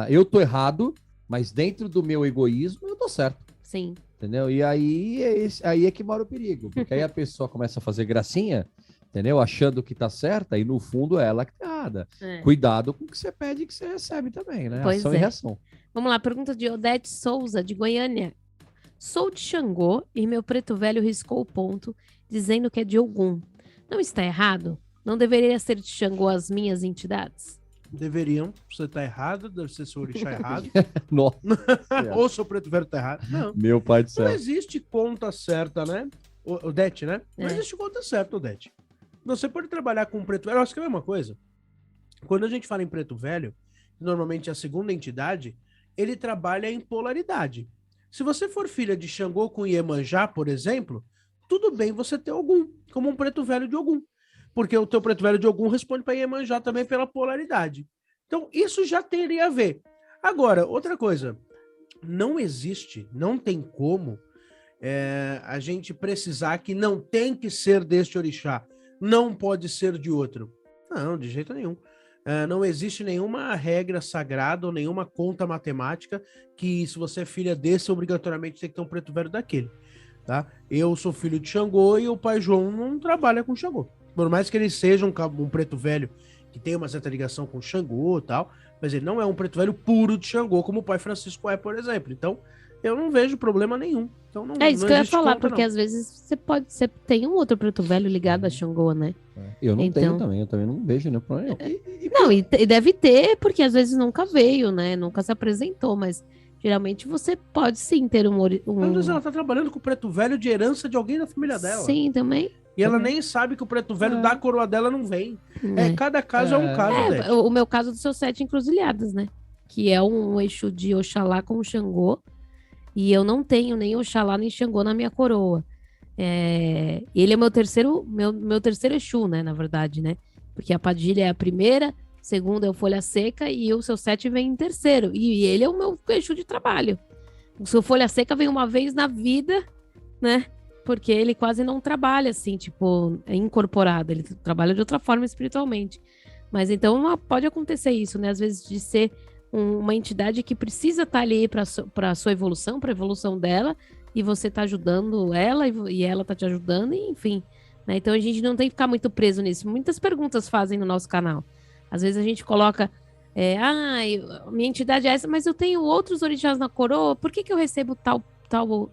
D: Eu tô errado, mas dentro do meu egoísmo eu tô certo.
E: Sim.
D: Entendeu? E aí aí é que mora o perigo. Porque aí a pessoa começa a fazer gracinha, entendeu? Achando que tá certa, e no fundo é ela que tá errada.
E: É.
D: Cuidado com o que você pede e que você recebe também, né?
E: Pois
D: Ação e
E: é.
D: reação.
E: Vamos lá, pergunta de Odete Souza, de Goiânia. Sou de Xangô e meu preto velho riscou o ponto, dizendo que é de Ogum. Não está errado? Não deveria ser de Xangô as minhas entidades?
B: Deveriam, você tá errado, deve ser seu orixá errado.
D: Nossa.
B: Ou seu preto velho tá errado. Não.
D: Meu pai do
B: Não
D: céu.
B: existe conta certa, né? Odete, né? Não
E: É.
B: existe conta certa, Odete. Você pode trabalhar com preto velho. Eu acho que é a mesma coisa. Quando a gente fala em preto velho, normalmente a segunda entidade, ele trabalha em polaridade. Se você for filha de Xangô com Iemanjá, por exemplo, tudo bem você ter Ogum, como um preto velho de Ogum. Porque o teu preto velho de Ogum responde para Iemanjá também pela polaridade. Então, isso já teria a ver. Agora, outra coisa. Não existe, não tem como a gente precisar que não tem que ser deste orixá, não pode ser de outro. Não, de jeito nenhum. Não existe nenhuma regra sagrada ou nenhuma conta matemática que se você é filha desse, obrigatoriamente tem que ter um preto velho daquele. Tá? Eu sou filho de Xangô e o pai João não trabalha com Xangô. Por mais que ele seja um preto velho que tem uma certa ligação com Xangô e tal, mas ele não é um preto velho puro de Xangô, como o pai Francisco é, por exemplo. Então, eu não vejo problema nenhum. Então, não,
E: É isso
B: não
E: que eu ia
B: existe
E: falar,
B: conta,
E: porque
B: não.
E: às vezes você tem um outro preto velho ligado a Xangô, né?
D: Eu não
E: Então-
D: tenho também, eu também não vejo nenhum problema.
E: Não, e deve ter, porque às vezes nunca veio, né? Nunca se apresentou, mas geralmente você pode sim ter
B: Às vezes ela tá trabalhando com o preto velho de herança de alguém da família dela.
E: Sim, também.
B: E ela nem sabe que o preto velho da coroa dela não vem.
E: É.
B: Cada caso é um caso, Odete.
E: O meu caso dos seus 7 encruzilhadas, né? Que é um eixo de Oxalá com Xangô. E eu não tenho nem Oxalá nem Xangô na minha coroa. Ele é meu terceiro Exu, né? Na verdade, né? Porque a Padilha é a primeira, segunda é o Folha Seca e o seu 7 vem em terceiro. E ele é o meu Exu de trabalho. O seu Folha Seca vem uma vez na vida, né? Porque ele quase não trabalha assim, tipo, é incorporado. Ele trabalha de outra forma espiritualmente. Mas então pode acontecer isso, né? Às vezes de ser uma entidade que precisa estar ali para a sua evolução, para a evolução dela, e você tá ajudando ela e ela tá te ajudando, e, enfim. Né? Então a gente não tem que ficar muito preso nisso. Muitas perguntas fazem no nosso canal. Às vezes a gente coloca, minha entidade é essa, mas eu tenho outros orixás na coroa, por que eu recebo tal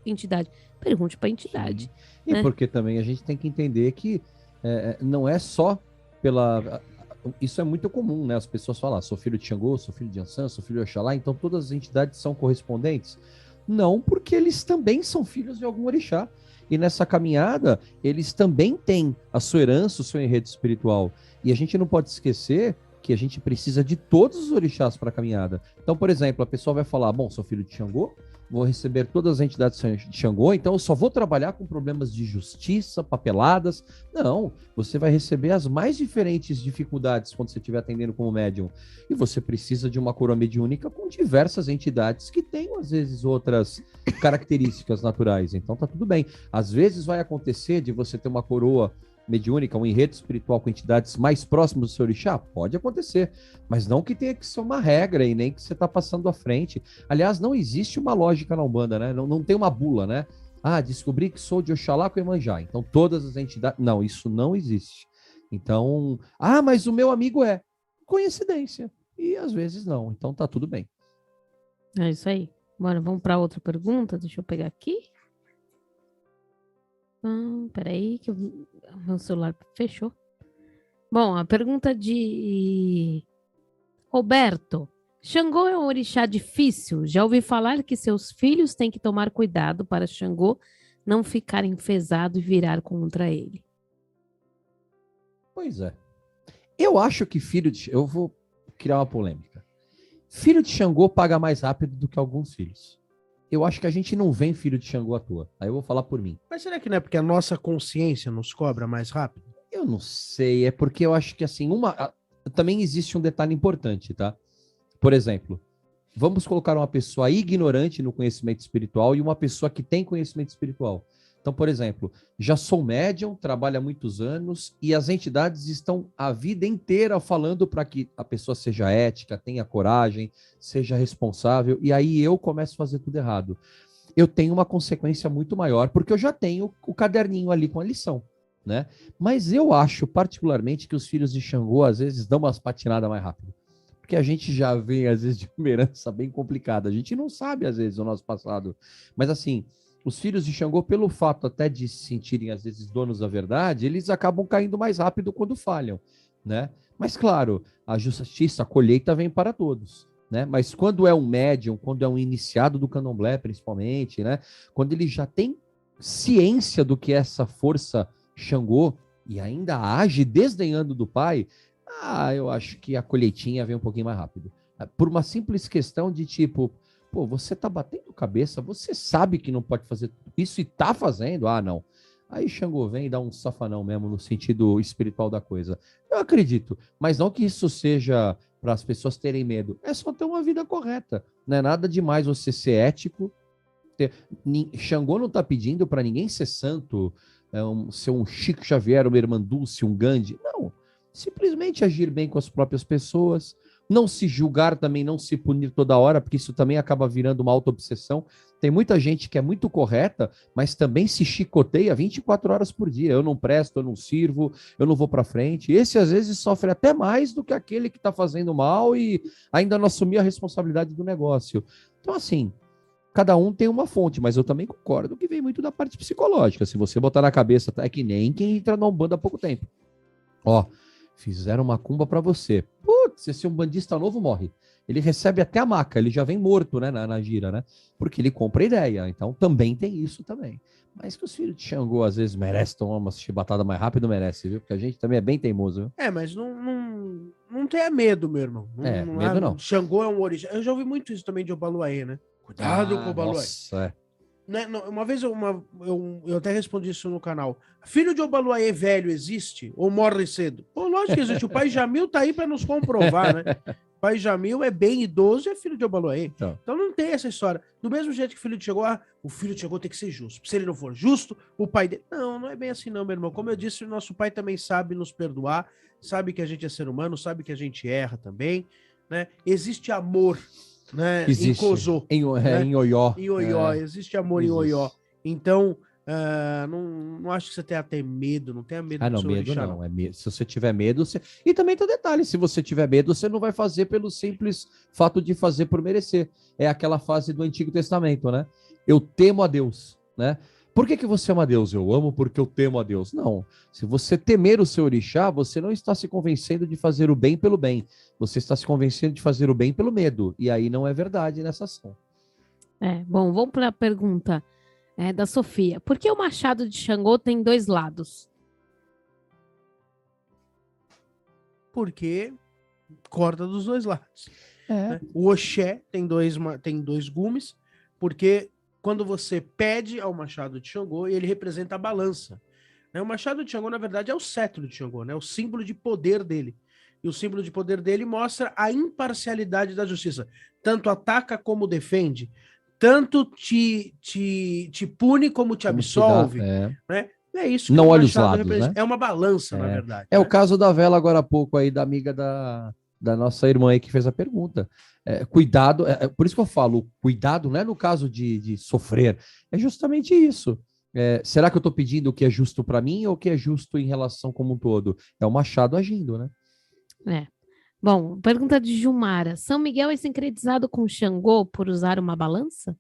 E: entidade? Pergunte para a entidade.
D: E
E: né?
D: porque também a gente tem que entender que não é só pela... Isso é muito comum, né? As pessoas falam, sou filho de Xangô, sou filho de Ansan, sou filho de Oxalá, então todas as entidades são correspondentes. Não, porque eles também são filhos de algum orixá. E nessa caminhada, eles também têm a sua herança, o seu enredo espiritual. E a gente não pode esquecer que a gente precisa de todos os orixás para a caminhada. Então, por exemplo, a pessoa vai falar, bom, sou filho de Xangô, vou receber todas as entidades de Xangô, então eu só vou trabalhar com problemas de justiça, papeladas. Não, você vai receber as mais diferentes dificuldades quando você estiver atendendo como médium. E você precisa de uma coroa mediúnica com diversas entidades que tenham, às vezes, outras características naturais. Então tá tudo bem. Às vezes vai acontecer de você ter uma coroa mediúnica, um enredo espiritual com entidades mais próximas do seu orixá? Pode acontecer, mas não que tenha que ser uma regra e nem que você está passando à frente. Aliás, não existe uma lógica na Umbanda, né? Não tem uma bula, né? Descobri que sou de Oxalá com Iemanjá, então todas as entidades... Não, isso não existe. Então, mas o meu amigo é. Coincidência. E às vezes não, então tá tudo bem.
E: É isso aí. Bora, vamos para outra pergunta. Deixa eu pegar aqui. Peraí, que meu celular fechou. Bom, a pergunta de Roberto. Xangô é um orixá difícil? Já ouvi falar que seus filhos têm que tomar cuidado para Xangô não ficar enfesado e virar contra ele.
D: Pois é. Eu acho que filho de... Eu vou criar uma polêmica. Filho de Xangô paga mais rápido do que alguns filhos. Eu acho que a gente não vem filho de Xangô à toa. Aí eu vou falar por mim.
B: Mas será que não é porque a nossa consciência nos cobra mais rápido?
D: Eu não sei, é porque eu acho que assim, também existe um detalhe importante, tá? Por exemplo, vamos colocar uma pessoa ignorante no conhecimento espiritual e uma pessoa que tem conhecimento espiritual. Então, por exemplo, já sou médium, trabalho há muitos anos e as entidades estão a vida inteira falando para que a pessoa seja ética, tenha coragem, seja responsável, e aí eu começo a fazer tudo errado. Eu tenho uma consequência muito maior, porque eu já tenho o caderninho ali com a lição, né? Mas eu acho, particularmente, que os filhos de Xangô, às vezes, dão umas patinadas mais rápido. Porque a gente já vem, às vezes, de uma herança bem complicada. A gente não sabe, às vezes, o nosso passado. Mas, assim, os filhos de Xangô, pelo fato até de se sentirem, às vezes, donos da verdade, eles acabam caindo mais rápido quando falham, né? Mas, claro, a justiça, a colheita vem para todos, né? Mas quando é um médium, quando é um iniciado do candomblé, principalmente, né? Quando ele já tem ciência do que é essa força Xangô e ainda age desdenhando do pai, eu acho que a colheitinha vem um pouquinho mais rápido. Por uma simples questão de tipo, pô, você tá batendo cabeça, você sabe que não pode fazer isso e tá fazendo? Ah, não. Aí Xangô vem e dá um safanão mesmo no sentido espiritual da coisa. Eu acredito, mas não que isso seja para as pessoas terem medo. É só ter uma vida correta. Não é nada demais você ser ético. Xangô não tá pedindo para ninguém ser santo, ser um Chico Xavier, uma Irmã Dulce, um Gandhi. Não. Simplesmente agir bem com as próprias pessoas, não se julgar também, não se punir toda hora, porque isso também acaba virando uma auto-obsessão. Tem muita gente que é muito correta, mas também se chicoteia 24 horas por dia. Eu não presto, eu não sirvo, eu não vou para frente. Esse, às vezes, sofre até mais do que aquele que está fazendo mal e ainda não assumir a responsabilidade do negócio. Então, assim, cada um tem uma fonte, mas eu também concordo que vem muito da parte psicológica. Se você botar na cabeça, é que nem quem entra na Umbanda há pouco tempo. Ó, fizeram uma cumba para você. Putz, esse umbandista novo morre. Ele recebe até a maca, ele já vem morto, né, na gira, né? Porque ele compra ideia. Então também tem isso também. Mas que os filhos de Xangô às vezes merecem tomar uma chibatada mais rápido, merece, viu? Porque a gente também é bem teimoso, viu?
B: Mas não tenha medo, meu irmão.
D: Medo não.
B: Xangô é um orixá. Eu já ouvi muito isso também de Obaluaê, né? Cuidado com o Obaluaê.
D: Nossa,
B: Né, uma vez eu até respondi isso no canal. Filho de Obaluaê velho existe ou morre cedo? Pô, lógico que existe. O pai Jamil tá aí para nos comprovar, né? O pai Jamil é bem idoso e é filho de Obaluaê. Então não tem essa história. Do mesmo jeito que o filho chegou, o filho chegou tem que ser justo. Se ele não for justo, o pai dele... Não é bem assim não, meu irmão. Como eu disse, o nosso pai também sabe nos perdoar, sabe que a gente é ser humano, sabe que a gente erra também, né? Existe amor, né?
D: existe.
B: Em Cozô,
D: em Oió.
B: em Oió, existe amor
D: existe.
B: em Oió. Então, não acho que você tenha até medo, não tenha medo do seu
D: medo
B: orixá,
D: não. Se você tiver medo, você... E também tem um detalhe, se você tiver medo, você não vai fazer pelo simples fato de fazer por merecer. É aquela fase do Antigo Testamento, né? Eu temo a Deus, né? Por que você ama a Deus? Eu amo porque eu temo a Deus. Não. Se você temer o seu orixá, você não está se convencendo de fazer o bem pelo bem. Você está se convencendo de fazer o bem pelo medo. E aí não é verdade nessa ação.
E: Bom, vamos para a pergunta da Sofia. Por que o machado de Xangô tem dois lados?
B: Porque corta dos dois lados. Né? O Oxé tem dois gumes, porque quando você pede ao machado de Xangô, ele representa a balança. Né? O machado de Xangô, na verdade, é o cetro de Xangô, né? O símbolo de poder dele. E o símbolo de poder dele mostra a imparcialidade da justiça. Tanto ataca como defende. Tanto te pune como te absolve. Né? É isso que
D: não
B: o
D: olha os
B: machado
D: lados,
B: representa.
D: né?
B: É uma balança, na verdade.
D: É o caso da vela agora há pouco aí, da amiga da nossa irmã aí que fez a pergunta. Cuidado, por isso que eu falo, cuidado não é no caso de sofrer, é justamente isso. Será que eu estou pedindo o que é justo para mim ou o que é justo em relação como um todo? É o machado agindo, né?
E: Bom, pergunta de Jumara. São Miguel é sincretizado com Xangô por usar uma balança?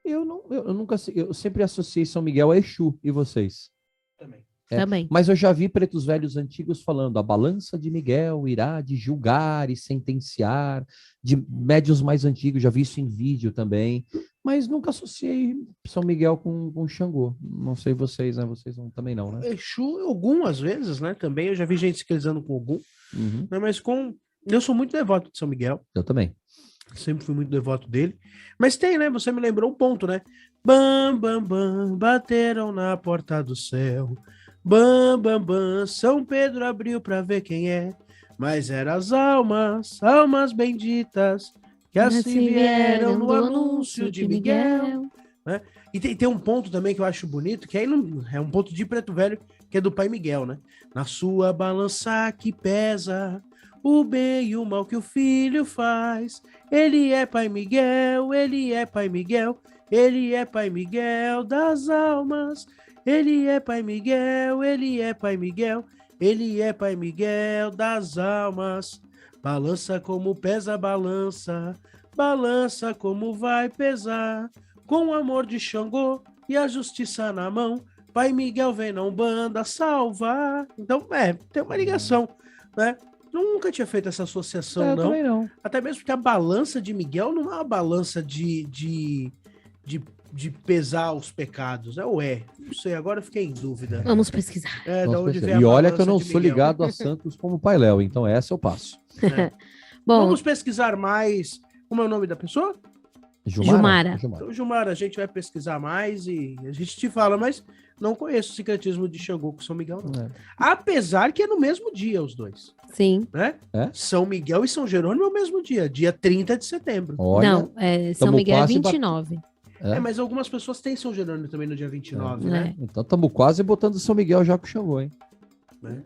D: Eu sempre associei São Miguel a Exu, e vocês?
E: Também.
D: Mas eu já vi pretos velhos antigos falando, a balança de Miguel irá de julgar e sentenciar, de médios mais antigos, já vi isso em vídeo também, mas nunca associei São Miguel com Xangô. Não sei vocês, né? Vocês também não, né?
B: Exu, Ogum, às vezes, né? Também eu já vi gente se cruzando com Ogum,
D: Uhum.
B: né? Mas eu sou muito devoto de São Miguel.
D: Eu também.
B: Sempre fui muito devoto dele. Mas tem, né? Você me lembrou um ponto, né? Bam, bam, bam, bateram na porta do céu. Bam, bam, bam, São Pedro abriu para ver quem é. Mas eram as almas benditas, que assim vieram no anúncio de Miguel. E tem um ponto também que eu acho bonito, que aí é um ponto de Preto Velho, que é do Pai Miguel, né? Na sua balança que pesa o bem e o mal que o filho faz. Ele é Pai Miguel, ele é Pai Miguel, ele é Pai Miguel das almas. Ele é Pai Miguel, ele é Pai Miguel, ele é Pai Miguel das almas. Balança como pesa a balança, balança como vai pesar. Com o amor de Xangô e a justiça na mão, Pai Miguel vem na Umbanda salvar. Então, tem uma ligação, né? Nunca tinha feito essa associação, não.
D: Também não.
B: Até mesmo porque a balança de Miguel não é uma balança de pesar os pecados. Não sei, agora eu fiquei em dúvida.
E: Vamos pesquisar.
B: Da onde vem a
D: E olha
B: balança
D: que eu não
B: de
D: sou
B: Miguel.
D: ligado a santos como Pai Léo, então essa eu passo.
E: Bom,
B: Vamos pesquisar mais. Como é o nome da pessoa?
E: Jumara.
B: Então, Jumara, a gente vai pesquisar mais e a gente te fala, mas não conheço o sincretismo de Xangô com São Miguel, não. Apesar que é no mesmo dia os dois,
E: sim.
B: né?
D: É?
B: São Miguel e São Jerônimo é o mesmo dia 30 de setembro.
D: Olha,
E: Não, São
D: tamo
E: Miguel é
D: quase
E: 29.
B: Mas algumas pessoas têm São Jerônimo também no dia 29,
E: É.
B: né?
D: então estamos quase botando São Miguel já com o Xangô, hein?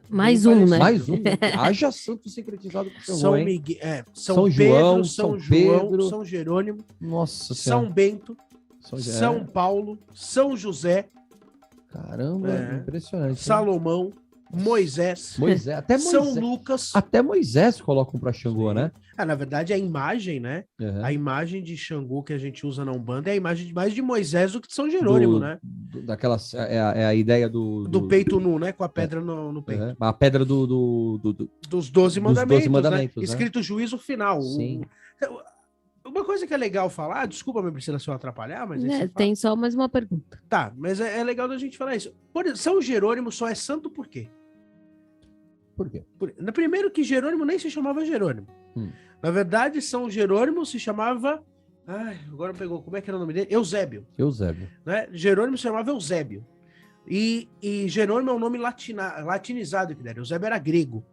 E: Mais
B: Bem
E: um, né?
D: Mais um. Haja santo sincretizado com o Xangô,
B: São
D: hein?
B: Miguel,
D: São
B: São
D: João,
B: Pedro,
D: São
B: São João,
D: Pedro.
B: São Jerônimo,
D: Nossa Senhora.
B: São Bento,
D: São
B: São Paulo, São José,
D: Caramba,
B: É.
D: impressionante. hein?
B: Salomão, Moisés,
D: Moisés, até
B: São
D: Moisés.
B: Lucas.
D: Até Moisés colocam para Xangô, né?
B: Na verdade, a imagem, né?
D: Uhum.
B: A imagem de Xangô que a gente usa na Umbanda é a imagem mais de Moisés do que de São Jerônimo, né?
D: Daquelas, é a ideia do
B: peito nu, né? Com a pedra no peito.
D: Uhum. A pedra do
B: Dos 12 mandamentos,
D: mandamentos,
B: né?
D: né?
B: Escrito juízo final.
D: Sim.
B: Uma coisa que é legal falar, desculpa, minha Priscila, se eu atrapalhar, mas aí você fala.
E: Tem só mais uma pergunta.
B: Tá, mas é legal da gente falar isso. São Jerônimo só é santo por quê?
D: Por quê?
B: Primeiro que Jerônimo nem se chamava Jerônimo. Na verdade, São Jerônimo se chamava... Ai, agora pegou. Como é que era o nome dele? Eusébio.
D: Eusébio.
B: Né? Jerônimo se chamava Eusébio. E Jerônimo é um nome latinizado que deram. Eusébio era grego.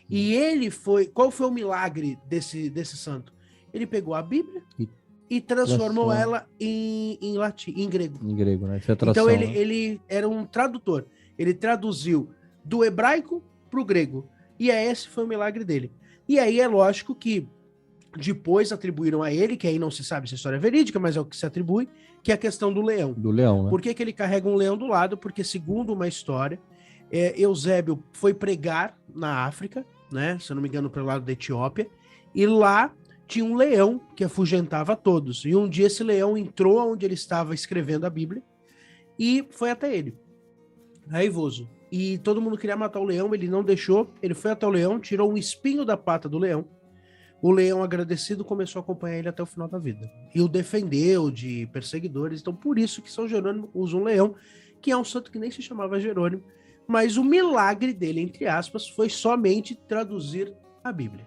B: E ele foi... Qual foi o milagre desse santo? Ele pegou a Bíblia e transformou ela em latim, em grego.
D: Em grego, né?
B: Então ele era um tradutor. Ele traduziu do hebraico para o grego. E esse foi o milagre dele. E aí é lógico que depois atribuíram a ele, que aí não se sabe se a história é verídica, mas é o que se atribui, que é a questão do leão.
D: Do leão, né?
B: Por que ele carrega um leão do lado? Porque, segundo uma história, Eusébio foi pregar na África, né? Se eu não me engano, pelo lado da Etiópia, e lá tinha um leão que afugentava todos. E um dia esse leão entrou onde ele estava escrevendo a Bíblia e foi até ele, raivoso. E todo mundo queria matar o leão, ele não deixou, ele foi até o leão, tirou um espinho da pata do leão. O leão, agradecido, começou a acompanhar ele até o final da vida. E o defendeu de perseguidores. Então, por isso que São Jerônimo usa um leão, que é um santo que nem se chamava Jerônimo. Mas o milagre dele, entre aspas, foi somente traduzir a Bíblia.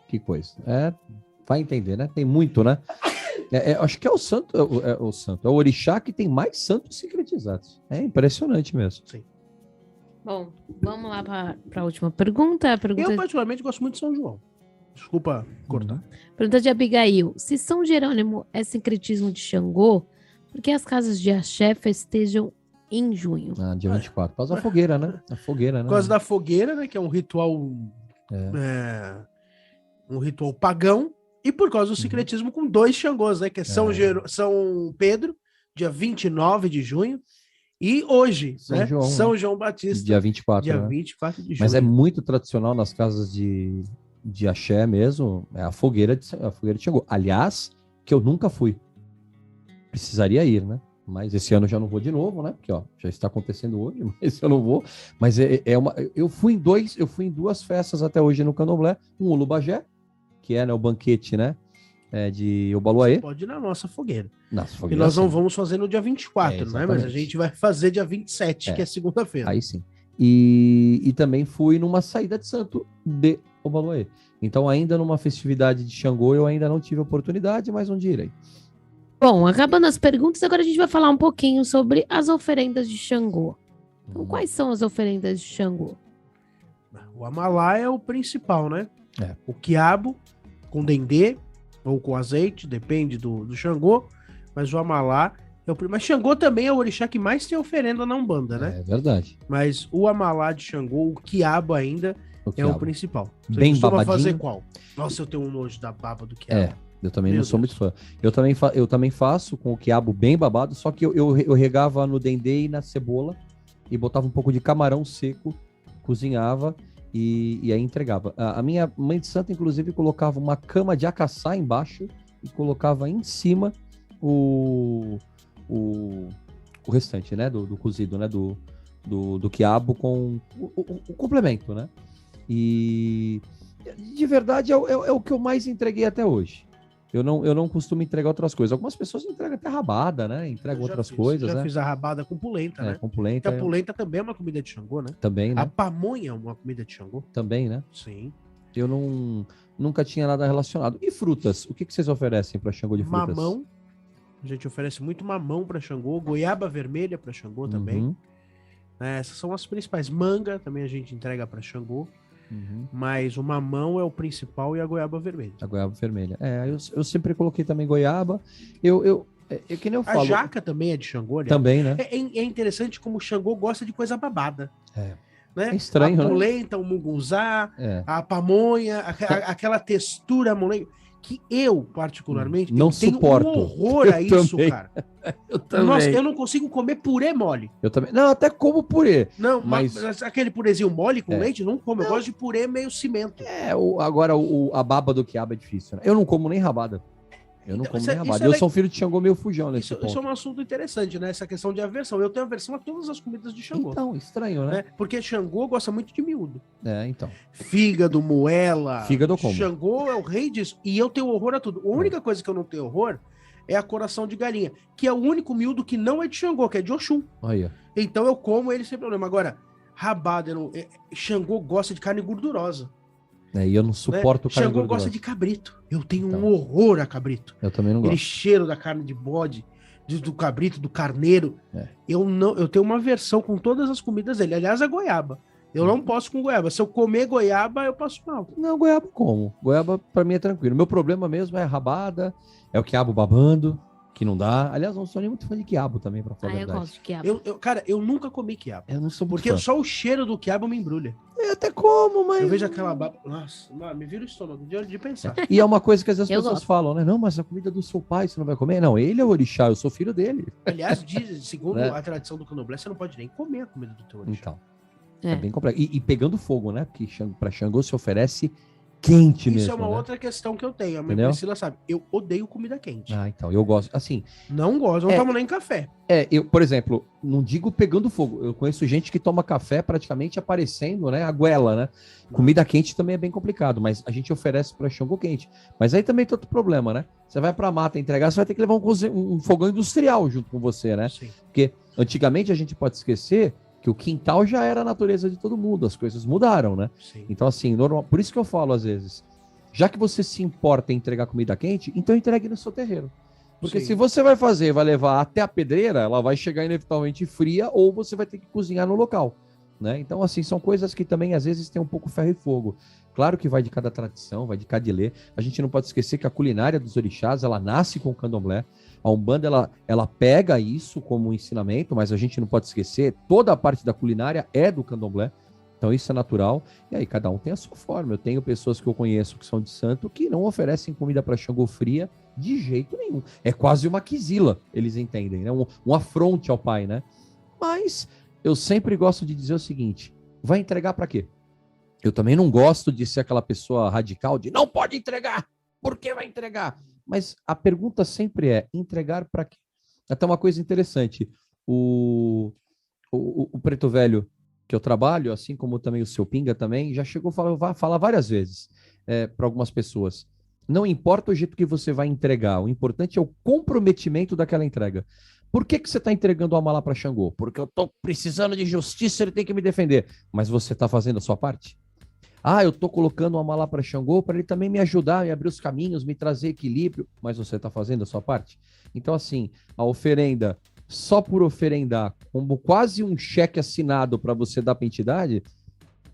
D: Que coisa. Vai entender, né? Tem muito, né? Acho que é o santo, é o orixá que tem mais santos sincretizados. É impressionante mesmo.
B: Sim.
E: Bom, vamos lá para a última pergunta.
B: Eu, particularmente, gosto muito de São João. Desculpa cortar.
E: Pergunta de Abigail. Se São Jerônimo é sincretismo de Xangô, por que as casas de axé festejam em junho?
D: Dia 24. Por causa da fogueira, né? A fogueira, né?
B: Por causa da fogueira, né? Que é um ritual... um ritual pagão. E por causa do sincretismo com dois Xangôs, né? Que é São Pedro, dia 29 de junho. E hoje, São João Batista.
D: Dia 24.
B: Dia
D: né?
B: 24 de junho.
D: Mas é muito tradicional nas casas de axé mesmo, a fogueira de Xangô. Aliás, que eu nunca fui. Precisaria ir, né? Mas esse ano já não vou de novo, né? Porque já está acontecendo hoje, mas eu não vou. Mas eu fui em duas festas até hoje no Candomblé. Um Ulubagé, que é, né, o banquete, né? de Obaloaê.
B: Pode ir na nossa fogueira.
D: Nossa,
B: E
D: fogueira,
B: nós não
D: sim.
B: vamos fazer no dia 24, né? Mas a
D: Exatamente.
B: gente vai fazer dia 27, que é segunda-feira.
D: Aí sim. E também fui numa saída de santo de Obaloaê. Então, ainda numa festividade de Xangô, eu ainda não tive oportunidade, mas um dia irei.
E: Bom, acabando as perguntas, agora a gente vai falar um pouquinho sobre as oferendas de Xangô. Então, quais são as oferendas de Xangô?
B: O amalá é o principal, né?
D: É.
B: O quiabo com dendê ou com azeite, depende do Xangô, mas o amalá é o Mas Xangô também é o orixá que mais tem oferenda na Umbanda, né?
D: É verdade.
B: Mas o amalá de Xangô, o quiabo ainda é o
D: quiabo.
B: principal. Você
D: Bem
B: costuma
D: babadinho.
B: fazer qual? Nossa, eu tenho um nojo da baba do quiabo.
D: Eu também
B: Meu
D: não sou
B: Deus.
D: muito fã. Eu também faço com o quiabo bem babado, só que eu regava no dendê e na cebola e botava um pouco de camarão seco, cozinhava e aí entregava. A minha mãe de santo, inclusive, colocava uma cama de acaçá embaixo e colocava em cima o restante, né, do cozido, né, do quiabo com o complemento, né? E de verdade é o que eu mais entreguei até hoje. Eu não costumo entregar outras coisas. Algumas pessoas entregam até rabada, né? Entregam
B: Eu já
D: outras
B: fiz,
D: coisas,
B: já
D: né?
B: fiz a rabada com polenta, né?
D: Com
B: Porque
D: polenta.
B: a polenta também é uma comida de Xangô, né?
D: Também,
B: A
D: né?
B: pamonha é uma comida de Xangô.
D: Também, né?
B: Sim.
D: Eu nunca tinha nada relacionado. E frutas? O que vocês oferecem para Xangô de frutas?
B: Mamão. A gente oferece muito mamão para Xangô. Goiaba vermelha para Xangô também.
D: Uhum,
B: Essas são as principais. Manga também a gente entrega para Xangô.
D: uhum.
B: Mas o mamão é o principal e a goiaba vermelha.
D: A goiaba vermelha. Eu sempre coloquei também goiaba. Que nem eu
B: A
D: falo.
B: jaca também é de Xangô, aliás.
D: Também, né?
B: É interessante como o Xangô gosta de coisa babada.
D: É.
B: Né?
D: É estranho,
B: a
D: né?
B: polenta, o mungunzá,
D: É.
B: a pamonha, aquela textura molenga, que eu, particularmente,
D: Não
B: eu tenho
D: suporto.
B: um horror a
D: Eu
B: isso,
D: também.
B: cara.
D: Eu também.
B: Nossa, eu não consigo comer purê mole.
D: Eu também. Não, até como purê.
B: Não,
D: Mas-
B: mas aquele purezinho mole com
D: É.
B: leite, não como. Eu gosto de purê meio cimento.
D: Agora a baba do quiabo é difícil, né? Eu não como nem rabada. Eu não
B: Então,
D: como
B: isso
D: nem
B: é-
D: rabada.
B: isso é
D: Eu
B: le-
D: sou um filho de Xangô meio fujão nesse
B: Isso
D: ponto.
B: é um assunto interessante, né? Essa questão de aversão. Eu tenho aversão a todas as comidas de Xangô.
D: Então, estranho, né?
B: Né? Porque Xangô gosta muito de miúdo.
D: Então.
B: Fígado, moela.
D: Fígado eu como.
B: Xangô é o rei disso. E eu tenho horror a tudo. A única coisa que eu não tenho horror é a coração de galinha, que é o único miúdo que não é de Xangô, que é de Oxum.
D: Olha.
B: Então eu como ele sem problema. Agora, rabada, Xangô gosta de carne gordurosa.
D: E eu não suporto
B: né?
D: carne
B: Xangô
D: gordurosa.
B: gosta de cabrito. Eu tenho
D: Então.
B: um horror a cabrito.
D: Eu também não
B: Aquele
D: gosto.
B: cheiro da carne de bode, do cabrito, do carneiro.
D: É.
B: Eu tenho uma aversão com todas as comidas dele. Aliás, a goiaba. Eu não posso com goiaba. Se eu comer goiaba, eu passo mal.
D: Não, goiaba como. Goiaba pra mim é tranquilo. Meu problema mesmo é a rabada, é o quiabo babando, que não dá. Aliás, eu não sou nem muito fã de quiabo também, pra falar a
E: Eu
D: verdade.
E: gosto de quiabo.
B: Cara, eu nunca comi quiabo.
D: Eu não sou muito
B: Porque
D: fã.
B: só o cheiro do quiabo me embrulha.
D: Eu até como, mas...
B: Eu vejo aquela baba. Nossa, me vira o estômago de pensar.
D: E é uma coisa que às vezes as
E: Eu
D: pessoas
E: gosto.
D: falam, né? Não, mas a comida do seu pai você não vai comer? Não, ele é o orixá, eu sou filho dele.
B: Aliás, segundo
D: Né?
B: a tradição do candomblé, você não pode nem comer a comida do teu orixá.
D: Então,
E: É.
D: é bem complexo. E pegando fogo, né? Porque pra Xangô se oferece quente
B: Isso
D: mesmo,
B: é uma
D: né?
B: outra questão que eu tenho. A minha
D: Entendeu?
B: Priscila sabe. Eu odeio comida quente.
D: Então, eu gosto. Assim,
B: Não gosto, não
D: É.
B: tomo nem café.
D: por exemplo, não digo pegando fogo. Eu conheço gente que toma café praticamente aparecendo, né? A goela, né? Comida quente também é bem complicado, mas a gente oferece para Xangô quente. Mas aí também tem outro problema, né? Você vai pra mata entregar, você vai ter que levar um fogão industrial junto com você, né?
B: Sim.
D: Porque antigamente a gente pode esquecer que o quintal já era a natureza de todo mundo, as coisas mudaram, né?
B: Sim.
D: Então, assim, normal, por isso que eu falo às vezes, já que você se importa em entregar comida quente, então entregue no seu terreiro. Porque
B: Sim.
D: se você vai fazer, vai levar até a pedreira, ela vai chegar inevitavelmente fria ou você vai ter que cozinhar no local, né? Então, assim, são coisas que também às vezes tem um pouco ferro e fogo. Claro que vai de cada tradição, vai de cada lê. A gente não pode esquecer que a culinária dos orixás, ela nasce com o candomblé. A Umbanda, ela pega isso como um ensinamento, mas a gente não pode esquecer, toda a parte da culinária é do candomblé. Então isso é natural. E aí cada um tem a sua forma. Eu tenho pessoas que eu conheço que são de santo que não oferecem comida para Xangô fria de jeito nenhum. É quase uma quizila, eles entendem, né? Um afronte ao pai, né? Mas eu sempre gosto de dizer o seguinte, vai entregar para quê? Eu também não gosto de ser aquela pessoa radical de não pode entregar. Por que vai entregar? Mas a pergunta sempre é, entregar para quê? Até uma coisa interessante, o Preto Velho que eu trabalho, assim como também o seu Pinga também, já chegou a falar várias vezes para algumas pessoas. Não importa o jeito que você vai entregar, o importante é o comprometimento daquela entrega. Por que você está entregando a mala para Xangô? Porque eu estou precisando de justiça, ele tem que me defender. Mas você está fazendo a sua parte? Ah, eu estou colocando uma mala para Xangô para ele também me ajudar, me abrir os caminhos, me trazer equilíbrio. Mas você está fazendo a sua parte? Então, assim, a oferenda só por oferendar, como quase um cheque assinado para você dar para a entidade,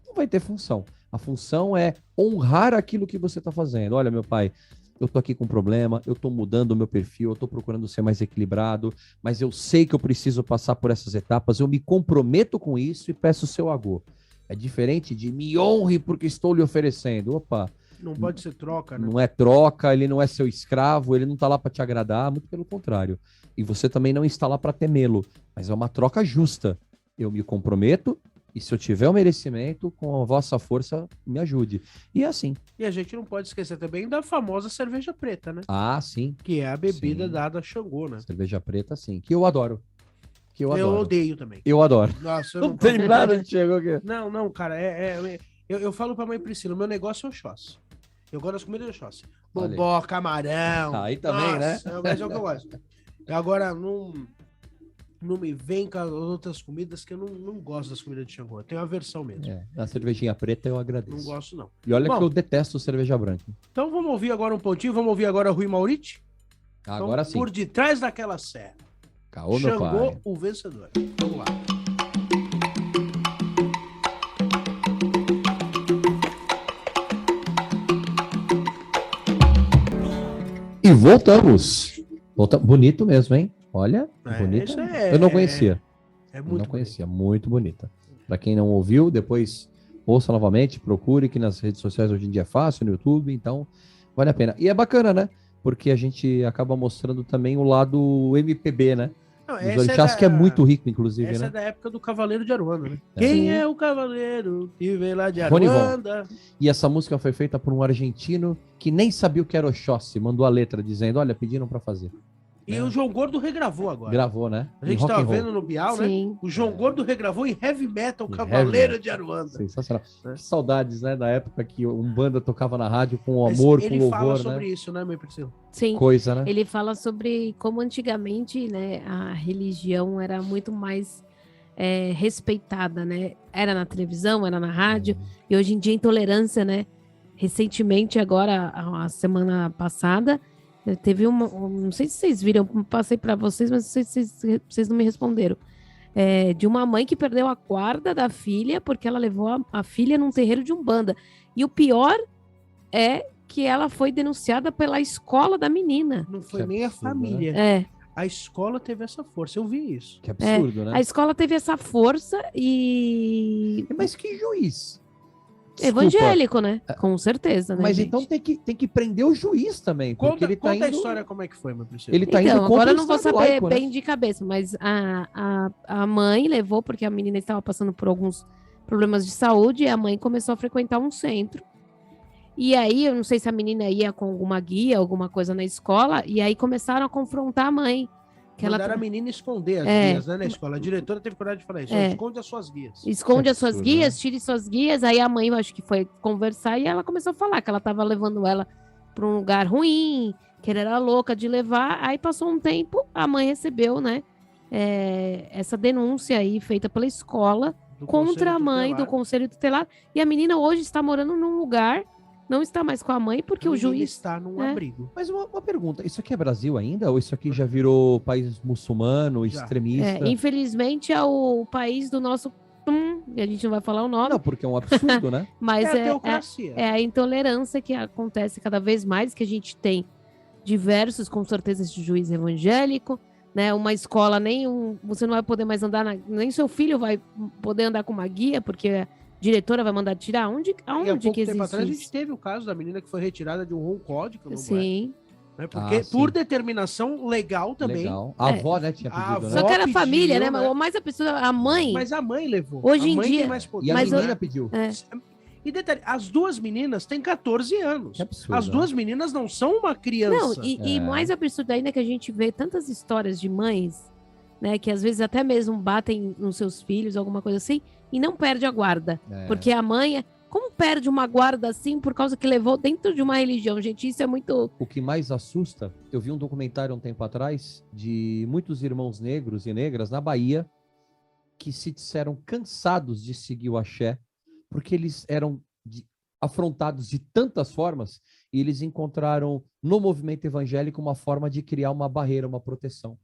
D: não vai ter função. A função é honrar aquilo que você está fazendo. Olha, meu pai, eu estou aqui com um problema, eu estou mudando o meu perfil, eu estou procurando ser mais equilibrado, mas eu sei que eu preciso passar por essas etapas, eu me comprometo com isso e peço o seu agô. É diferente de me honre porque estou lhe oferecendo. Opa,
B: Não pode ser troca, né?
D: não é troca, ele não é seu escravo, ele não está lá para te agradar, muito pelo contrário. E você também não está lá para temê-lo, mas é uma troca justa. Eu me comprometo e se eu tiver o merecimento, com a vossa força, me ajude. E é assim.
B: E a gente não pode esquecer também da famosa cerveja preta, né?
D: Ah, sim.
B: Que é a bebida
D: Sim.
B: dada a Xangô, né?
D: Cerveja preta, sim. Que eu adoro. Que eu adoro.
B: odeio também.
D: Eu adoro.
B: Nossa, eu
D: Não tem nada de chegou aqui.
B: Não, cara, eu falo pra mãe Priscila, o meu negócio é o Oxóssi. Eu gosto das comidas de Oxóssi.
D: Olha aí.
B: Bobó, camarão.
D: Aí também, né?
B: Mas é o que eu gosto. Agora, não me vem com as outras comidas que eu não gosto das comidas de Xangô. Eu tenho aversão mesmo.
D: É, a cervejinha preta eu
B: Não
D: agradeço.
B: gosto, não.
D: E olha
B: Bom.
D: que eu detesto cerveja branca.
B: Então vamos ouvir agora um pontinho, vamos ouvir agora Rui Mauriti? Então,
D: Agora sim.
B: Por detrás daquela serra.
D: Caô, meu
B: Xangô,
D: pai.
B: o vencedor. Vamos lá.
D: E voltamos. Bonito mesmo, hein? Olha, bonito.
B: isso é-
D: Eu não conhecia.
B: É
D: Eu
B: muito
D: não conhecia. Muito bonita. Para quem não ouviu, depois ouça novamente, procure, que nas redes sociais hoje em dia é fácil, no YouTube, então vale a pena. E é bacana, né? Porque a gente acaba mostrando também o lado MPB, né?
B: Não,
D: Os
B: essa
D: orixás,
B: da-
D: que é muito rico, inclusive,
B: Essa
D: né?
B: é da época do Cavaleiro de Aruanda, né?
D: É.
B: Quem é o cavaleiro que vem lá de
D: Rony Von.
B: Aruanda?
D: E essa música foi feita por um argentino que nem sabia o que era Oxóssi, mandou a letra dizendo, olha, pediram para fazer.
B: E o João Gordo regravou agora.
D: Gravou, né?
B: A gente
D: Em rock
B: tava
D: and roll.
B: vendo no Bial, né?
E: Sim.
B: O João Gordo regravou em heavy metal,
D: Em
B: Cavaleiro
D: heavy
B: de Aruanda.
D: Sensacional.
B: É.
D: Que saudades, né? Da época que um banda tocava na rádio com
B: Mas
D: amor, com
B: ele fala
D: louvor,
B: sobre
D: né?
B: isso, né, meu Priscila?
E: Sim.
D: Coisa, né?
E: Ele fala sobre como antigamente, né, a religião era muito mais respeitada, né? Era na televisão, era na rádio, e hoje em dia a intolerância, né? Recentemente, agora, a semana passada, teve não sei se vocês viram, eu passei para vocês, mas não sei se vocês não me responderam. De uma mãe que perdeu a guarda da filha porque ela levou a filha num terreiro de umbanda. E o pior é que ela foi denunciada pela escola da menina.
B: Não foi
D: Que
B: nem a
D: absurdo,
B: família.
E: É,
B: A escola teve essa força. Eu vi isso.
D: Que absurdo, né?
E: a escola teve essa força e
D: Mas que juiz? Desculpa,
E: evangélico, né? Com certeza, né,
D: Mas
E: gente?
D: então tem que prender o juiz também, porque
B: Conta,
D: ele tá
B: conta a
D: indo...
B: história como é que foi, meu Priscila.
D: Ele tá
E: Então,
D: indo contra
E: agora eu
D: o
E: não vou
D: Estado
E: saber
D: laico, né?
E: bem de cabeça, mas a mãe levou, porque a menina estava passando por alguns problemas de saúde, e a mãe começou a frequentar um centro. E aí, eu não sei se a menina ia com alguma guia, alguma coisa na escola, e aí começaram a confrontar a mãe. Que ela
B: Mandaram a menina esconder as
E: É.
B: guias, né, na escola. A diretora teve coragem de falar isso.
E: É.
B: Esconde as suas guias.
E: esconde
D: Que
E: as suas
D: absurdo,
E: guias,
D: né?
E: tire suas guias. Aí a mãe, eu acho que foi conversar e ela começou a falar que ela estava levando ela para um lugar ruim, que ela era louca de levar. Aí passou um tempo, a mãe recebeu, né, essa denúncia aí feita pela escola
B: Do
E: contra
B: Conselho
E: a mãe
B: Tutelar.
E: do Conselho Tutelar. E a menina hoje está morando num lugar, não está mais com a mãe, porque
B: A
E: o
B: menina
E: juiz.
B: está num
E: É.
B: abrigo.
D: Mas uma pergunta, isso aqui é Brasil ainda? Ou isso aqui já virou país muçulmano,
B: Já.
D: extremista?
E: Infelizmente é o país do nosso. A gente não vai falar o nome,
D: Não, porque é um absurdo, né?
E: mas
B: É a teocracia.
E: é a intolerância que acontece cada vez mais, que a gente tem diversos, com certeza, de juiz evangélico, né? Uma escola, você não vai poder mais andar, nem seu filho vai poder andar com uma guia, porque a diretora vai mandar tirar.
B: E há
E: Aonde
B: pouco
E: que
B: tempo
E: existe
B: atrás a gente
E: isso?
B: teve o caso da menina que foi retirada de um home código, não é?
E: Sim.
B: Né? Porque
D: Ah, sim.
B: por determinação legal também.
D: Legal. A avó, né, tinha
B: A
D: pedido,
B: avó-
D: né?
E: Só que era
B: pediu,
E: família, né?
B: né?
E: Mas a pessoa, a mãe.
B: Mas a mãe levou.
E: Hoje
B: a
E: em
B: mãe
E: dia-
B: tem mais poder.
D: E a
E: Mas
D: menina pediu.
B: E detalhe, as duas meninas têm 14 anos.
D: Que absurdo,
B: As
D: né?
B: duas meninas não são uma criança.
E: Não, e
D: É.
E: mais absurdo ainda é que a gente vê tantas histórias de mães, né? Que às vezes até mesmo batem nos seus filhos, alguma coisa assim, e não perde a guarda.
D: É.
E: Porque a mãe. Como perde uma guarda assim por causa que levou dentro de uma religião, gente. Isso é muito...
D: O que mais assusta, eu vi um documentário há um tempo atrás de muitos irmãos negros e negras na Bahia que se disseram cansados de seguir o axé, porque eles eram afrontados de tantas formas e eles encontraram no movimento evangélico uma forma de criar uma barreira, uma proteção.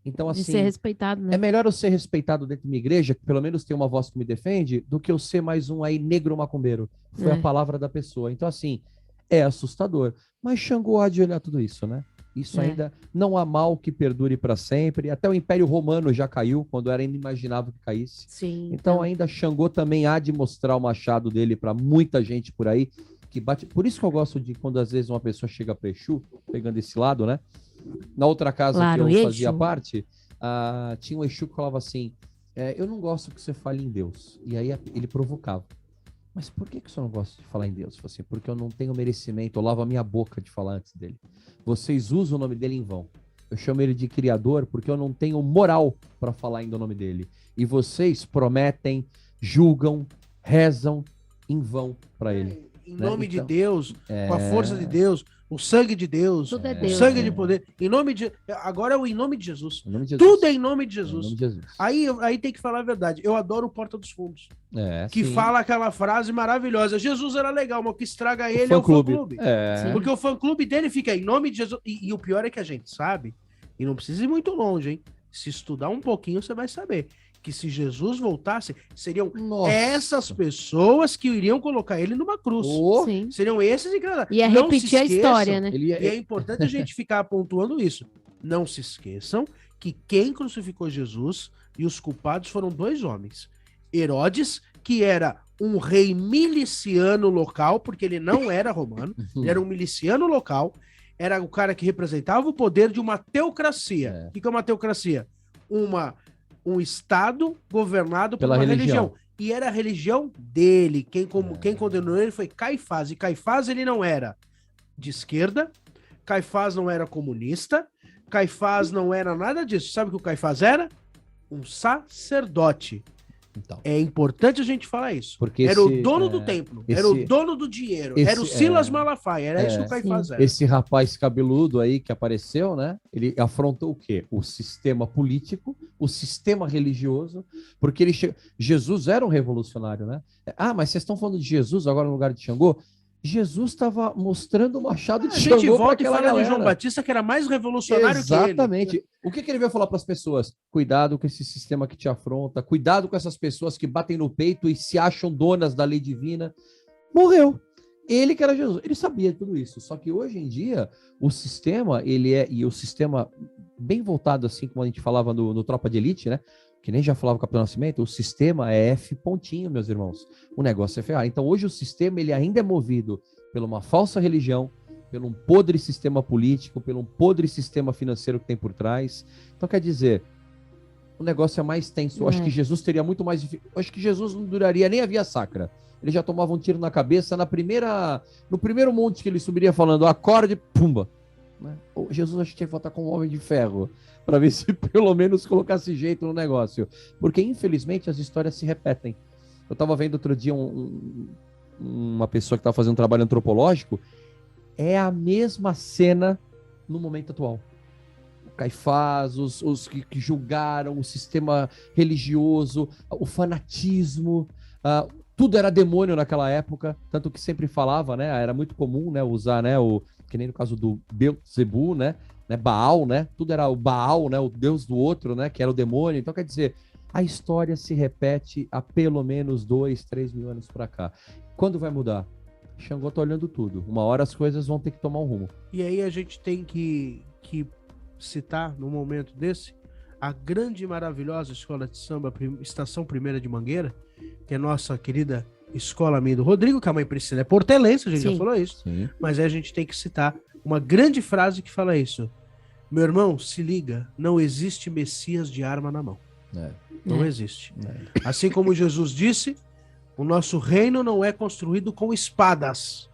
D: Então,
E: de
D: assim,
E: ser respeitado, né?
D: é melhor eu ser respeitado dentro de uma igreja, que pelo menos tem uma voz que me defende, do que eu ser mais um aí negro macumbeiro. Foi a palavra da pessoa. Então, assim, é assustador. Mas Xangô há de olhar tudo isso, né? Isso ainda não há mal que perdure para sempre. Até o Império Romano já caiu, quando era inimaginável que caísse.
E: Sim.
D: Então, ainda Xangô também há de mostrar o machado dele para muita gente por aí que bate. Por isso que eu gosto de quando às vezes uma pessoa chega para Exu, pegando esse lado, né? Na outra casa
E: Claro,
D: que eu
E: Exu.
D: fazia parte, tinha um Exu que falava assim: eu não gosto que você fale em Deus. E aí ele provocava. Mas por que você não gosta de falar em Deus? Eu falei assim, porque eu não tenho merecimento, eu lavo a minha boca de falar antes dele. Vocês usam o nome dele em vão. Eu chamo ele de criador porque eu não tenho moral para falar ainda o nome dele. E vocês prometem, julgam, rezam em vão para ele.
B: Em
D: né?
B: nome
D: Então,
B: de Deus, com a força de Deus, o sangue de Deus,
E: Tudo é
B: o
E: Deus,
B: sangue
E: né?
B: de poder. Em nome de... Agora é o em nome de Jesus.
D: Em nome de Jesus.
B: Tudo é em nome de
D: Em
B: Jesus.
D: nome de Jesus.
B: Aí tem que falar a verdade. Eu adoro o Porta dos Fundos, que
D: Sim.
B: fala aquela frase maravilhosa. Jesus era legal, mas o que estraga ele é o
D: fã-clube.
B: fã-clube.
D: É.
B: Porque o fã-clube dele fica em nome de Jesus. E o pior é que a gente sabe, e não precisa ir muito longe, hein? Se estudar um pouquinho, você vai saber que se Jesus voltasse, seriam
D: Nossa.
B: essas pessoas que iriam colocar ele numa cruz.
D: Oh,
E: Sim.
B: Seriam esses e cada...
E: Ia
B: Não
E: repetir
B: se
E: a história, né?
D: ele
B: E é importante a gente ficar pontuando isso. Não se esqueçam que quem crucificou Jesus e os culpados foram dois homens. Herodes, que era um rei miliciano local, porque ele não era romano, ele era um miliciano local, era o cara que representava o poder de uma teocracia. O que é uma teocracia? Um estado governado por
D: Pela
B: uma
D: religião.
B: E era a religião dele. Quem condenou ele foi Caifás. E Caifás ele não era de esquerda, Caifás não era comunista, Caifás não era nada disso. Sabe o que o Caifás era? Um sacerdote.
D: Então,
B: É importante a gente falar isso.
D: porque
B: Era o dono do templo, era o
D: esse-
B: dono do dinheiro,
D: esse-
B: era o Silas Malafaia, era isso que o Caifás era.
D: esse rapaz cabeludo aí que apareceu, né? Ele afrontou o quê? O sistema político, o sistema religioso, porque Jesus era um revolucionário, né? Mas vocês estão falando de Jesus agora no lugar de Xangô? Jesus estava mostrando o machado de
B: A gente
D: Xangô para
B: volta e
D: aquela
B: fala de
D: galera.
B: João Batista, que era mais revolucionário que ele.
D: Exatamente. O que ele veio falar para as pessoas? Cuidado com esse sistema que te afronta, cuidado com essas pessoas que batem no peito e se acham donas da lei divina. Morreu. Ele que era Jesus. Ele sabia tudo isso. Só que hoje em dia, o sistema, e o sistema bem voltado, assim como a gente falava no Tropa de Elite, né? Que nem já falava o Capitão Nascimento, o sistema é F pontinho, meus irmãos. O negócio é ferrar. Então hoje o sistema, ele ainda é movido por uma falsa religião, pelo um podre sistema político, pelo um podre sistema financeiro que tem por trás. Então quer dizer, o negócio é mais tenso. Eu acho que Jesus teria muito mais... Eu acho que Jesus não duraria nem a via sacra. Ele já tomava um tiro na cabeça no primeiro monte que ele subiria falando, acorde, pumba. Né? Jesus acho que tinha que voltar com um homem de ferro, para ver se pelo menos colocasse jeito no negócio. Porque, infelizmente, as histórias se repetem. Eu estava vendo outro dia uma pessoa que estava fazendo um trabalho antropológico, é a mesma cena no momento atual. O Caifás, os que julgaram o sistema religioso, o fanatismo, tudo era demônio naquela época, tanto que sempre falava, né? Era muito comum, né, usar, né, que nem no caso do Beelzebu, né? Baal, né? Tudo era o Baal, né? O deus do outro, né? Que era o demônio. Então, quer dizer, a história se repete há pelo menos 2-3 mil anos para cá. Quando vai mudar? Xangô tá olhando tudo. Uma hora as coisas vão ter que tomar um rumo.
B: E aí a gente tem que citar, num momento desse, a grande e maravilhosa escola de samba Estação Primeira de Mangueira, que é a nossa querida escola minha do Rodrigo, que a mãe Priscila é portelense, a gente já falou isso.
D: Sim.
B: Mas aí a gente tem que citar uma grande frase que fala isso. Meu irmão, se liga, não existe Messias de arma na mão. Não existe. Assim como Jesus disse, o nosso reino não é construído com espadas.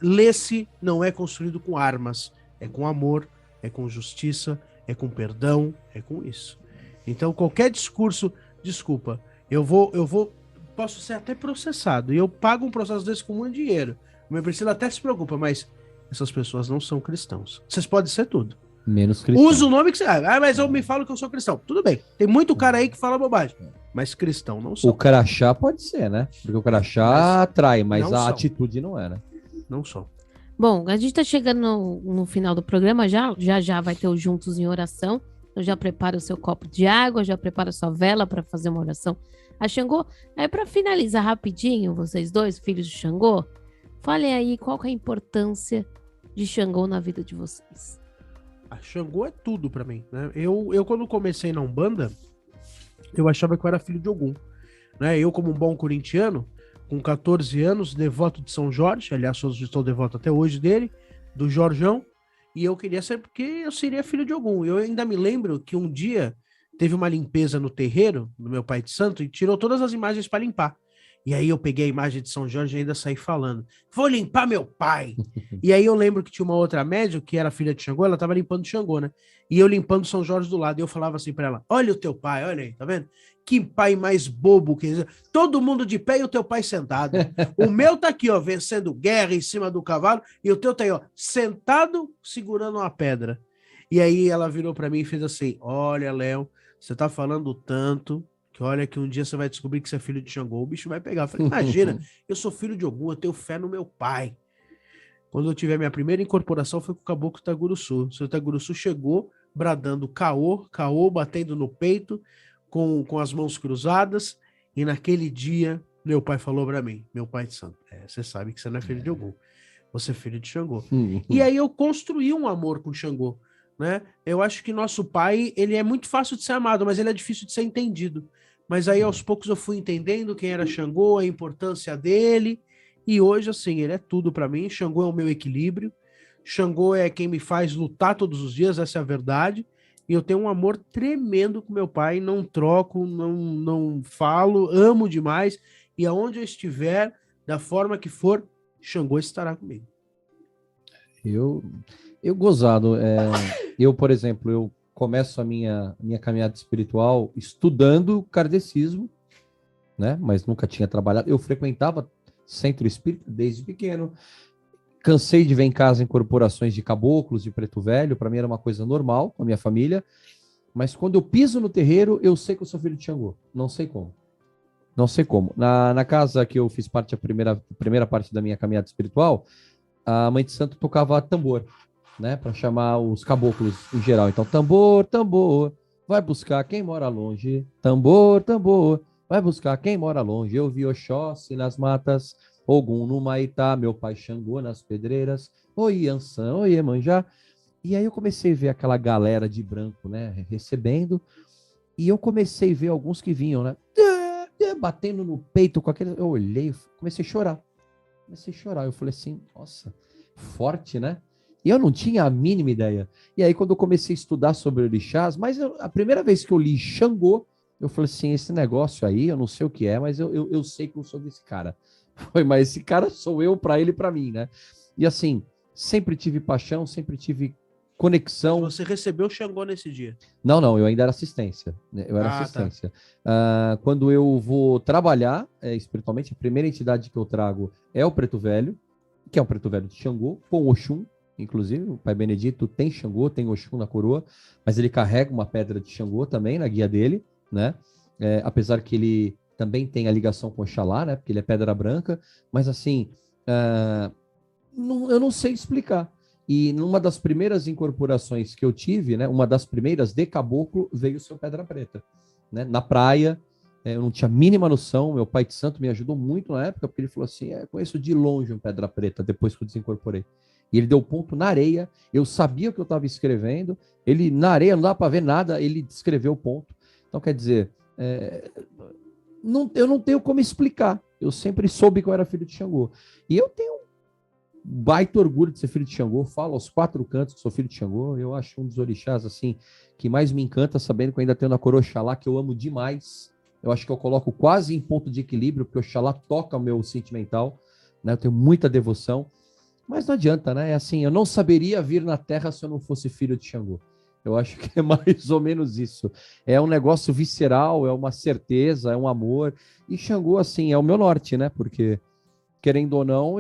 B: Lê-se não é construído com armas. É com amor, é com justiça, é com perdão, é com isso. Então qualquer discurso, desculpa, eu vou posso ser até processado. E eu pago um processo desse com muito dinheiro. A minha Priscila até se preocupa, mas essas pessoas não são cristãos. Vocês podem ser tudo.
D: Menos cristão.
B: Usa o nome que você... mas eu me falo que eu sou cristão. Tudo bem. Tem muito cara aí que fala bobagem. Mas cristão não são.
D: O crachá pode ser, né? Porque o crachá atrai, mas
B: não
D: a
B: são.
D: atitude não é, né?
B: Não são.
E: Bom, a gente tá chegando no final do programa, já vai ter o Juntos em Oração. Então já prepara o seu copo de água, já prepara a sua vela para fazer uma oração a Xangô. Aí para finalizar rapidinho, vocês dois, filhos de Xangô, falem aí qual que é a importância de Xangô na vida de vocês.
B: A Xangô é tudo pra mim, né? Eu quando comecei na Umbanda, eu achava que eu era filho de Ogum, né? Eu, como um bom corintiano, com 14 anos, devoto de São Jorge, aliás, eu estou devoto até hoje dele, do Jorjão, e eu queria ser porque eu seria filho de Ogum. Eu ainda me lembro que um dia teve uma limpeza no terreiro do meu pai de santo e tirou todas as imagens para limpar. E aí eu peguei a imagem de São Jorge e ainda saí falando, vou limpar meu pai. E aí eu lembro que tinha uma outra médium, que era filha de Xangô, ela tava limpando Xangô, né? E eu limpando São Jorge do lado. E eu falava assim pra ela, olha o teu pai, olha aí, tá vendo? Que pai mais bobo que... Todo mundo de pé e o teu pai sentado. O meu tá aqui, ó, vencendo guerra em cima do cavalo, e o teu tá aí, ó, sentado, segurando uma pedra. E aí ela virou pra mim e fez assim, olha, Léo, você tá falando tanto... que olha que um dia você vai descobrir que você é filho de Xangô, o bicho vai pegar. Eu falei, imagina, eu sou filho de Ogum, eu tenho fé no meu pai. Quando eu tive a minha primeira incorporação foi com o Caboclo Taguruçu. O seu Taguruçu chegou bradando caô, caô, batendo no peito, com as mãos cruzadas, e naquele dia meu pai falou pra mim, meu pai de santo, você sabe que você não é filho de Ogum, você é filho de Xangô. E aí eu construí um amor com Xangô. Né? Eu acho que nosso pai, ele é muito fácil de ser amado, mas ele é difícil de ser entendido. Mas aí, aos poucos, eu fui entendendo quem era Xangô, a importância dele, e hoje, assim, ele é tudo para mim. Xangô é o meu equilíbrio, Xangô é quem me faz lutar todos os dias, essa é a verdade, e eu tenho um amor tremendo com meu pai, não troco, não falo, amo demais, e aonde eu estiver, da forma que for, Xangô estará comigo.
D: Eu gozado, eu, por exemplo, eu começo a minha caminhada espiritual estudando kardecismo, né? Mas nunca tinha trabalhado. Eu frequentava centro espírita desde pequeno. Cansei de ver em casa incorporações de caboclos, de preto velho. Para mim era uma coisa normal com a minha família. Mas quando eu piso no terreiro, eu sei que eu sou filho de Xangô. Não sei como. Não sei como. Na casa que eu fiz parte, a primeira parte da minha caminhada espiritual, a mãe de santo tocava tambor, né, para chamar os caboclos em geral. Então, tambor, tambor, vai buscar quem mora longe. Tambor, tambor, vai buscar quem mora longe. Eu vi Oxóssi nas matas, Ogum no Maitá, meu pai Xangô nas pedreiras, oi Ançã, oi Iemanjá. E aí eu comecei a ver aquela galera de branco, né, recebendo, e eu comecei a ver alguns que vinham, né, batendo no peito com aquele... Eu olhei, comecei a chorar. Eu falei assim, nossa, forte, né? E eu não tinha a mínima ideia. E aí, quando eu comecei a estudar sobre orixás, a primeira vez que eu li Xangô, eu falei assim, esse negócio aí, eu não sei o que é, mas eu sei que eu sou desse cara. Mas esse cara sou eu para ele e para mim, né? E assim, sempre tive paixão, sempre tive conexão.
B: Você recebeu Xangô nesse dia?
D: Não, eu ainda era assistência. Eu era assistência. Tá. Quando eu vou trabalhar espiritualmente, a primeira entidade que eu trago é o Preto Velho, que é um Preto Velho de Xangô, com Oxum. Inclusive, o Pai Benedito tem Xangô, tem Oxum na coroa, mas ele carrega uma pedra de Xangô também na guia dele, né? Apesar que ele também tem a ligação com Oxalá, né? Porque ele é pedra branca, mas assim, eu não sei explicar. E numa das primeiras incorporações que eu tive, né? Uma das primeiras de caboclo, veio o seu Pedra Preta, né? Na praia, eu não tinha a mínima noção, meu pai de santo me ajudou muito na época, porque ele falou assim, conheço de longe um Pedra Preta, depois que eu desincorporei. E ele deu ponto na areia, eu sabia o que eu estava escrevendo, ele na areia não dá para ver nada, ele descreveu o ponto. Então, quer dizer, eu não tenho como explicar, eu sempre soube que eu era filho de Xangô. E eu tenho um baita orgulho de ser filho de Xangô, falo aos 4 cantos que sou filho de Xangô, eu acho um dos orixás, assim, que mais me encanta, sabendo que eu ainda tenho na coroa Oxalá, que eu amo demais. Eu acho que eu coloco quase em ponto de equilíbrio, porque o Oxalá toca o meu sentimental, né? Eu tenho muita devoção. Mas não adianta, né? É assim, eu não saberia vir na Terra se eu não fosse filho de Xangô. Eu acho que é mais ou menos isso. É um negócio visceral, é uma certeza, é um amor. E Xangô, assim, é o meu norte, né? Porque, querendo ou não,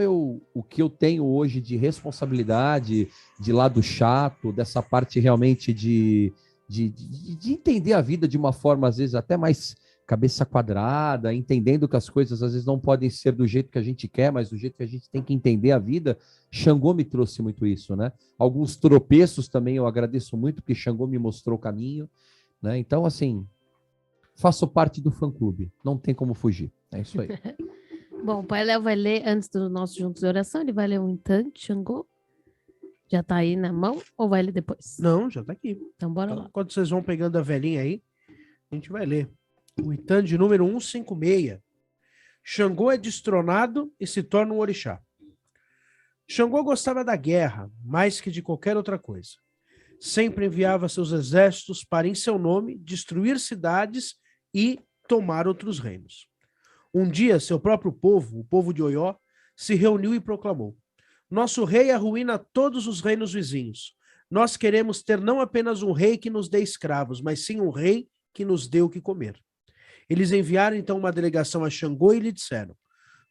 D: o que eu tenho hoje de responsabilidade, de lado chato, dessa parte realmente de entender a vida de uma forma, às vezes, até mais cabeça quadrada, entendendo que as coisas às vezes não podem ser do jeito que a gente quer, mas do jeito que a gente tem que entender a vida. Xangô me trouxe muito isso, né? Alguns tropeços também eu agradeço muito, porque Xangô me mostrou o caminho, né? Então, assim, faço parte do fã-clube, não tem como fugir. É isso aí.
E: Bom, o Pai Léo vai ler, antes do nosso Juntos de Oração, ele vai ler um Intan de Xangô. Já tá aí na mão ou vai ler depois?
B: Não, já tá aqui.
E: Então bora
B: Então,
E: lá.
B: quando vocês vão pegando a velhinha aí, a gente vai ler. O Itan de número 156. Xangô é destronado e se torna um orixá. Xangô gostava da guerra mais que de qualquer outra coisa. Sempre enviava seus exércitos para, em seu nome, destruir cidades e tomar outros reinos. Um dia, seu próprio povo, o povo de Oió, se reuniu e proclamou: Nosso rei arruína todos os reinos vizinhos. Nós queremos ter não apenas um rei que nos dê escravos, mas sim um rei que nos dê o que comer. Eles enviaram então uma delegação a Xangô e lhe disseram: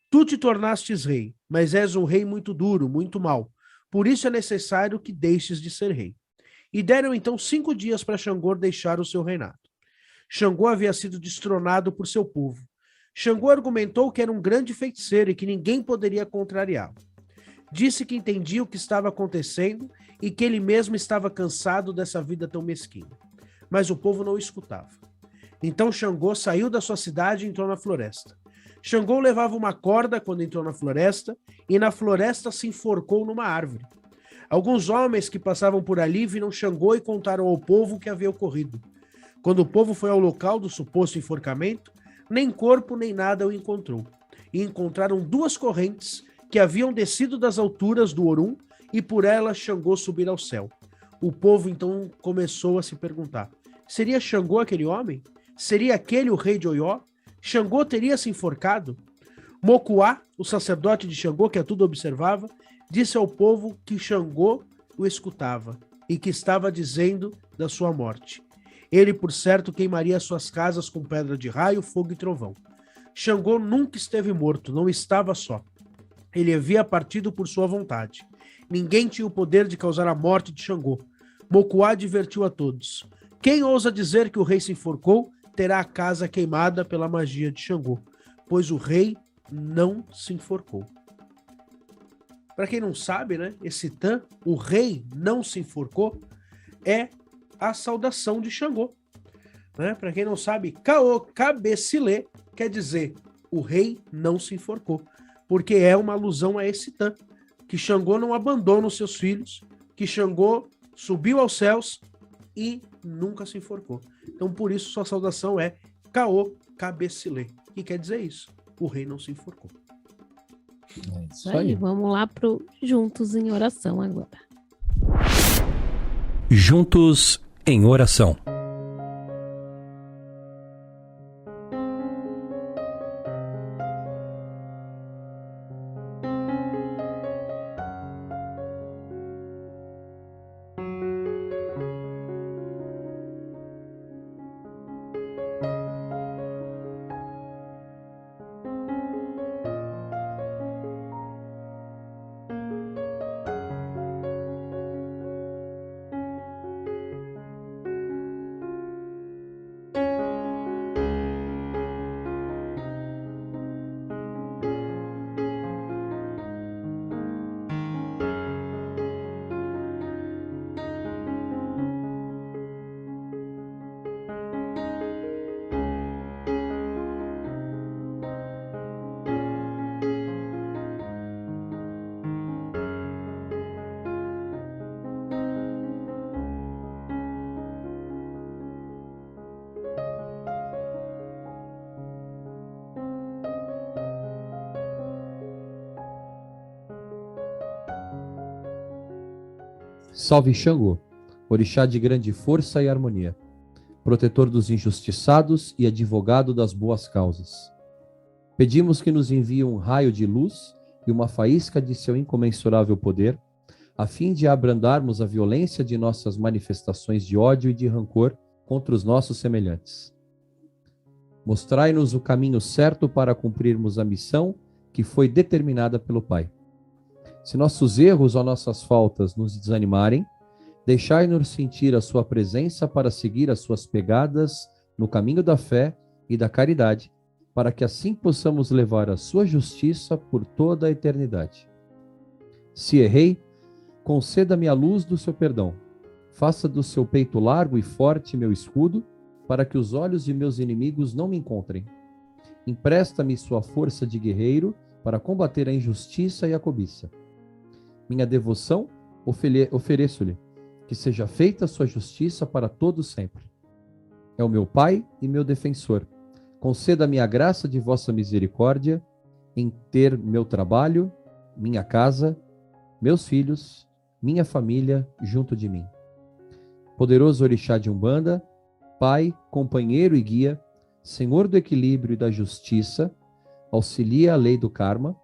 B: Tu te tornastes rei, mas és um rei muito duro, muito mau. Por isso é necessário que deixes de ser rei. E deram então 5 dias para Xangô deixar o seu reinado. Xangô havia sido destronado por seu povo. Xangô argumentou que era um grande feiticeiro e que ninguém poderia contrariá-lo. Disse que entendia o que estava acontecendo e que ele mesmo estava cansado dessa vida tão mesquinha. Mas o povo não o escutava. Então Xangô saiu da sua cidade e entrou na floresta. Xangô levava uma corda quando entrou na floresta e na floresta se enforcou numa árvore. Alguns homens que passavam por ali viram Xangô e contaram ao povo o que havia ocorrido. Quando o povo foi ao local do suposto enforcamento, nem corpo nem nada o encontrou. E encontraram 2 correntes que haviam descido das alturas do Orum e por elas Xangô subir ao céu. O povo então começou a se perguntar: seria Xangô aquele homem? Seria aquele o rei de Oió? Xangô teria se enforcado? Mokuá, o sacerdote de Xangô, que a tudo observava, disse ao povo que Xangô o escutava e que estava dizendo da sua morte. Ele, por certo, queimaria suas casas com pedra de raio, fogo e trovão. Xangô nunca esteve morto, não estava só. Ele havia partido por sua vontade. Ninguém tinha o poder de causar a morte de Xangô. Mokuá advertiu a todos: quem ousa dizer que o rei se enforcou, terá a casa queimada pela magia de Xangô, pois o rei não se enforcou. Para quem não sabe, né, esse Tan, o rei não se enforcou, é a saudação de Xangô. Né? Para quem não sabe, Caô Cabecilê quer dizer o rei não se enforcou, porque é uma alusão a esse Tan, que Xangô não abandona os seus filhos, que Xangô subiu aos céus e nunca se enforcou. Então, por isso, sua saudação é Caô Cabecilê, que quer dizer isso, o rei não se enforcou.
D: É
E: Isso aí, vamos lá pro Juntos em Oração agora.
A: Juntos em Oração.
D: Salve Xangô, orixá de grande força e harmonia, protetor dos injustiçados e advogado das boas causas. Pedimos que nos envie um raio de luz e uma faísca de seu incomensurável poder, a fim de abrandarmos a violência de nossas manifestações de ódio e de rancor contra os nossos semelhantes. Mostrai-nos o caminho certo para cumprirmos a missão que foi determinada pelo Pai. Se nossos erros ou nossas faltas nos desanimarem, deixai-nos sentir a sua presença para seguir as suas pegadas no caminho da fé e da caridade, para que assim possamos levar a sua justiça por toda a eternidade. Se errei, conceda-me a luz do seu perdão. Faça do seu peito largo e forte meu escudo, para que os olhos de meus inimigos não me encontrem. Empresta-me sua força de guerreiro para combater a injustiça e a cobiça. Minha devoção ofereço-lhe, que seja feita a sua justiça para todos sempre. É o meu Pai e meu defensor. Conceda-me a graça de vossa misericórdia em ter meu trabalho, minha casa, meus filhos, minha família junto de mim. Poderoso orixá de Umbanda, Pai, companheiro e guia, Senhor do equilíbrio e da justiça, auxilia a lei do karma,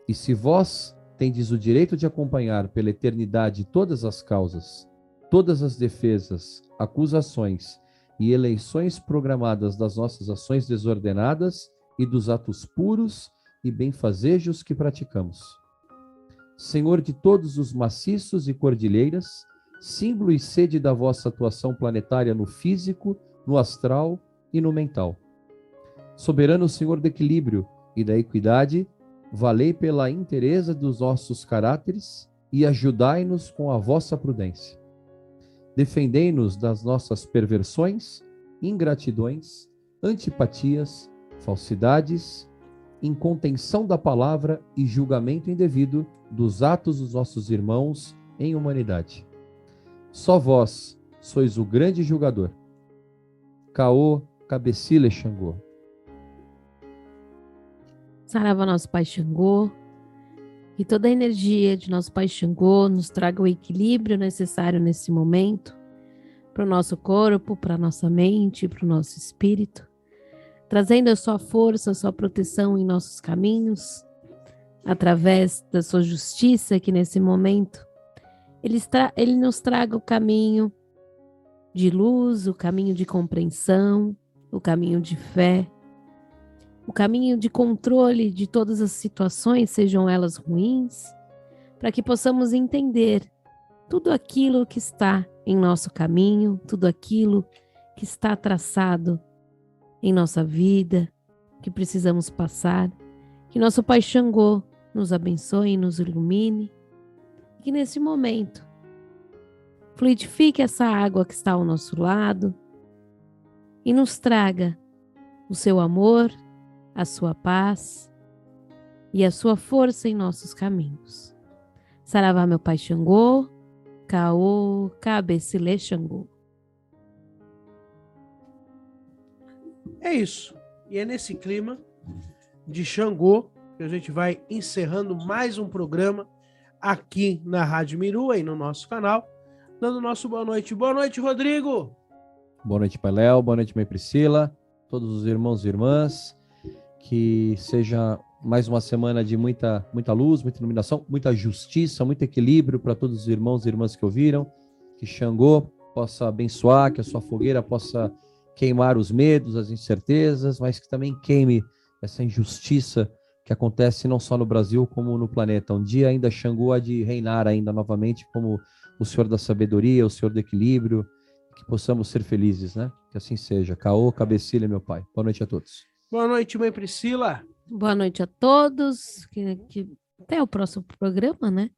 D: e se vós tendes o direito de acompanhar pela eternidade todas as causas, todas as defesas, acusações e eleições programadas das nossas ações desordenadas e dos atos puros e benfazejos que praticamos. Senhor de todos os maciços e cordilheiras, símbolo e sede da vossa atuação planetária no físico, no astral e no mental. Soberano Senhor do equilíbrio e da equidade, valei pela inteireza dos nossos caráteres e ajudai-nos com a vossa prudência. Defendei-nos das nossas perversões, ingratidões, antipatias, falsidades, incontenção da palavra e julgamento indevido dos atos dos nossos irmãos em humanidade. Só vós sois o grande julgador. Caô, Cabecile, Xangô.
E: Saravá, nosso Pai Xangô, que toda a energia de nosso Pai Xangô nos traga o equilíbrio necessário nesse momento, para o nosso corpo, para a nossa mente, para o nosso espírito, trazendo a sua força, a sua proteção em nossos caminhos, através da sua justiça, que nesse momento Ele nos traga o caminho de luz, o caminho de compreensão, o caminho de fé, o caminho de controle de todas as situações, sejam elas ruins, para que possamos entender tudo aquilo que está em nosso caminho, tudo aquilo que está traçado em nossa vida, que precisamos passar, que nosso Pai Xangô nos abençoe e nos ilumine, e que nesse momento fluidifique essa água que está ao nosso lado e nos traga o seu amor, a sua paz e a sua força em nossos caminhos. Saravá, meu Pai Xangô, Caô, Cabecile, Xangô.
B: É isso. E é nesse clima de Xangô que a gente vai encerrando mais um programa aqui na Rádio Miru, aí no nosso canal, dando nosso boa noite. Boa noite, Rodrigo!
D: Boa noite, Pai Léo. Boa noite, Mãe Priscila. Todos os irmãos e irmãs. Que seja mais uma semana de muita luz, muita iluminação, muita justiça, muito equilíbrio para todos os irmãos e irmãs que ouviram. Que Xangô possa abençoar, que a sua fogueira possa queimar os medos, as incertezas, mas que também queime essa injustiça que acontece não só no Brasil, como no planeta. Um dia ainda Xangô há de reinar ainda novamente como o Senhor da sabedoria, o Senhor do equilíbrio, que possamos ser felizes, né? Que assim seja. Caô, Cabecile, meu Pai. Boa noite a todos.
B: Boa noite, Mãe Priscila.
E: Boa noite a todos, que até o próximo programa, né?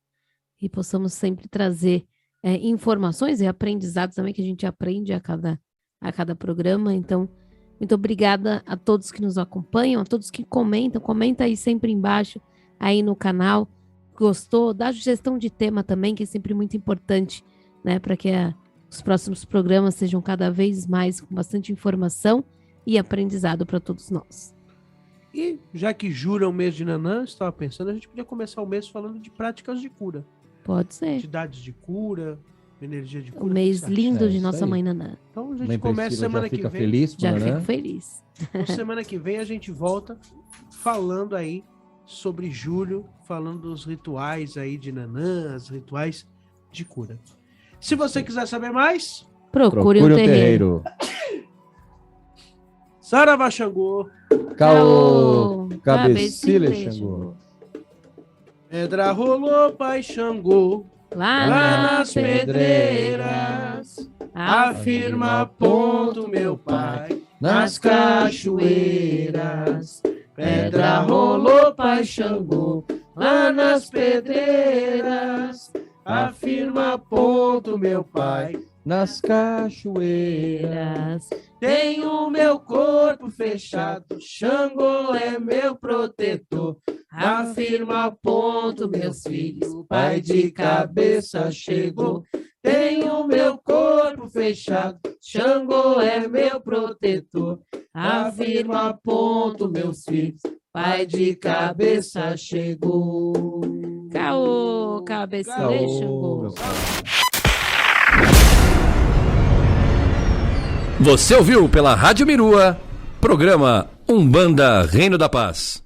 E: E possamos sempre trazer informações e aprendizados também, que a gente aprende a cada programa. Então, muito obrigada a todos que nos acompanham, a todos que comentam. Comenta aí sempre embaixo, aí no canal. Gostou? Dá sugestão de tema também, que é sempre muito importante, né? Para que os próximos programas sejam cada vez mais com bastante informação e aprendizado para todos nós.
B: E já que julho é o mês de Nanã, estava pensando, a gente podia começar o mês falando de práticas de cura.
E: Pode ser.
B: Entidades de cura, energia de cura.
E: Um mês lindo de
D: isso
E: nossa
D: aí.
E: Mãe Nanã.
B: Então a gente
D: Mãe
B: começa
D: Priscila
B: semana
D: já
B: que
D: fica
B: vem.
D: feliz,
E: Já
D: né?
E: fico feliz.
B: Então, semana que vem a gente volta falando aí sobre julho, falando dos rituais aí de Nanã, os rituais de cura. Se você quiser saber mais,
E: Procure um terreiro.
B: Saravá Xangô,
D: Caô, cabecilha, Xangô.
B: pedra rolou, pai Xangô,
E: Lá
B: lá
E: nas
B: nas pedreiras, afirma ponto meu pai, nas cachoeiras. Pedra rolou, pai Xangô, lá nas pedreiras, afirma ponto meu pai,
D: Nas cachoeiras.
B: tenho meu corpo fechado, Xangô é meu protetor. Afirma ponto, meus filhos, pai de cabeça chegou. Tenho meu corpo fechado, Xangô é meu protetor. Afirma ponto, meus filhos, pai de cabeça chegou.
E: Caô, cabecilha,
D: Caô,
E: Xangô.
D: meu pai.
A: Você ouviu pela Rádio Mirua, programa Umbanda Reino da Paz.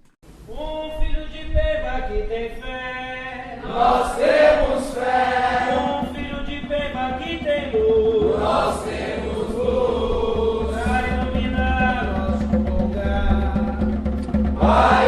C: Um filho de Peiba que tem fé, nós temos fé. Um filho de Peiba que tem luz, nós temos luz. Pra iluminar nosso lugar, vai